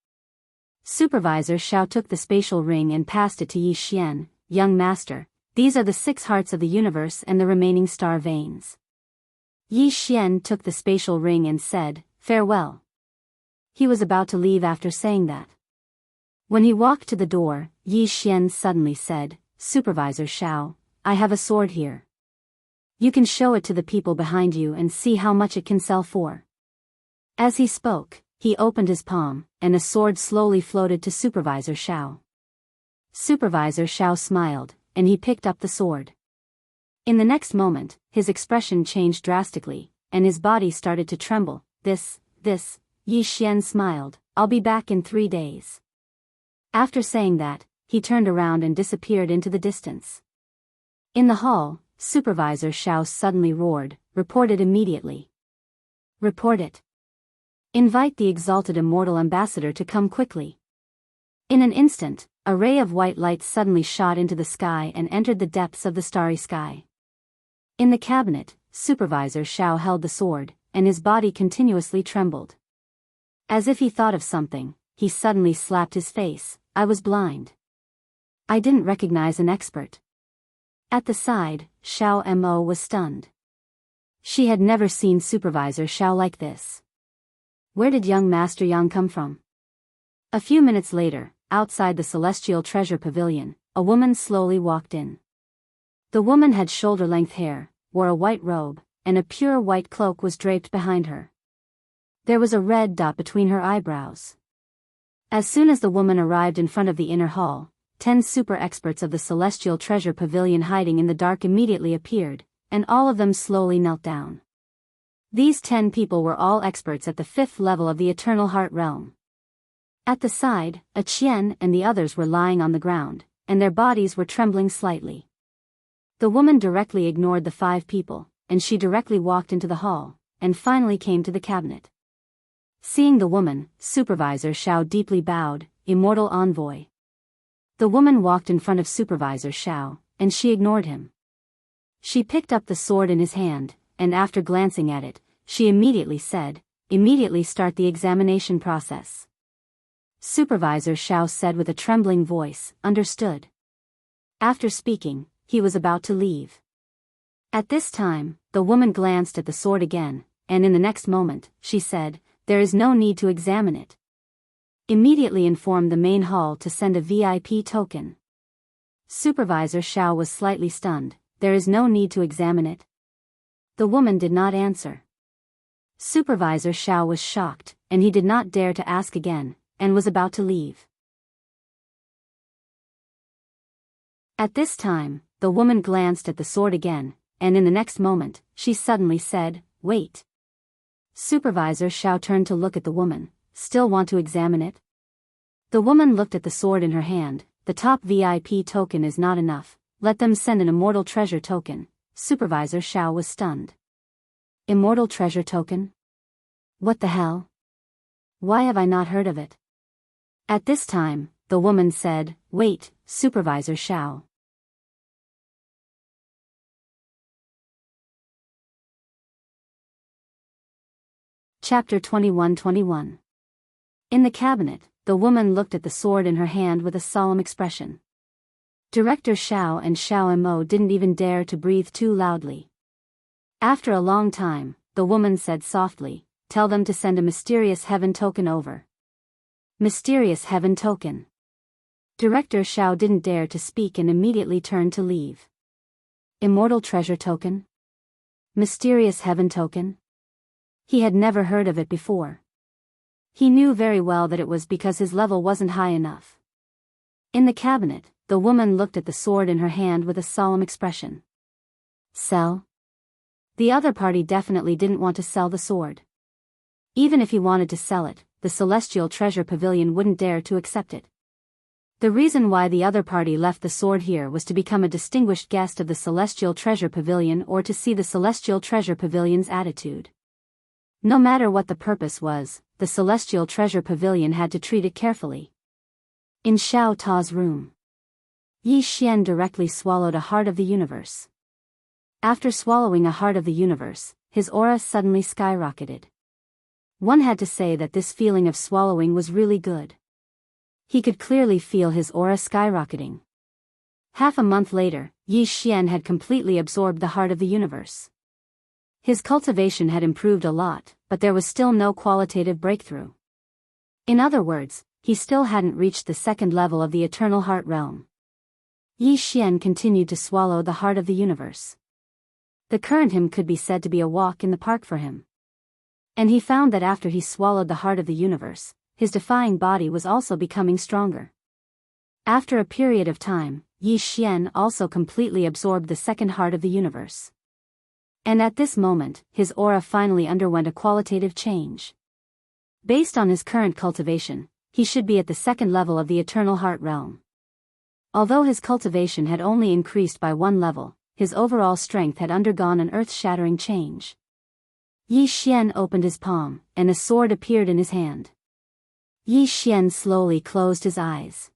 Supervisor Xiao took the spatial ring and passed it to Yi Xian. Young master, these are the 6 hearts of the universe and the remaining star veins. Yi Xian took the spatial ring and said, farewell. He was about to leave after saying that. When he walked to the door, Yi Xian suddenly said, Supervisor Xiao, I have a sword here. You can show it to the people behind you and see how much it can sell for. As he spoke, he opened his palm, and a sword slowly floated to Supervisor Xiao. Supervisor Xiao smiled, and he picked up the sword. In the next moment, his expression changed drastically, and his body started to tremble. This, Yi Xian smiled, I'll be back in 3 days. After saying that, he turned around and disappeared into the distance. In the hall, Supervisor Xiao suddenly roared, report it immediately. Report it. Invite the exalted Immortal Ambassador to come quickly. In an instant, a ray of white light suddenly shot into the sky and entered the depths of the starry sky. In the cabinet, Supervisor Xiao held the sword, and his body continuously trembled. As if he thought of something, he suddenly slapped his face. I was blind. I didn't recognize an expert. At the side, Xiao Mo was stunned. She had never seen Supervisor Xiao like this. Where did young Master Yang come from? A few minutes later, outside the Celestial Treasure Pavilion, a woman slowly walked in. The woman had shoulder-length hair, wore a white robe, and a pure white cloak was draped behind her. There was a red dot between her eyebrows. As soon as the woman arrived in front of the inner hall, 10 super experts of the Celestial Treasure Pavilion hiding in the dark immediately appeared, and all of them slowly knelt down. These 10 people were all experts at the 5th level of the Eternal Heart Realm. At the side, a Qian and the others were lying on the ground, and their bodies were trembling slightly. The woman directly ignored the 5 people, and she directly walked into the hall, and finally came to the cabinet. Seeing the woman, Supervisor Xiao deeply bowed. Immortal Envoy. The woman walked in front of Supervisor Xiao, and she ignored him. She picked up the sword in his hand, and after glancing at it, she immediately said, immediately start the examination process. Supervisor Xiao said with a trembling voice, understood. After speaking, he was about to leave. At this time, the woman glanced at the sword again, and in the next moment, she said, there is no need to examine it. Immediately inform the main hall to send a VIP token. Supervisor Xiao was slightly stunned. There is no need to examine it. The woman did not answer. Supervisor Xiao was shocked, and he did not dare to ask again, and was about to leave. At this time, the woman glanced at the sword again, and in the next moment, she suddenly said, "Wait." Supervisor Xiao turned to look at the woman. "Still want to examine it?" The woman looked at the sword in her hand. "The top VIP token is not enough. Let them send an immortal treasure token." Supervisor Xiao was stunned. Immortal treasure token? What the hell? Why have I not heard of it? At this time, the woman said, "Wait, Supervisor Xiao." Chapter 21-21. In the cabinet, the woman looked at the sword in her hand with a solemn expression. Director Xiao and Xiao Mo didn't even dare to breathe too loudly. After a long time, the woman said softly, "Tell them to send a mysterious heaven token over." Mysterious heaven token. Director Xiao didn't dare to speak and immediately turned to leave. Immortal treasure token? Mysterious heaven token? He had never heard of it before. He knew very well that it was because his level wasn't high enough. In the cabinet, the woman looked at the sword in her hand with a solemn expression. Sell? The other party definitely didn't want to sell the sword. Even if he wanted to sell it, the Celestial Treasure Pavilion wouldn't dare to accept it. The reason why the other party left the sword here was to become a distinguished guest of the Celestial Treasure Pavilion or to see the Celestial Treasure Pavilion's attitude. No matter what the purpose was, the Celestial Treasure Pavilion had to treat it carefully. In Xiao Ta's room, Yi Xian directly swallowed a heart of the universe. After swallowing a heart of the universe, his aura suddenly skyrocketed. One had to say that this feeling of swallowing was really good. He could clearly feel his aura skyrocketing. Half a month later, Yi Xian had completely absorbed the heart of the universe. His cultivation had improved a lot, but there was still no qualitative breakthrough. In other words, he still hadn't reached the second level of the eternal heart realm. Yi Xian continued to swallow the heart of the universe. The current him could be said to be a walk in the park for him. And he found that after he swallowed the heart of the universe, his defying body was also becoming stronger. After a period of time, Yi Xian also completely absorbed the second heart of the universe. And at this moment, his aura finally underwent a qualitative change. Based on his current cultivation, he should be at the second level of the eternal heart realm. Although his cultivation had only increased by one level, his overall strength had undergone an earth-shattering change. Yi Xian opened his palm, and a sword appeared in his hand. Yi Xian slowly closed his eyes.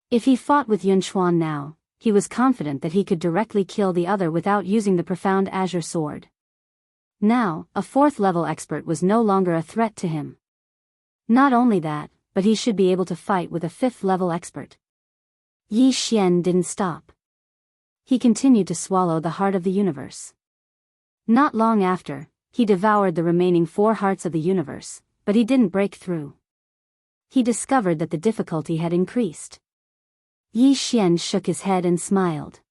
If he fought with Yun Chuan now, he was confident that he could directly kill the other without using the profound azure sword. Now, a fourth-level expert was no longer a threat to him. Not only that, but he should be able to fight with a fifth-level expert. Yi Xian didn't stop. He continued to swallow the heart of the universe. Not long after, he devoured the remaining 4 hearts of the universe, but he didn't break through. He discovered that the difficulty had increased. Yi Xian shook his head and smiled.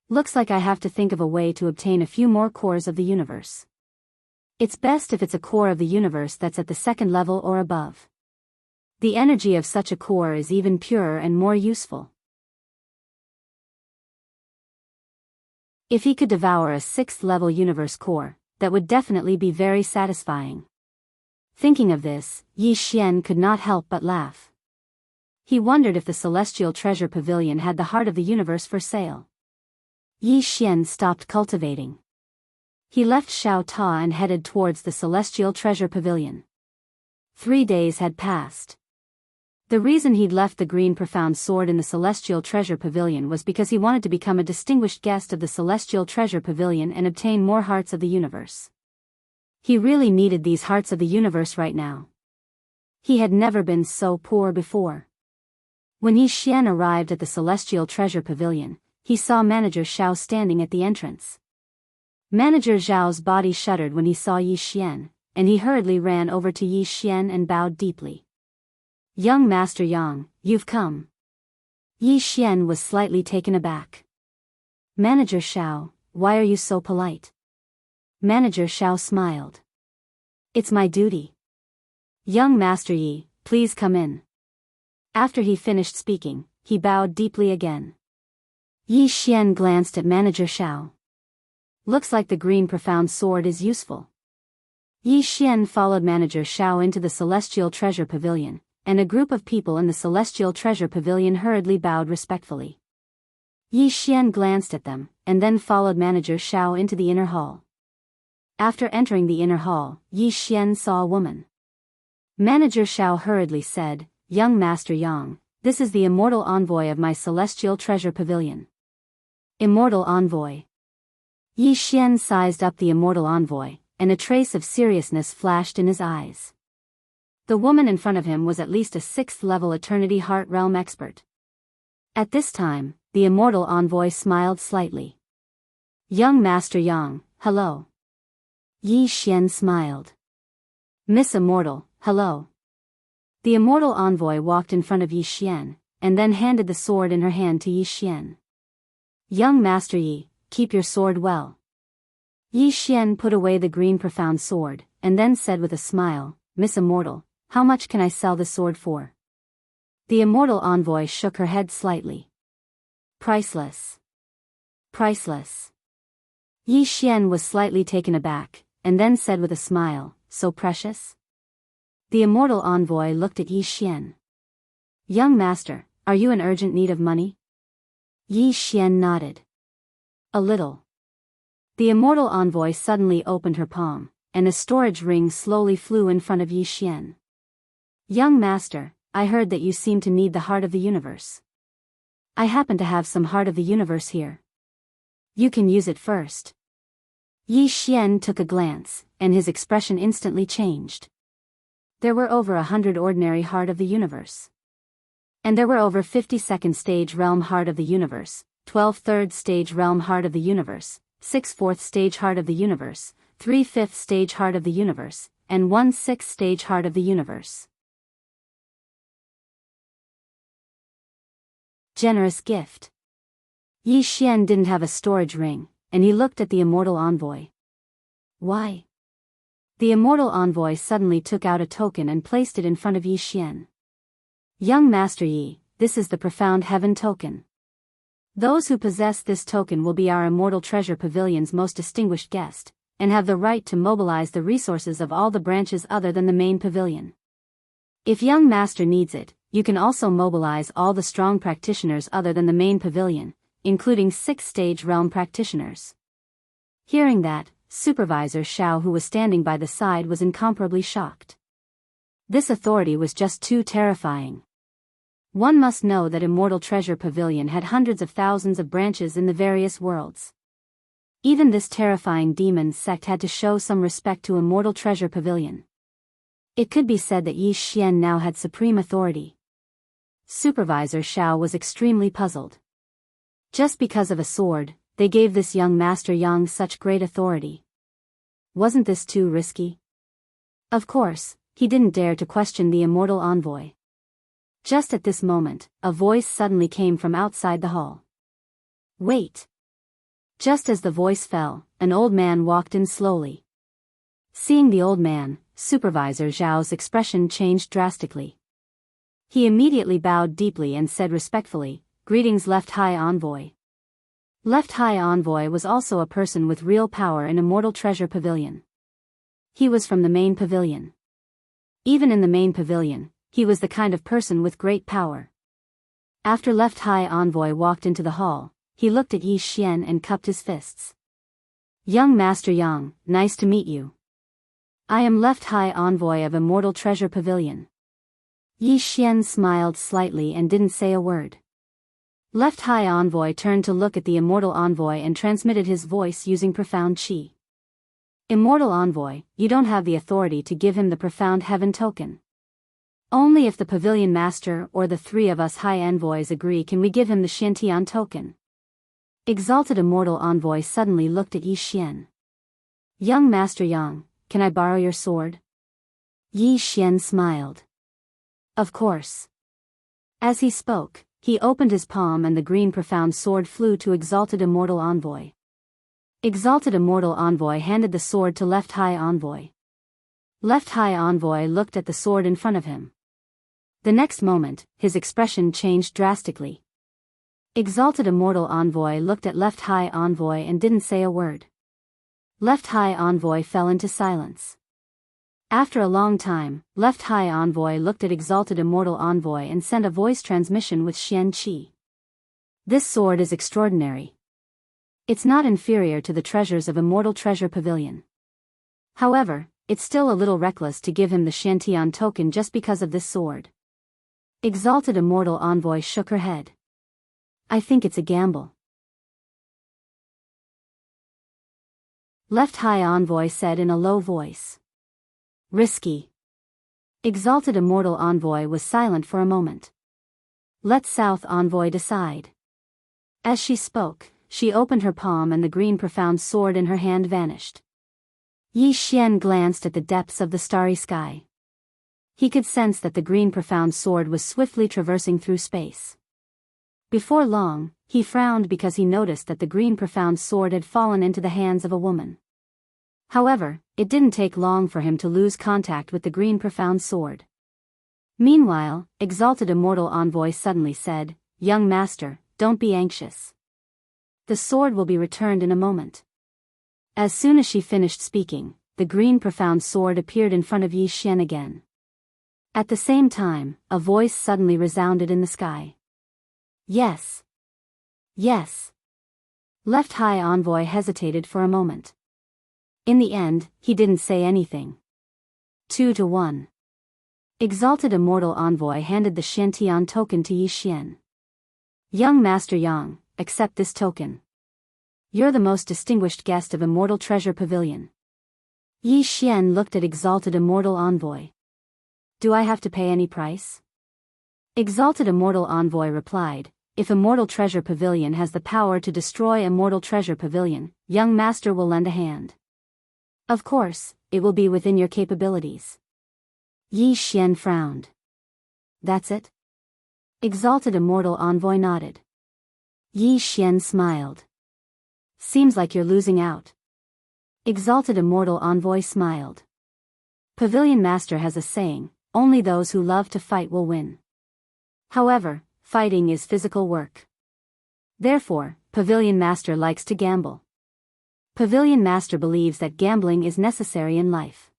Looks like I have to think of a way to obtain a few more cores of the universe. It's best if it's a core of the universe that's at the second level or above. The energy of such a core is even purer and more useful. If he could devour a 6th-level universe core, that would definitely be very satisfying. Thinking of this, Yi Xian could not help but laugh. He wondered if the Celestial Treasure Pavilion had the heart of the universe for sale. Yi Xian stopped cultivating. He left Xiao Ta and headed towards the Celestial Treasure Pavilion. 3 days had passed. The reason he'd left the green profound sword in the Celestial Treasure Pavilion was because he wanted to become a distinguished guest of the Celestial Treasure Pavilion and obtain more hearts of the universe. He really needed these hearts of the universe right now. He had never been so poor before. When Yi Xian arrived at the Celestial Treasure Pavilion, he saw Manager Xiao standing at the entrance. Manager Zhao's body shuddered when he saw Yi Xian, and he hurriedly ran over to Yi Xian and bowed deeply. "Young Master Yang, you've come." Yi Xian was slightly taken aback. "Manager Xiao, why are you so polite?" Manager Xiao smiled. "It's my duty." "Young Master Yi, please come in." After he finished speaking, he bowed deeply again. Yi Xian glanced at Manager Xiao. Looks like the green profound sword is useful. Yi Xian followed Manager Xiao into the Celestial Treasure Pavilion, and a group of people in the Celestial Treasure Pavilion hurriedly bowed respectfully. Yi Xian glanced at them, and then followed Manager Xiao into the inner hall. After entering the inner hall, Yi Xian saw a woman. Manager Xiao hurriedly said, "Young Master Yang, this is the Immortal Envoy of my Celestial Treasure Pavilion." Immortal Envoy. Yi Xian sized up the Immortal Envoy, and a trace of seriousness flashed in his eyes. The woman in front of him was at least a 6th-level Eternity Heart Realm expert. At this time, the Immortal Envoy smiled slightly. "Young Master Yang, hello." Yi Xian smiled. "Miss Immortal, hello." The Immortal Envoy walked in front of Yi Xian, and then handed the sword in her hand to Yi Xian. "Young Master Yi, keep your sword well." Yi Xian put away the green profound sword, and then said with a smile, "Miss Immortal, how much can I sell the sword for?" The Immortal Envoy shook her head slightly. "Priceless. Priceless." Yi Xian was slightly taken aback, and then said with a smile, "So precious?" The Immortal Envoy looked at Yi Xian. "Young Master, are you in urgent need of money?" Yi Xian nodded. "A little." The Immortal Envoy suddenly opened her palm, and a storage ring slowly flew in front of Yi Xian. "Young Master, I heard that you seem to need the heart of the universe. I happen to have some heart of the universe here. You can use it first." Yi Xian took a glance, and his expression instantly changed. There were over 100 ordinary heart of the universe. And there were over 50 second stage realm heart of the universe, 12 third stage realm heart of the universe, 6 fourth stage heart of the universe, 3 fifth stage heart of the universe, and 1 sixth stage heart of the universe. Generous gift. Yi Xian didn't have a storage ring, and he looked at the Immortal Envoy. "Why?" The Immortal Envoy suddenly took out a token and placed it in front of Yi Xian. "Young Master Yi, this is the Profound Heaven token. Those who possess this token will be our Immortal Treasure Pavilion's most distinguished guest, and have the right to mobilize the resources of all the branches other than the main pavilion. If young Master needs it, you can also mobilize all the strong practitioners other than the main pavilion, including 6th-stage realm practitioners." Hearing that, Supervisor Xiao, who was standing by the side, was incomparably shocked. This authority was just too terrifying. One must know that Immortal Treasure Pavilion had hundreds of thousands of branches in the various worlds. Even this terrifying demon sect had to show some respect to Immortal Treasure Pavilion. It could be said that Yi Xian now had supreme authority. Supervisor Xiao was extremely puzzled. Just because of a sword, they gave this young Master Yang such great authority. Wasn't this too risky? Of course, he didn't dare to question the Immortal Envoy. Just at this moment, a voice suddenly came from outside the hall. "Wait!" Just as the voice fell, an old man walked in slowly. Seeing the old man, Supervisor Zhao's expression changed drastically. He immediately bowed deeply and said respectfully, "Greetings, Left High Envoy." Left High Envoy was also a person with real power in Immortal Treasure Pavilion. He was from the main pavilion. Even in the main pavilion, he was the kind of person with great power. After Left High Envoy walked into the hall, he looked at Yi Xian and cupped his fists. "Young Master Yang, nice to meet you. I am Left High Envoy of Immortal Treasure Pavilion." Yi Xian smiled slightly and didn't say a word. Left High Envoy turned to look at the Immortal Envoy and transmitted his voice using Profound Qi. "Immortal Envoy, you don't have the authority to give him the Profound Heaven token. Only if the Pavilion Master or the 3 of us High Envoys agree can we give him the Xiantian token." Exalted Immortal Envoy suddenly looked at Yi Xian. "Young Master Yang, can I borrow your sword?" Yi Xian smiled. "Of course." As he spoke, he opened his palm and the green profound sword flew to Exalted Immortal Envoy. Exalted Immortal Envoy handed the sword to Left High Envoy. Left High Envoy looked at the sword in front of him. The next moment, his expression changed drastically. Exalted Immortal Envoy looked at Left High Envoy and didn't say a word. Left High Envoy fell into silence. After a long time, Left High Envoy looked at Exalted Immortal Envoy and sent a voice transmission with Xian Qi. This sword is extraordinary. It's not inferior to the treasures of Immortal Treasure Pavilion. However, it's still a little reckless to give him the Shantian token just because of this sword. Exalted Immortal Envoy shook her head. I think it's a gamble. Left High Envoy said in a low voice. Risky. Exalted Immortal Envoy was silent for a moment. Let South Envoy decide. As she spoke, she opened her palm and the green profound sword in her hand vanished. Yi Xian glanced at the depths of the starry sky. He could sense that the green profound sword was swiftly traversing through space. Before long, he frowned because he noticed that the green profound sword had fallen into the hands of a woman. However, it didn't take long for him to lose contact with the green profound sword. Meanwhile, Exalted Immortal Envoy suddenly said, Young Master, don't be anxious. The sword will be returned in a moment. As soon as she finished speaking, the green profound sword appeared in front of Yi Xian again. At the same time, a voice suddenly resounded in the sky. Yes. Yes. Left High Envoy hesitated for a moment. In the end, he didn't say anything. 2-1. Exalted Immortal Envoy handed the Shantian token to Yi Xian. Young Master Yang, accept this token. You're the most distinguished guest of Immortal Treasure Pavilion. Yi Xian looked at Exalted Immortal Envoy. Do I have to pay any price? Exalted Immortal Envoy replied, If Immortal Treasure Pavilion has the power to destroy Immortal Treasure Pavilion, Young Master will lend a hand. Of course, it will be within your capabilities. Yi Xian frowned. That's it? Exalted Immortal Envoy nodded. Yi Xian smiled. Seems like you're losing out. Exalted Immortal Envoy smiled. Pavilion Master has a saying, only those who love to fight will win. However, fighting is physical work. Therefore, Pavilion Master likes to gamble. Pavilion Master believes that gambling is necessary in life.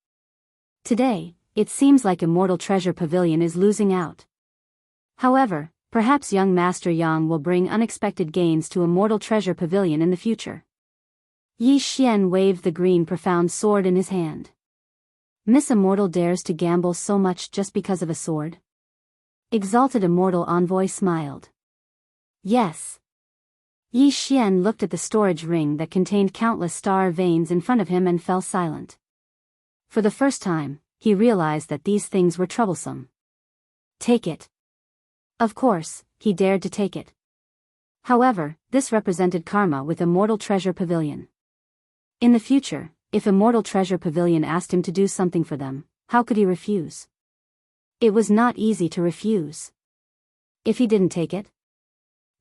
Today, it seems like Immortal Treasure Pavilion is losing out. However, perhaps young Master Yang will bring unexpected gains to Immortal Treasure Pavilion in the future. Yi Xian waved the green profound sword in his hand. Miss Immortal dares to gamble so much just because of a sword? Exalted Immortal Envoy smiled. Yes. Yi Xian looked at the storage ring that contained countless star veins in front of him and fell silent. For the first time, he realized that these things were troublesome. Take it. Of course, he dared to take it. However, this represented karma with Immortal Treasure Pavilion. In the future, if Immortal Treasure Pavilion asked him to do something for them, how could he refuse? It was not easy to refuse. If he didn't take it,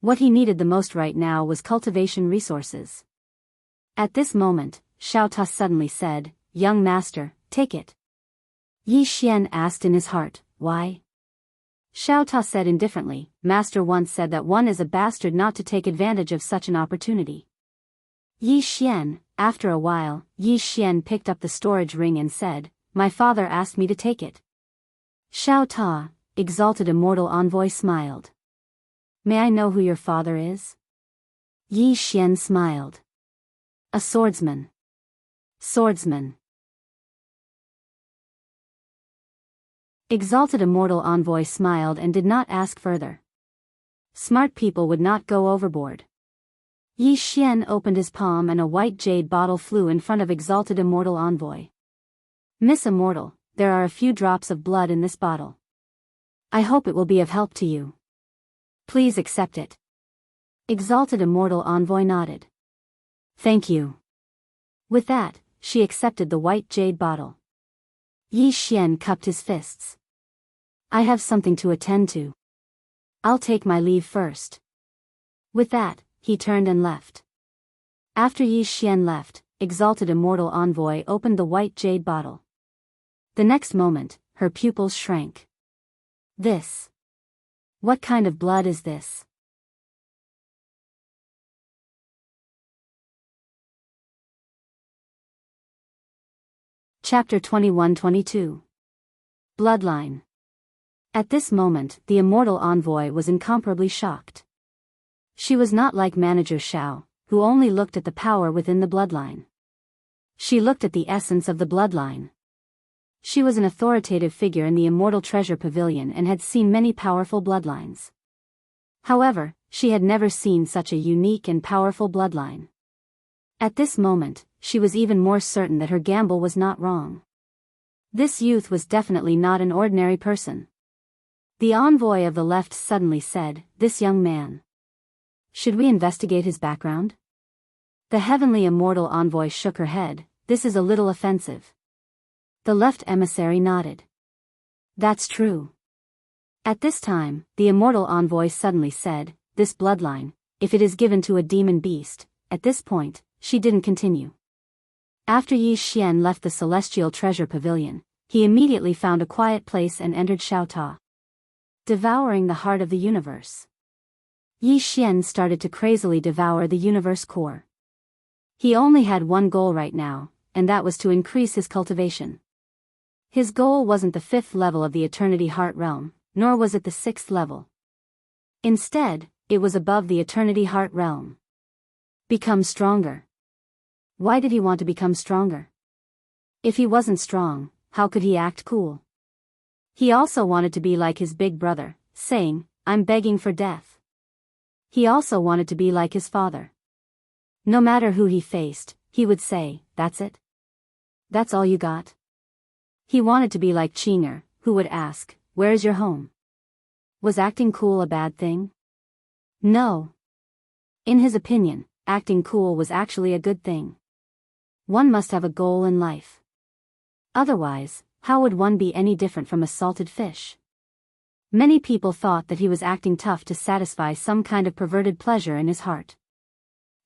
what he needed the most right now was cultivation resources. At this moment, Xiao Ta suddenly said, Young Master, take it. Yi Xian asked in his heart, why? Xiao Ta said indifferently, Master once said that one is a bastard not to take advantage of such an opportunity. Yi Xian, after a while, Yi Xian picked up the storage ring and said, My father asked me to take it. Xiao Ta, Exalted Immortal Envoy smiled. May I know who your father is? Yi Xian smiled. A swordsman. Swordsman. Exalted Immortal Envoy smiled and did not ask further. Smart people would not go overboard. Yi Xian opened his palm and a white jade bottle flew in front of Exalted Immortal Envoy. Miss Immortal, there are a few drops of blood in this bottle. I hope it will be of help to you. Please accept it. Exalted Immortal Envoy nodded. Thank you. With that, she accepted the white jade bottle. Yi Xian cupped his fists. I have something to attend to. I'll take my leave first. With that, he turned and left. After Yi Xian left, Exalted Immortal Envoy opened the white jade bottle. The next moment, her pupils shrank. This. What kind of blood is this? Chapter 21-22. Bloodline. At this moment, the Immortal Envoy was incomparably shocked. She was not like Manager Xiao, who only looked at the power within the bloodline. She looked at the essence of the bloodline. She was an authoritative figure in the Immortal Treasure Pavilion and had seen many powerful bloodlines. However, she had never seen such a unique and powerful bloodline. At this moment, she was even more certain that her gamble was not wrong. This youth was definitely not an ordinary person. The envoy of the left suddenly said, "This young man. Should we investigate his background?" The heavenly Immortal Envoy shook her head. "This is a little offensive." The left emissary nodded. "That's true." At this time, the Immortal Envoy suddenly said, "This bloodline, if it is given to a demon beast," at this point, she didn't continue. After Yi Xian left the Celestial Treasure Pavilion, he immediately found a quiet place and entered Xiaota. Devouring the heart of the universe. Yi Xian started to crazily devour the universe core. He only had one goal right now, and that was to increase his cultivation. His goal wasn't the 5th level of the Eternity Heart Realm, nor was it the 6th level. Instead, it was above the Eternity Heart Realm. Become stronger. Why did he want to become stronger? If he wasn't strong, how could he act cool? He also wanted to be like his big brother, saying, "I'm begging for death." He also wanted to be like his father. No matter who he faced, he would say, "That's it? That's all you got?" He wanted to be like Qinger, who would ask, "Where's your home?" Was acting cool a bad thing? No. In his opinion, acting cool was actually a good thing. One must have a goal in life. Otherwise, how would one be any different from a salted fish? Many people thought that he was acting tough to satisfy some kind of perverted pleasure in his heart.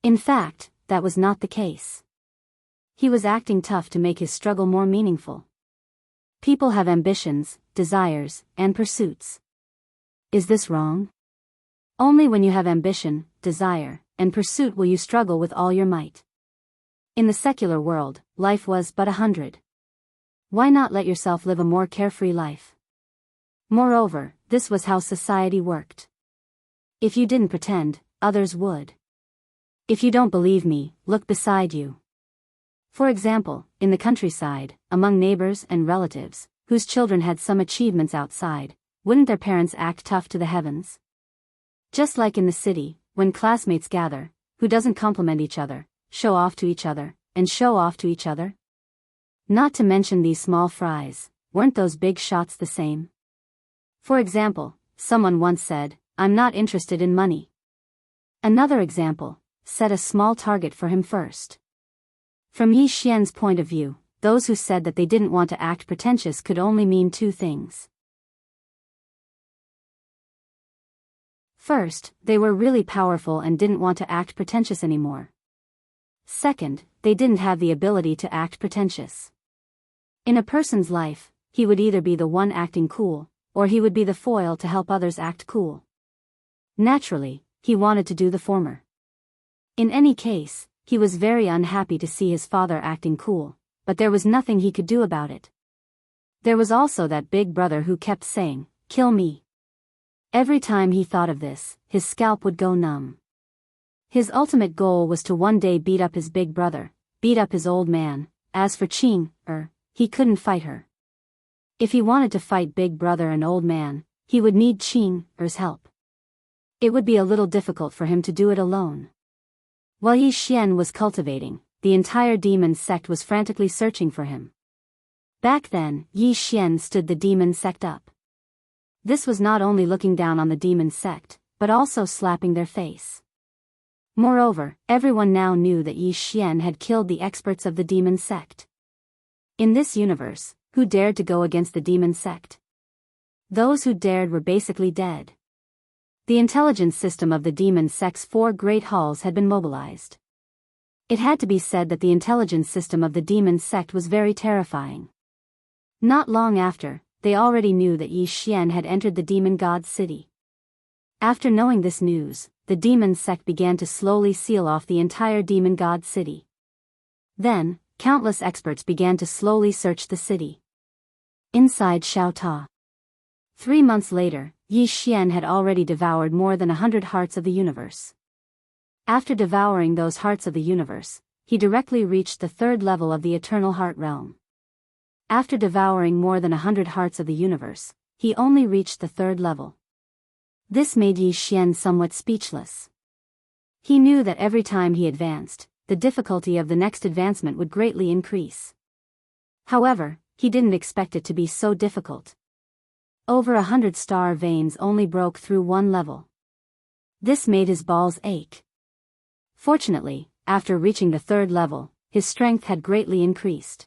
In fact, that was not the case. He was acting tough to make his struggle more meaningful. People have ambitions, desires, and pursuits. Is this wrong? Only when you have ambition, desire, and pursuit will you struggle with all your might. In the secular world, life was but 100. Why not let yourself live a more carefree life? Moreover, this was how society worked. If you didn't pretend, others would. If you don't believe me, look beside you. For example, in the countryside, among neighbors and relatives, whose children had some achievements outside, wouldn't their parents act tough to the heavens? Just like in the city, when classmates gather, who doesn't compliment each other, show off to each other, and show off to each other? Not to mention these small fries, weren't those big shots the same? For example, someone once said, "I'm not interested in money." Another example, set a small target for him first. From Yi Xian's point of view, those who said that they didn't want to act pretentious could only mean two things. First, they were really powerful and didn't want to act pretentious anymore. Second, they didn't have the ability to act pretentious. In a person's life, he would either be the one acting cool, or he would be the foil to help others act cool. Naturally, he wanted to do the former. In any case, he was very unhappy to see his father acting cool, but there was nothing he could do about it. There was also that big brother who kept saying, "Kill me." Every time he thought of this, his scalp would go numb. His ultimate goal was to one day beat up his big brother, beat up his old man. As for Qinger, he couldn't fight her. If he wanted to fight big brother and old man, he would need Qinger's help. It would be a little difficult for him to do it alone. While Yi Xian was cultivating, the entire demon sect was frantically searching for him. Back then, Yi Xian stood the demon sect up. This was not only looking down on the demon sect, but also slapping their face. Moreover, everyone now knew that Yi Xian had killed the experts of the demon sect. In this universe, who dared to go against the demon sect? Those who dared were basically dead. The intelligence system of the demon sect's 4 great halls had been mobilized. It had to be said that the intelligence system of the demon sect was very terrifying. Not long after, they already knew that Yi Xian had entered the demon god city. After knowing this news, the demon sect began to slowly seal off the entire demon god city. Then, countless experts began to slowly search the city. Inside Xiaota. 3 months later, Yi Xian had already devoured more than 100 hearts of the universe. After devouring those hearts of the universe, he directly reached the 3rd level of the Eternal Heart Realm. After devouring more than 100 hearts of the universe, he only reached the 3rd level. This made Yi Xian somewhat speechless. He knew that every time he advanced, the difficulty of the next advancement would greatly increase. However, he didn't expect it to be so difficult. Over 100 star veins only broke through 1 level. This made his balls ache. Fortunately, after reaching the 3rd level, his strength had greatly increased.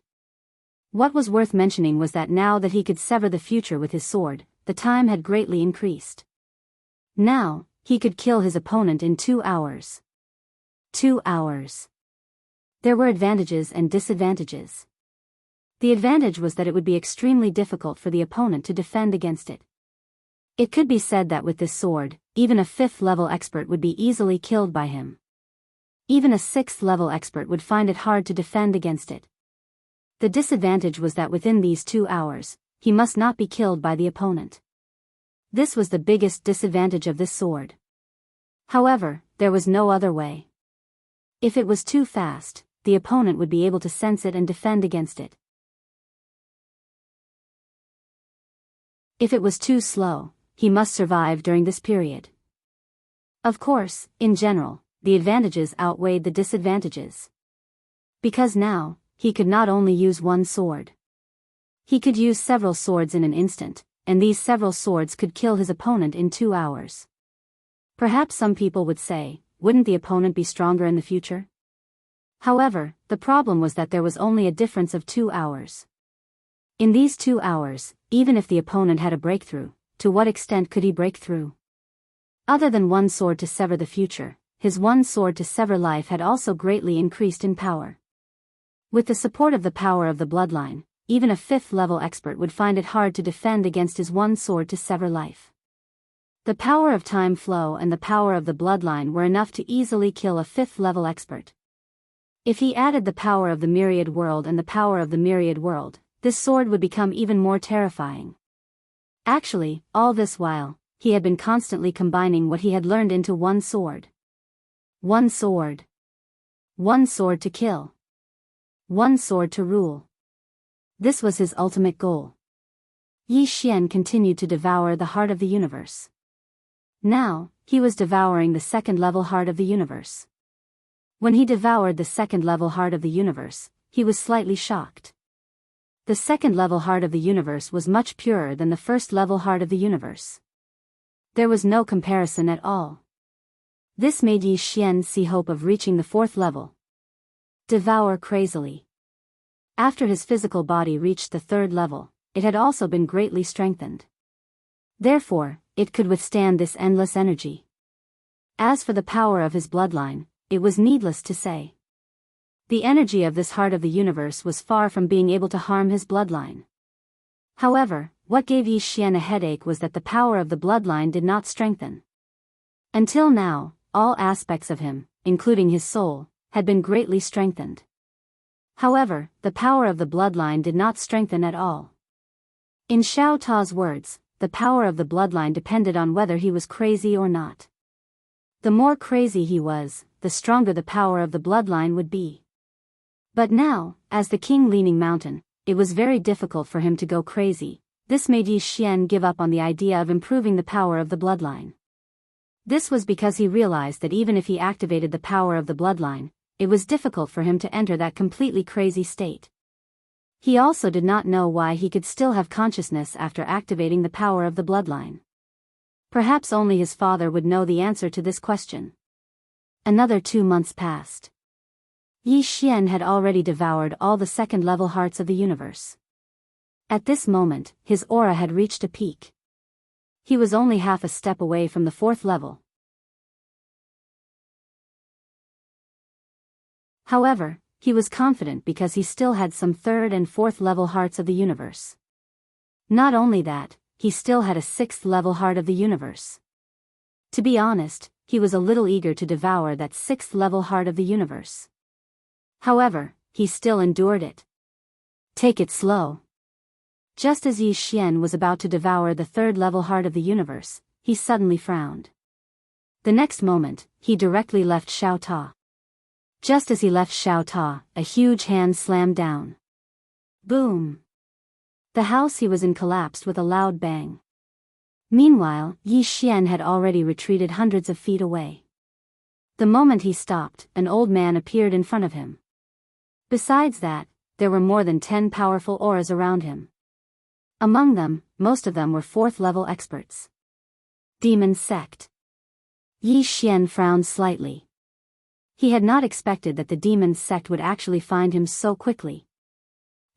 What was worth mentioning was that now that he could sever the future with his sword, the time had greatly increased. Now, he could kill his opponent in 2 hours. 2 hours. There were advantages and disadvantages. The advantage was that it would be extremely difficult for the opponent to defend against it. It could be said that with this sword, even a 5th level expert would be easily killed by him. Even a 6th level expert would find it hard to defend against it. The disadvantage was that within these 2 hours, he must not be killed by the opponent. This was the biggest disadvantage of this sword. However, there was no other way. If it was too fast, the opponent would be able to sense it and defend against it. If it was too slow, he must survive during this period. Of course, in general, the advantages outweighed the disadvantages. Because now, he could not only use one sword. He could use several swords in an instant, and these several swords could kill his opponent in 2 hours. Perhaps some people would say, wouldn't the opponent be stronger in the future? However, the problem was that there was only a difference of 2 hours. In these 2 hours, even if the opponent had a breakthrough, to what extent could he break through? Other than one sword to sever the future, his one sword to sever life had also greatly increased in power. With the support of the power of the bloodline, even a 5th level expert would find it hard to defend against his one sword to sever life. The power of time flow and the power of the bloodline were enough to easily kill a 5th level expert. If he added the power of the myriad world and the power of the myriad world, this sword would become even more terrifying. Actually, all this while, he had been constantly combining what he had learned into one sword. One sword. One sword to kill. One sword to rule. This was his ultimate goal. Yi Xian continued to devour the heart of the universe. Now, he was devouring the 2nd level heart of the universe. When he devoured the 2nd level heart of the universe, he was slightly shocked. The 2nd level heart of the universe was much purer than the 1st level heart of the universe. There was no comparison at all. This made Yi Xian see hope of reaching the 4th level. Devour crazily. After his physical body reached the 3rd level, it had also been greatly strengthened. Therefore, it could withstand this endless energy. As for the power of his bloodline, it was needless to say. The energy of this heart of the universe was far from being able to harm his bloodline. However, what gave Yi Xian a headache was that the power of the bloodline did not strengthen. Until now, all aspects of him, including his soul, had been greatly strengthened. However, the power of the bloodline did not strengthen at all. In Xiao Ta's words, the power of the bloodline depended on whether he was crazy or not. The more crazy he was, the stronger the power of the bloodline would be. But now, as the king leaning mountain, it was very difficult for him to go crazy. This made Yi Xian give up on the idea of improving the power of the bloodline. This was because he realized that even if he activated the power of the bloodline, it was difficult for him to enter that completely crazy state. He also did not know why he could still have consciousness after activating the power of the bloodline. Perhaps only his father would know the answer to this question. Another 2 months passed. Yi Xian had already devoured all the 2nd level hearts of the universe. At this moment, his aura had reached a peak. He was only half a step away from the 4th level. However, he was confident because he still had some 3rd and 4th level hearts of the universe. Not only that, he still had a 6th level heart of the universe. To be honest, he was a little eager to devour that 6th level heart of the universe. However, he still endured it. Take it slow. Just as Yi Xian was about to devour the third-level heart of the universe, he suddenly frowned. The next moment, he directly left Xiao Ta. Just as he left Xiao Ta, a huge hand slammed down. Boom! The house he was in collapsed with a loud bang. Meanwhile, Yi Xian had already retreated hundreds of feet away. The moment he stopped, an old man appeared in front of him. Besides that, there were more than 10 powerful auras around him. Among them, most of them were 4th-level experts. Demon Sect. Yi Xian frowned slightly. He had not expected that the demon sect would actually find him so quickly.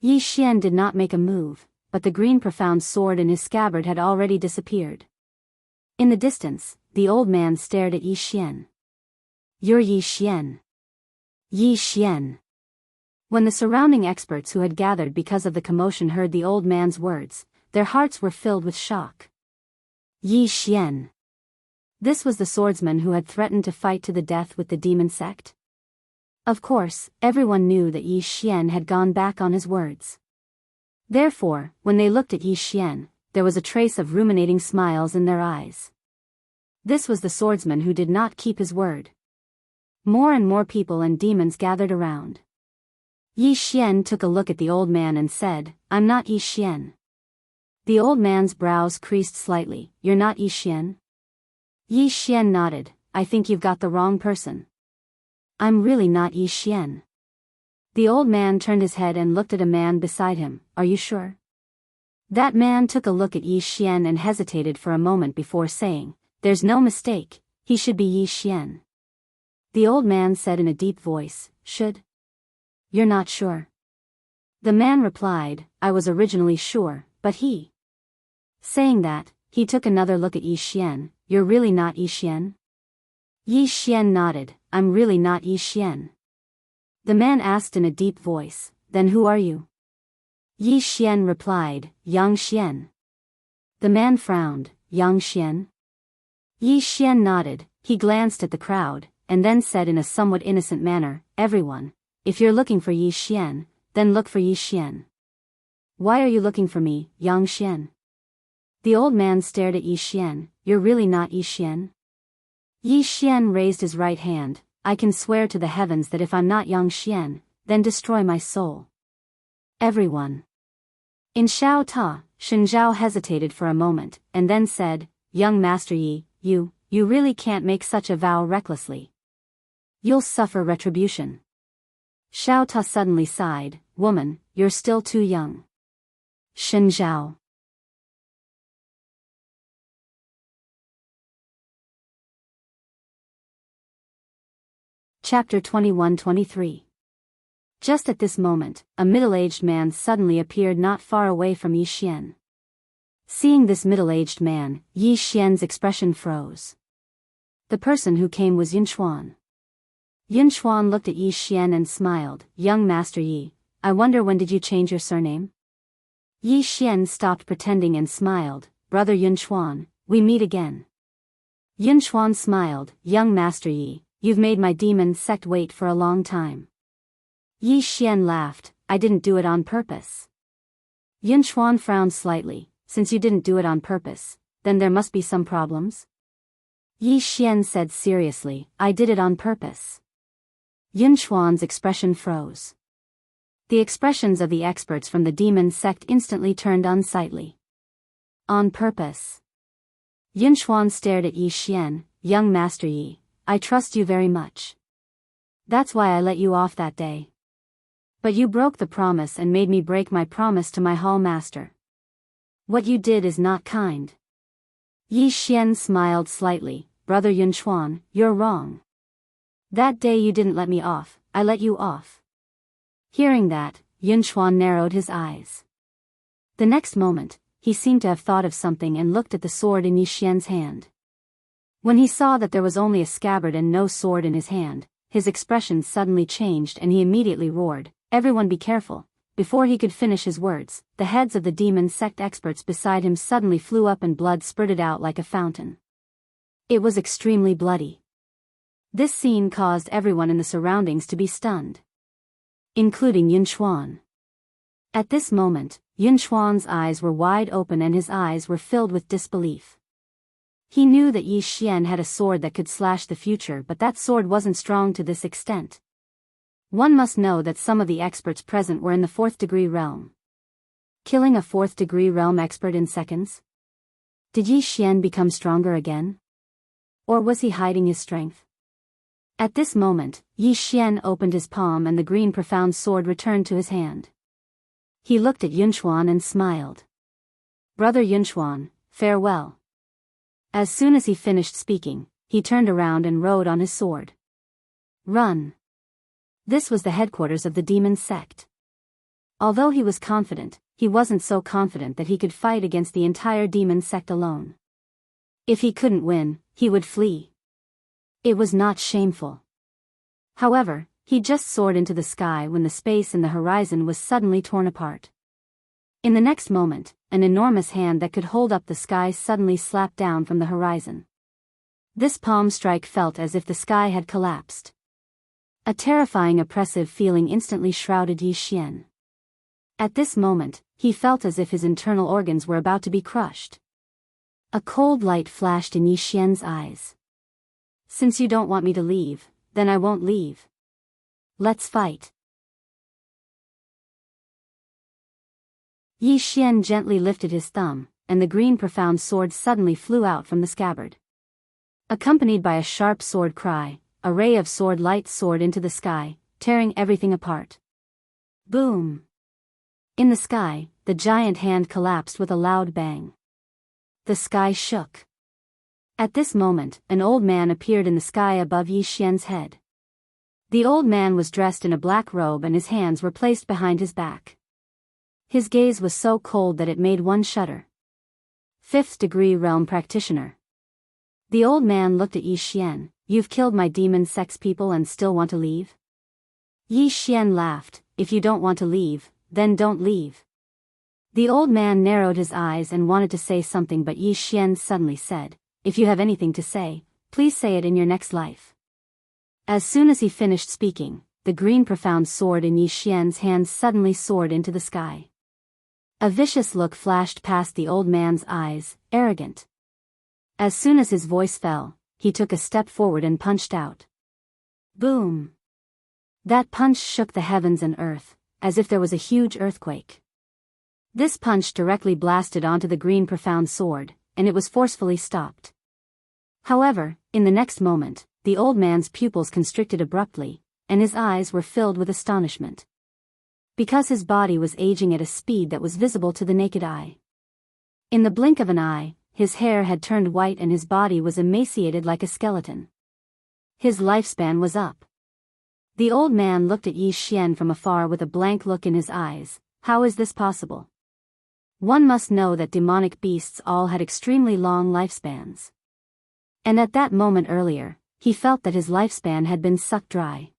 Yi Xian did not make a move, but the green profound sword in his scabbard had already disappeared. In the distance, the old man stared at Yi Xian. You're Yi Xian. Yi Xian. When the surrounding experts who had gathered because of the commotion heard the old man's words, their hearts were filled with shock. Yi Xian. This was the swordsman who had threatened to fight to the death with the demon sect. Of course, everyone knew that Yi Xian had gone back on his words. Therefore, when they looked at Yi Xian, there was a trace of ruminating smiles in their eyes. This was the swordsman who did not keep his word. More and more people and demons gathered around. Yi Xian took a look at the old man and said, I'm not Yi Xian. The old man's brows creased slightly. You're not Yi Xian? Yi Xian nodded. I think you've got the wrong person. I'm really not Yi Xian. The old man turned his head and looked at a man beside him. Are you sure? That man took a look at Yi Xian and hesitated for a moment before saying, There's no mistake, he should be Yi Xian. The old man said in a deep voice, Should? You're not sure? The man replied, I was originally sure, but he. Saying that, he took another look at Yi Xian. You're really not Yi Xian? Yi Xian nodded. I'm really not Yi Xian. The man asked in a deep voice, Then who are you? Yi Xian replied, Yang Xian. The man frowned. Yang Xian? Yi Xian nodded. He glanced at the crowd, and then said in a somewhat innocent manner, Everyone, if you're looking for Yi Xian, then look for Yi Xian. Why are you looking for me, Yang Xian? The old man stared at Yi Xian. You're really not Yi Xian? Yi Xian raised his right hand. I can swear to the heavens that if I'm not Yang Xian, then destroy my soul. Everyone. In Xiao Ta, Shen Zhao hesitated for a moment, and then said, Young Master Yi, you really can't make such a vow recklessly. You'll suffer retribution. Xiao Ta suddenly sighed, Woman, you're still too young. Shen Zhao. Chapter 21-23. Just at this moment, a middle-aged man suddenly appeared not far away from Yi Xian. Seeing this middle-aged man, Yi Xian's expression froze. The person who came was Yin Chuan. Yin Chuan looked at Yi Xian and smiled. Young Master Yi, I wonder when did you change your surname? Yi Xian stopped pretending and smiled. Brother Yin Chuan, we meet again. Yin Chuan smiled. Young Master Yi, you've made my demon sect wait for a long time. Yi Xian laughed. I didn't do it on purpose. Yin Chuan frowned slightly. Since you didn't do it on purpose, then there must be some problems? Yi Xian said seriously, I did it on purpose. Yin Chuan's expression froze. The expressions of the experts from the demon sect instantly turned unsightly. On purpose. Yin Chuan stared at Yi Xian. Young Master Yi, I trust you very much. That's why I let you off that day. But you broke the promise and made me break my promise to my hall master. What you did is not kind. Yi Xian smiled slightly. Brother Yin Chuan, you're wrong. That day you didn't let me off, I let you off. Hearing that, Yin Chuan narrowed his eyes. The next moment, he seemed to have thought of something and looked at the sword in Yi Xian's hand. When he saw that there was only a scabbard and no sword in his hand, his expression suddenly changed and he immediately roared, Everyone be careful. Before he could finish his words, the heads of the demon sect experts beside him suddenly flew up and blood spurted out like a fountain. It was extremely bloody. This scene caused everyone in the surroundings to be stunned. including Yun Xuan. At this moment, Yun Xuan's eyes were wide open and his eyes were filled with disbelief. He knew that Yi Xian had a sword that could slash the future, but that sword wasn't strong to this extent. One must know that some of the experts present were in the 4th degree realm. Killing a 4th degree realm expert in seconds? Did Yi Xian become stronger again? Or was he hiding his strength? At this moment, Yi Xian opened his palm and the green profound sword returned to his hand. He looked at Yun Xuan and smiled. "Brother Yun Xuan, farewell." As soon as he finished speaking, he turned around and rode on his sword. Run. This was the headquarters of the demon sect. Although he was confident, he wasn't so confident that he could fight against the entire demon sect alone. If he couldn't win, he would flee. It was not shameful. However, he just soared into the sky when the space in the horizon was suddenly torn apart. In the next moment, an enormous hand that could hold up the sky suddenly slapped down from the horizon. This palm strike felt as if the sky had collapsed. A terrifying oppressive feeling instantly shrouded Yi Xian. At this moment, he felt as if his internal organs were about to be crushed. A cold light flashed in Yi Xian's eyes. "Since you don't want me to leave, then I won't leave. Let's fight." Yi Xian gently lifted his thumb, and the green profound sword suddenly flew out from the scabbard. Accompanied by a sharp sword cry, a ray of sword light soared into the sky, tearing everything apart. Boom! In the sky, the giant hand collapsed with a loud bang. The sky shook. At this moment, an old man appeared in the sky above Yi Xian's head. The old man was dressed in a black robe and his hands were placed behind his back. His gaze was so cold that it made one shudder. 5th degree realm practitioner. The old man looked at Yi Xian. "You've killed my demon sex people and still want to leave?" Yi Xian laughed. "If you don't want to leave, then don't leave." The old man narrowed his eyes and wanted to say something, but Yi Xian suddenly said, "If you have anything to say, please say it in your next life." As soon as he finished speaking, the green profound sword in Yi Xian's hand suddenly soared into the sky. A vicious look flashed past the old man's eyes, arrogant. As soon as his voice fell, he took a step forward and punched out. Boom! That punch shook the heavens and earth, as if there was a huge earthquake. This punch directly blasted onto the green profound sword, and it was forcefully stopped. However, in the next moment, the old man's pupils constricted abruptly, and his eyes were filled with astonishment. Because his body was aging at a speed that was visible to the naked eye. In the blink of an eye, his hair had turned white and his body was emaciated like a skeleton. His lifespan was up. The old man looked at Yi Xian from afar with a blank look in his eyes. How is this possible? One must know that demonic beasts all had extremely long lifespans. And at that moment earlier, he felt that his lifespan had been sucked dry.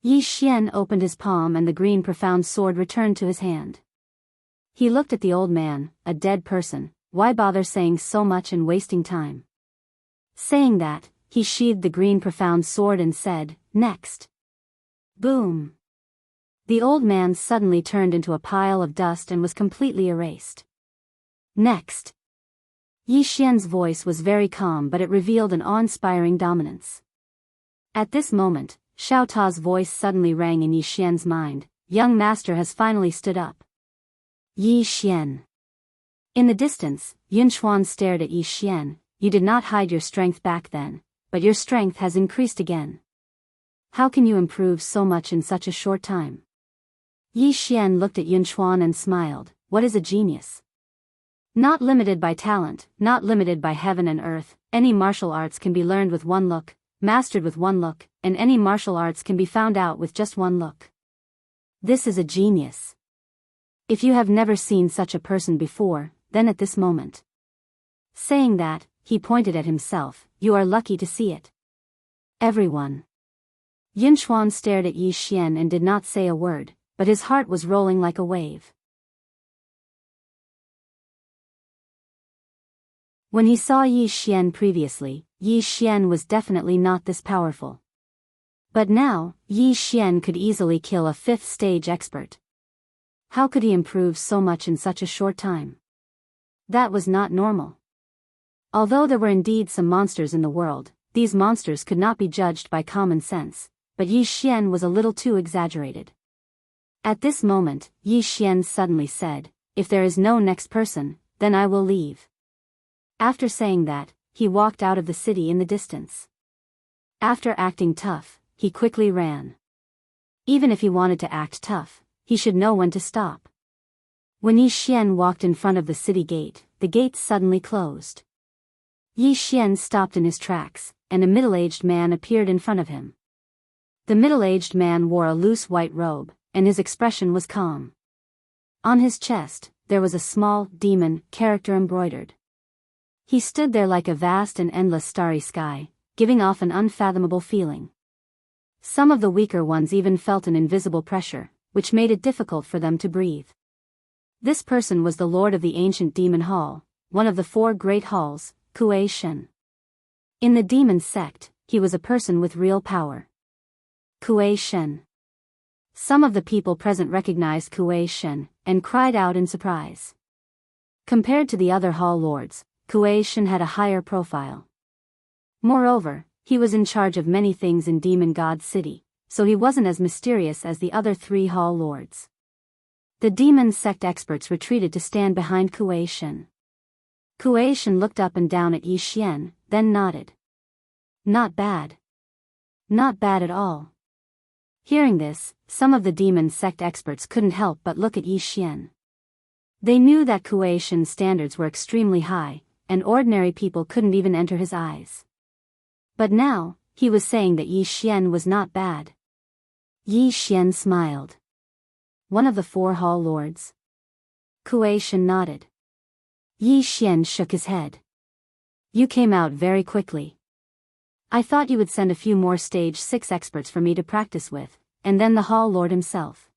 Yi Xian opened his palm and the green profound sword returned to his hand. He looked at the old man, a dead person. Why bother saying so much and wasting time? Saying that, he sheathed the green profound sword and said, "Next." Boom! The old man suddenly turned into a pile of dust and was completely erased. Next! Yi Xian's voice was very calm, but it revealed an awe-inspiring dominance. At this moment, Xiao Ta's voice suddenly rang in Yi Xian's mind. Young master has finally stood up. Yi Xian. In the distance, Yun Xuan stared at Yi Xian. You did not hide your strength back then, but your strength has increased again. How can you improve so much in such a short time? Yi Xian looked at Yun Xuan and smiled. What is a genius? Not limited by talent, not limited by heaven and earth, any martial arts can be learned with one look, mastered with one look, and any martial arts can be found out with just one look. This is a genius. If you have never seen such a person before, then at this moment. Saying that, he pointed at himself. You are lucky to see it. Everyone. Yun Xuan stared at Yi Xian and did not say a word, but his heart was rolling like a wave. When he saw Yi Xian previously, Yi Xian was definitely not this powerful. But now, Yi Xian could easily kill a 5th stage expert. How could he improve so much in such a short time? That was not normal. Although there were indeed some monsters in the world, these monsters could not be judged by common sense, but Yi Xian was a little too exaggerated. At this moment, Yi Xian suddenly said, "If there is no next person, then I will leave." After saying that, he walked out of the city in the distance. After acting tough, he quickly ran. Even if he wanted to act tough, he should know when to stop. When Yi Xian walked in front of the city gate, the gate suddenly closed. Yi Xian stopped in his tracks, and a middle-aged man appeared in front of him. The middle-aged man wore a loose white robe, and his expression was calm. On his chest, there was a small demon character embroidered. He stood there like a vast and endless starry sky, giving off an unfathomable feeling. Some of the weaker ones even felt an invisible pressure, which made it difficult for them to breathe. This person was the lord of the ancient demon hall, one of the 4 great halls, Kuei Shen. In the demon sect, he was a person with real power. Kuei Shen. Some of the people present recognized Kuei Shen, and cried out in surprise. Compared to the other hall lords, Kuei Shen had a higher profile. Moreover, he was in charge of many things in Demon God City, so he wasn't as mysterious as the other 3 hall lords. The demon sect experts retreated to stand behind Kuei Shen. Kuei Shen looked up and down at Yi Xian, then nodded. Not bad. Not bad at all. Hearing this, some of the demon sect experts couldn't help but look at Yi Xian. They knew that Kuei Shen's standards were extremely high, and ordinary people couldn't even enter his eyes. But now, he was saying that Yi Xian was not bad. Yi Xian smiled. One of the 4 hall lords? Kuei Shen nodded. Yi Xian shook his head. You came out very quickly. I thought you would send a few more stage 6 experts for me to practice with, and then the hall lord himself.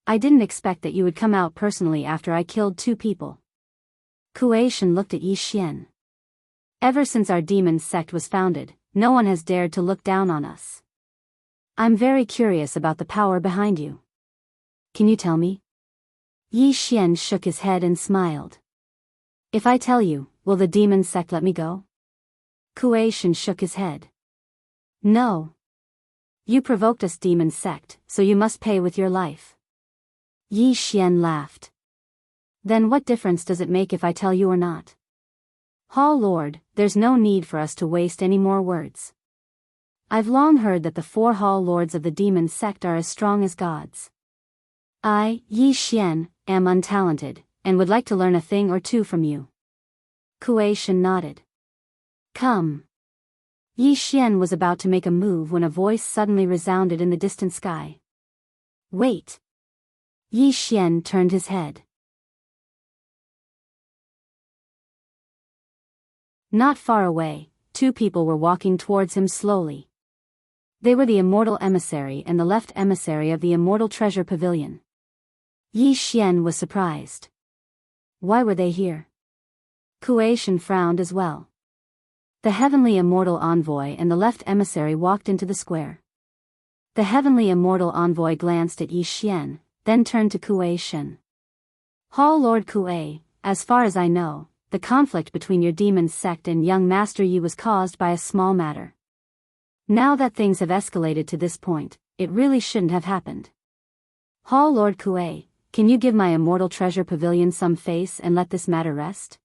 I didn't expect that you would come out personally after I killed 2 people. Kuei Shen looked at Yi Xian. Ever since our demon sect was founded, no one has dared to look down on us. I'm very curious about the power behind you. Can you tell me? Yi Xian shook his head and smiled. If I tell you, will the demon sect let me go? Kuei Shen shook his head. No. You provoked us, demon sect, so you must pay with your life. Yi Xian laughed. Then what difference does it make if I tell you or not? Hall Lord, there's no need for us to waste any more words. I've long heard that the 4 hall lords of the demon sect are as strong as gods. I, Yi Xian, am untalented, and would like to learn a thing or 2 from you. Kuei Shen nodded. Come. Yi Xian was about to make a move when a voice suddenly resounded in the distant sky. Wait. Yi Xian turned his head. Not far away, 2 people were walking towards him slowly. They were the Immortal Emissary and the left emissary of the Immortal Treasure Pavilion. Yi Xian was surprised. Why were they here? Kuei Shen frowned as well. The Heavenly Immortal Envoy and the left emissary walked into the square. The Heavenly Immortal Envoy glanced at Yi Xian, then turned to Kuei Shen. Hall Lord Kuei, as far as I know, the conflict between your demon sect and young Master Yi was caused by a small matter. Now that things have escalated to this point, it really shouldn't have happened. Hall Lord Kuei, can you give my Immortal Treasure Pavilion some face and let this matter rest?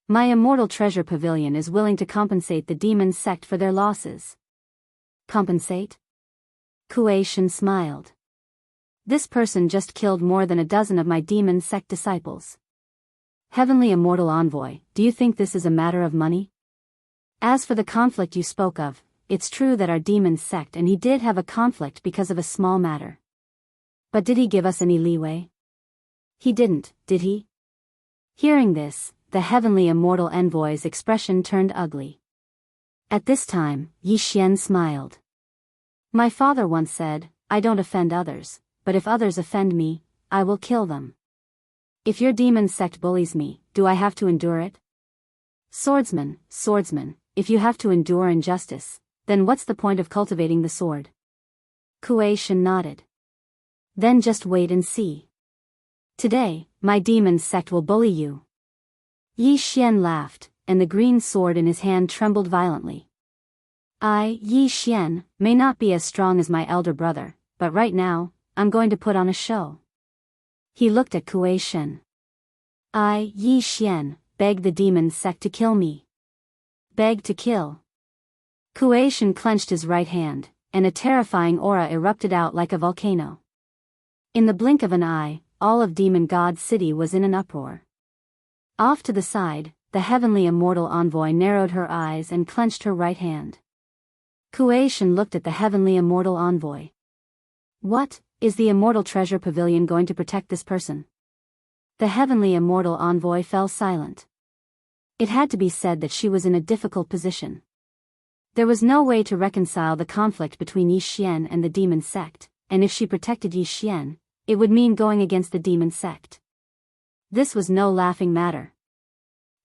My Immortal Treasure Pavilion is willing to compensate the demon sect for their losses. Compensate? Kuei Shen smiled. This person just killed more than a dozen of my demon sect disciples. Heavenly Immortal Envoy, do you think this is a matter of money? As for the conflict you spoke of, it's true that our demon sect and he did have a conflict because of a small matter. But did he give us any leeway? He didn't, did he? Hearing this, the Heavenly Immortal Envoy's expression turned ugly. At this time, Yi Xian smiled. My father once said, I don't offend others, but if others offend me, I will kill them. If your demon sect bullies me, do I have to endure it? Swordsman, if you have to endure injustice, then what's the point of cultivating the sword? Kuei Shen nodded. Then just wait and see. Today, my demon sect will bully you. Yi Xian laughed, and the green sword in his hand trembled violently. I, Yi Xian, may not be as strong as my elder brother, but right now, I'm going to put on a show. He looked at Kuei Shen. I, Yi Xian, beg the demon sect to kill me. Beg to kill. Kuei Shen clenched his right hand, and a terrifying aura erupted out like a volcano. In the blink of an eye, all of Demon God City was in an uproar. Off to the side, the heavenly immortal envoy narrowed her eyes and clenched her right hand. Kuei Shen looked at the heavenly immortal envoy. What, is the immortal treasure pavilion going to protect this person? The heavenly immortal envoy fell silent. It had to be said that she was in a difficult position. There was no way to reconcile the conflict between Yi Xian and the demon sect, and if she protected Yi Xian, it would mean going against the demon sect. This was no laughing matter.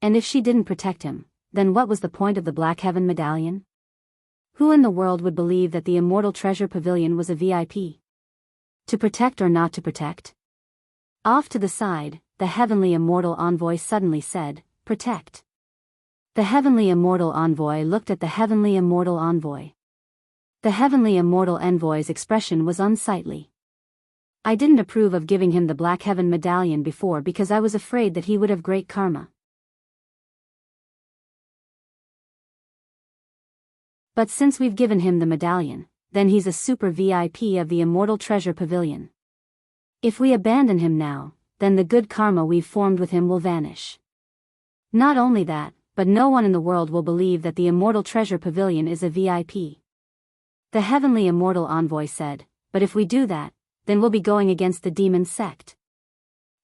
And if she didn't protect him, then what was the point of the Black Heaven Medallion? Who in the world would believe that the Immortal Treasure Pavilion was a VIP? To protect or not to protect? Off to the side, the heavenly immortal envoy suddenly said, protect. The heavenly immortal envoy looked at the heavenly immortal envoy. The heavenly immortal envoy's expression was unsightly. I didn't approve of giving him the Black Heaven Medallion before because I was afraid that he would have great karma. But since we've given him the medallion, then he's a super VIP of the Immortal Treasure Pavilion. If we abandon him now, then the good karma we've formed with him will vanish. Not only that, but no one in the world will believe that the Immortal Treasure Pavilion is a VIP. The heavenly immortal envoy said, but if we do that, then we'll be going against the demon sect.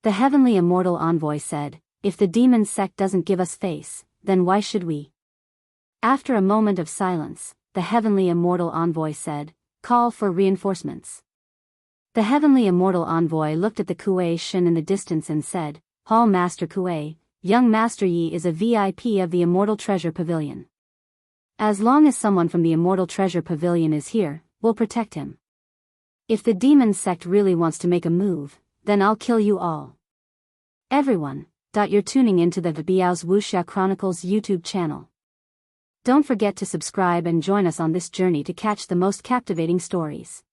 The heavenly immortal envoy said, if the demon sect doesn't give us face, then why should we? After a moment of silence, the heavenly immortal envoy said, call for reinforcements. The heavenly immortal envoy looked at the Kuei Shen in the distance and said, Hall Master Kuei, young Master Yi is a VIP of the Immortal Treasure Pavilion. As long as someone from the Immortal Treasure Pavilion is here, we'll protect him. If the demon sect really wants to make a move, then I'll kill you all. Everyone, you're tuning into the Biyao's Wuxia Chronicles YouTube channel. Don't forget to subscribe and join us on this journey to catch the most captivating stories.